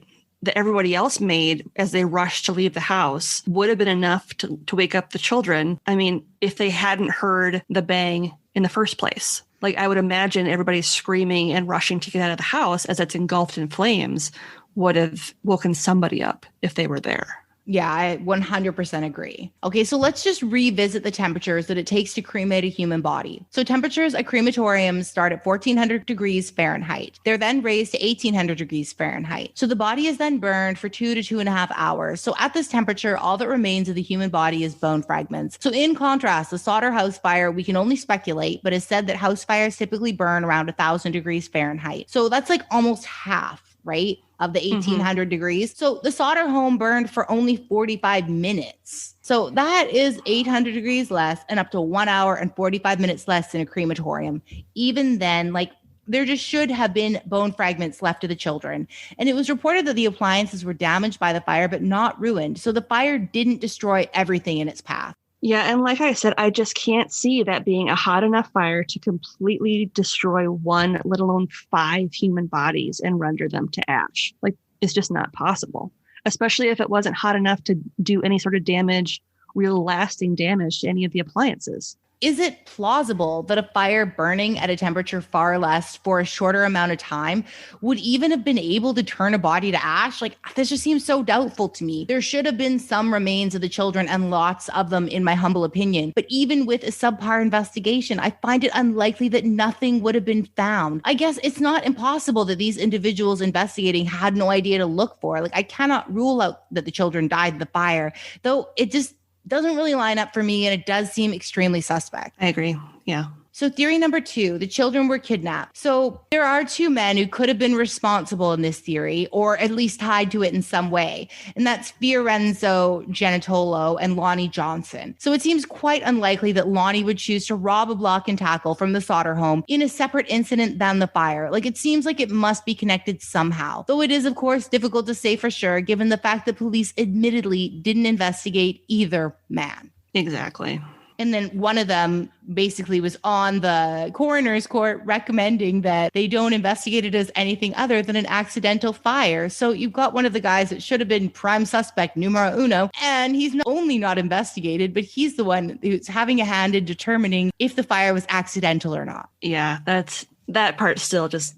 everybody else made as they rushed to leave the house would have been enough to wake up the children. I mean, if they hadn't heard the bang in the first place. Like, I would imagine everybody screaming and rushing to get out of the house as it's engulfed in flames would have woken somebody up if they were there. Yeah, I 100% agree. Okay, so let's just revisit the temperatures that it takes to cremate a human body. So temperatures at crematoriums start at 1400 degrees Fahrenheit. They're then raised to 1800 degrees Fahrenheit. So the body is then burned for 2 to 2.5 hours. So at this temperature, all that remains of the human body is bone fragments. So in contrast, the Sodder house fire, we can only speculate, but it's said that house fires typically burn around 1000 degrees Fahrenheit. So that's like almost half, right, of the 1800 degrees. So the Sodder home burned for only 45 minutes. So that is 800 degrees less and up to 1 hour and 45 minutes less than a crematorium. Even then, like, there just should have been bone fragments left to the children. And it was reported that the appliances were damaged by the fire, but not ruined. So the fire didn't destroy everything in its path. Yeah, and like I said, I just can't see that being a hot enough fire to completely destroy 1, let alone 5 human bodies and render them to ash. Like, it's just not possible, especially if it wasn't hot enough to do any sort of damage, real lasting damage to any of the appliances. is it plausible that a fire burning at a temperature far less for a shorter amount of time would even have been able to turn a body to ash? Like, this just seems so doubtful to me. There should have been some remains of the children, and lots of them, in my humble opinion. But even with a subpar investigation, I find it unlikely that nothing would have been found. I guess it's not impossible that these individuals investigating had no idea to look for. Like, I cannot rule out that the children died in the fire, though it just doesn't really line up for me, and it does seem extremely suspect. I agree. Yeah. So theory number 2, the children were kidnapped. So there are 2 men who could have been responsible in this theory, or at least tied to it in some way. And that's Fiorenzo Genitolo and Lonnie Johnson. So it seems quite unlikely that Lonnie would choose to rob a block and tackle from the Sodder home in a separate incident than the fire. Like, it seems like it must be connected somehow. Though it is, of course, difficult to say for sure, given the fact that police admittedly didn't investigate either man. Exactly. And then one of them basically was on the coroner's court recommending that they don't investigate it as anything other than an accidental fire. So you've got one of the guys that should have been prime suspect numero uno, and he's not only not investigated, but he's the one who's having a hand in determining if the fire was accidental or not. Yeah, that part still just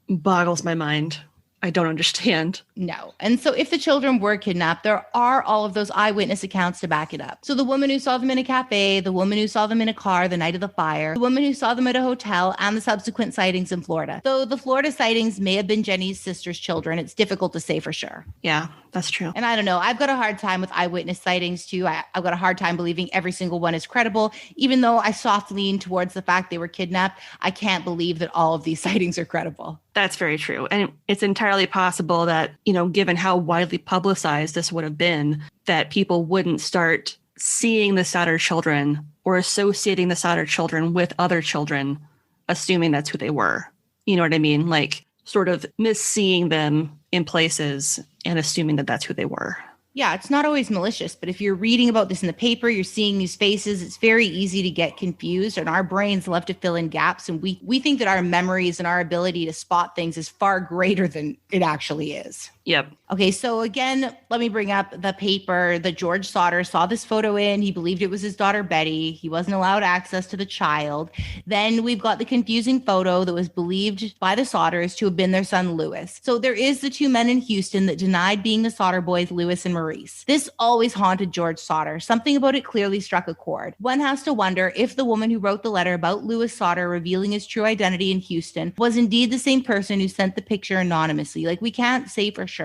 boggles my mind. I don't understand. No. And so if the children were kidnapped, there are all of those eyewitness accounts to back it up. So the woman who saw them in a cafe, the woman who saw them in a car the night of the fire, the woman who saw them at a hotel, and the subsequent sightings in Florida. Though the Florida sightings may have been Jenny's sister's children, it's difficult to say for sure. Yeah, that's true. And I don't know. I've got a hard time with eyewitness sightings too. I've got a hard time believing every single one is credible. Even though I soft lean towards the fact they were kidnapped, I can't believe that all of these sightings are credible. That's very true. And it's entirely possible that, given how widely publicized this would have been, that people wouldn't start seeing the Sodder children or associating the Sodder children with other children, assuming that's who they were. You know what I mean? Like, sort of misseeing them in places and assuming that that's who they were. Yeah, it's not always malicious, but if you're reading about this in the paper, you're seeing these faces, it's very easy to get confused, and our brains love to fill in gaps, and we think that our memories and our ability to spot things is far greater than it actually is. Yep. Okay, so again, let me bring up the paper that George Sodder saw this photo in. He believed it was his daughter, Betty. He wasn't allowed access to the child. Then we've got the confusing photo that was believed by the Sodders to have been their son, Louis. So there is the 2 men in Houston that denied being the Sodder boys, Louis and Maurice. This always haunted George Sodder. Something about it clearly struck a chord. One has to wonder if the woman who wrote the letter about Louis Sodder revealing his true identity in Houston was indeed the same person who sent the picture anonymously. Like, we can't say for sure.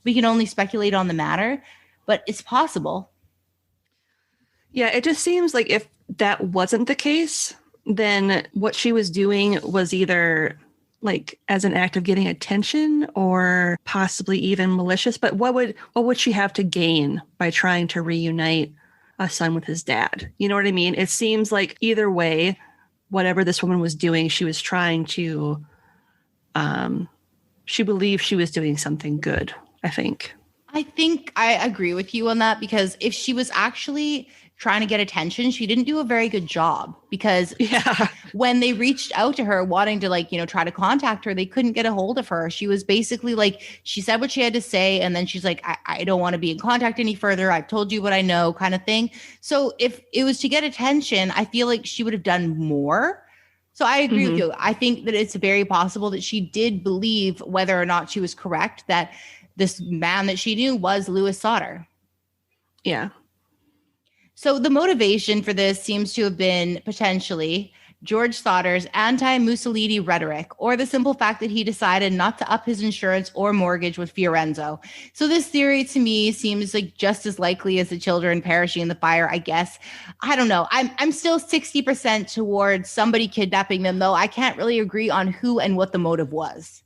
We can only speculate on the matter, but it's possible. Yeah, it just seems like if that wasn't the case, then what she was doing was either like as an act of getting attention or possibly even malicious. But what would she have to gain by trying to reunite a son with his dad? You know what I mean? It seems like either way, whatever this woman was doing, she was trying to, she believed she was doing something good, I think. I think I agree with you on that, because if she was actually trying to get attention, she didn't do a very good job, because when they reached out to her wanting to try to contact her, they couldn't get a hold of her. She was basically she said what she had to say. And then she's like, I don't want to be in contact any further. I've told you what I know, kind of thing. So if it was to get attention, I feel like she would have done more. So I agree with you. I think that it's very possible that she did believe, whether or not she was correct, that this man that she knew was Louis Sodder. Yeah. So the motivation for this seems to have been potentially George Sodder's anti-Mussolini rhetoric, or the simple fact that he decided not to up his insurance or mortgage with Fiorenzo. So this theory to me seems like just as likely as the children perishing in the fire, I guess. I don't know. I'm still 60% towards somebody kidnapping them, though. I can't really agree on who and what the motive was.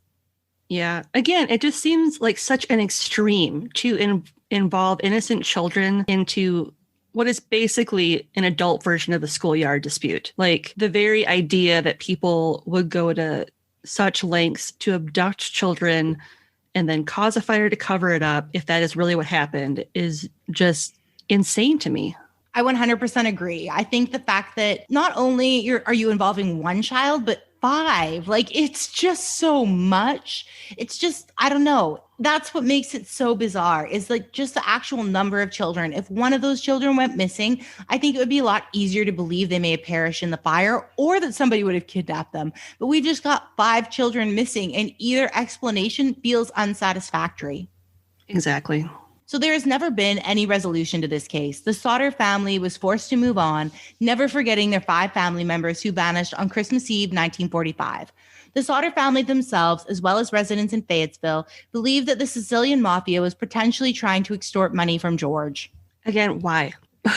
Yeah. Again, it just seems like such an extreme to involve innocent children into what is basically an adult version of a schoolyard dispute. Like, the very idea that people would go to such lengths to abduct children and then cause a fire to cover it up, if that is really what happened, is just insane to me. I 100% agree. I think the fact that not only are you involving one child, but 5, it's just so much. It's just, I don't know. that's what makes it so bizarre, is like just the actual number of children. If one of those children went missing, I think it would be a lot easier to believe they may have perished in the fire or that somebody would have kidnapped them. But we've just got 5 children missing, and either explanation feels unsatisfactory. Exactly. So there has never been any resolution to this case. The Sodder family was forced to move on, never forgetting their 5 family members who vanished on Christmas Eve, 1945. The Sodder family themselves, as well as residents in Fayetteville, believe that the Sicilian mafia was potentially trying to extort money from George. Again, why?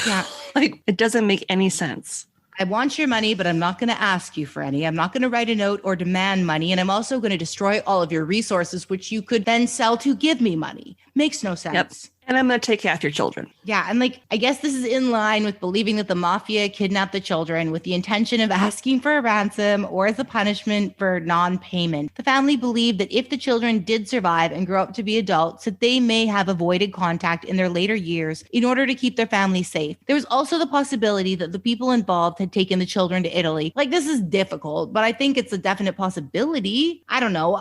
Yeah. Like, it doesn't make any sense. I want your money, but I'm not going to ask you for any. I'm not going to write a note or demand money. And I'm also going to destroy all of your resources, which you could then sell to give me money. Makes no sense. Yep. And I'm going to take after your children. Yeah. And like, I guess this is in line with believing that the mafia kidnapped the children with the intention of asking for a ransom or as a punishment for non-payment. The family believed that if the children did survive and grow up to be adults, that they may have avoided contact in their later years in order to keep their family safe. There was also the possibility that the people involved had taken the children to Italy. Like, this is difficult, but I think it's a definite possibility. I don't know.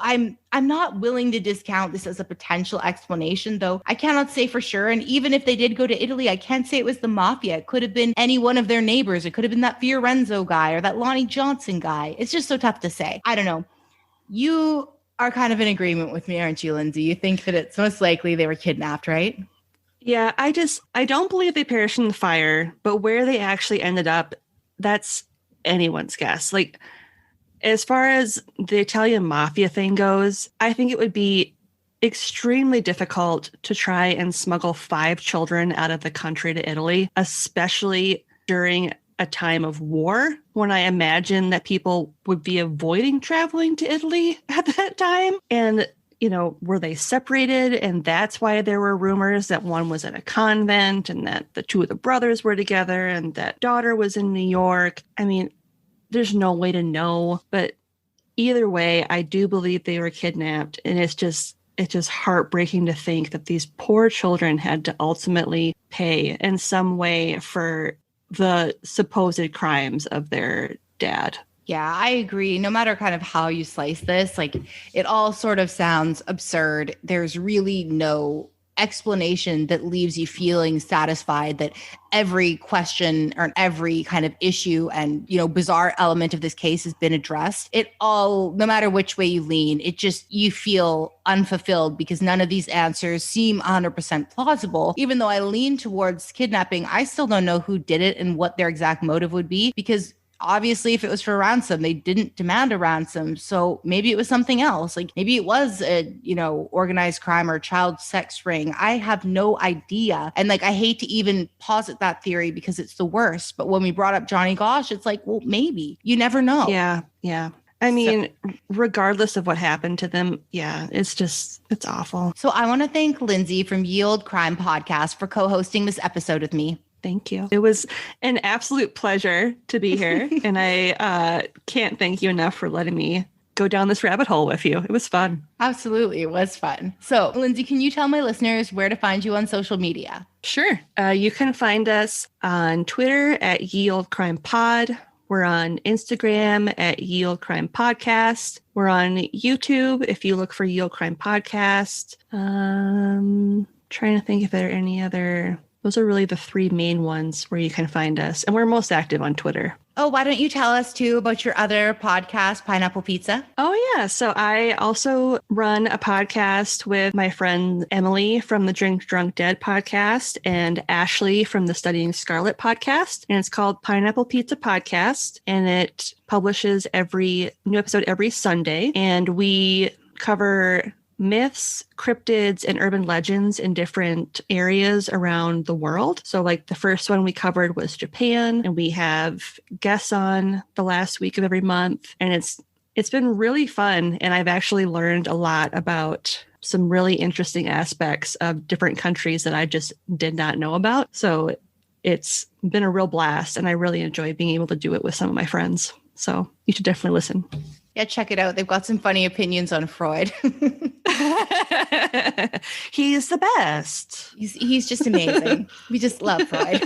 I'm not willing to discount this as a potential explanation, though. I cannot say for sure. And even if they did go to Italy, I can't say it was the mafia. It could have been any one of their neighbors. It could have been that Fiorenzo guy or that Lonnie Johnson guy. It's just so tough to say. I don't know. You are kind of in agreement with me, aren't you, Lindsay? You think that it's most likely they were kidnapped, right? Yeah, I don't believe they perished in the fire, but where they actually ended up, that's anyone's guess. Like, as far as the Italian mafia thing goes, I think it would be extremely difficult to try and smuggle 5 children out of the country to Italy, especially during a time of war, when I imagine that people would be avoiding traveling to Italy at that time. And, you know, were they separated? And that's why there were rumors that one was at a convent and that the 2 of the brothers were together and that daughter was in New York. I mean, there's no way to know, but either way, I do believe they were kidnapped. And it's just heartbreaking to think that these poor children had to ultimately pay in some way for the supposed crimes of their dad. Yeah, I agree. No matter kind of how you slice this, like, it all sort of sounds absurd. There's really no explanation that leaves you feeling satisfied that every question or every kind of issue and, you know, bizarre element of this case has been addressed. It all, no matter which way you lean, it just, you feel unfulfilled because none of these answers seem 100% plausible. Even though I lean towards kidnapping, I still don't know who did it and what their exact motive would be, because obviously, if it was for ransom, they didn't demand a ransom. So maybe it was something else. Like, maybe it was a, you know, organized crime or child sex ring. I have no idea. And like, I hate to even posit that theory because it's the worst. But when we brought up Johnny Gosch, it's like, well, maybe. You never know. Yeah. I mean, regardless of what happened to them, yeah, it's awful. So I want to thank Lindsay from Ye Olde Crime Podcast for co-hosting this episode with me. Thank you. It was an absolute pleasure to be here. And I can't thank you enough for letting me go down this rabbit hole with you. It was fun. Absolutely. It was fun. So, Lindsay, can you tell my listeners where to find you on social media? Sure. You can find us on Twitter at Ye Olde Crime Pod. We're on Instagram at Ye Olde Crime Podcast. We're on YouTube if you look for Ye Olde Crime Podcast. Trying to think if there are any other... Those are really the 3 main ones where you can find us. And we're most active on Twitter. Oh, why don't you tell us too about your other podcast, Pineapple Pizza? Oh, yeah. So I also run a podcast with my friend Emily from the Drink Drunk Dead podcast and Ashley from the Studying Scarlet podcast. And it's called Pineapple Pizza Podcast. And it publishes every new episode every Sunday. And we cover myths, cryptids, and urban legends in different areas around the world. So like the first one we covered was Japan, and we have guests on the last week of every month. And it's been really fun. And I've actually learned a lot about some really interesting aspects of different countries that I just did not know about. So it's been a real blast. And I really enjoy being able to do it with some of my friends. So you should definitely listen. Yeah, check it out. They've got some funny opinions on Freud. He's the best. He's just amazing. We just love Freud.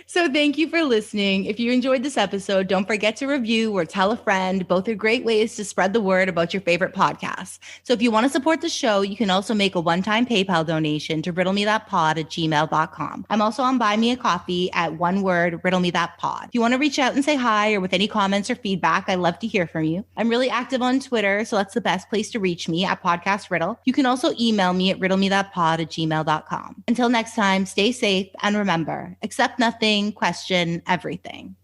So thank you for listening. If you enjoyed this episode, don't forget to review or tell a friend. Both are great ways to spread the word about your favorite podcasts. So if you want to support the show, you can also make a one-time PayPal donation to riddlemethatpod@gmail.com. I'm also on Buy Me a Coffee at one word, Riddle Me That Pod. If you want to reach out and say hi or with any comments or feedback, I love to hear from you. I'm really active on Twitter, so that's the best place to reach me at Podcast Riddle. You can also email me at riddlemethatpod@gmail.com. Until next time, stay safe and remember, accept nothing, question everything.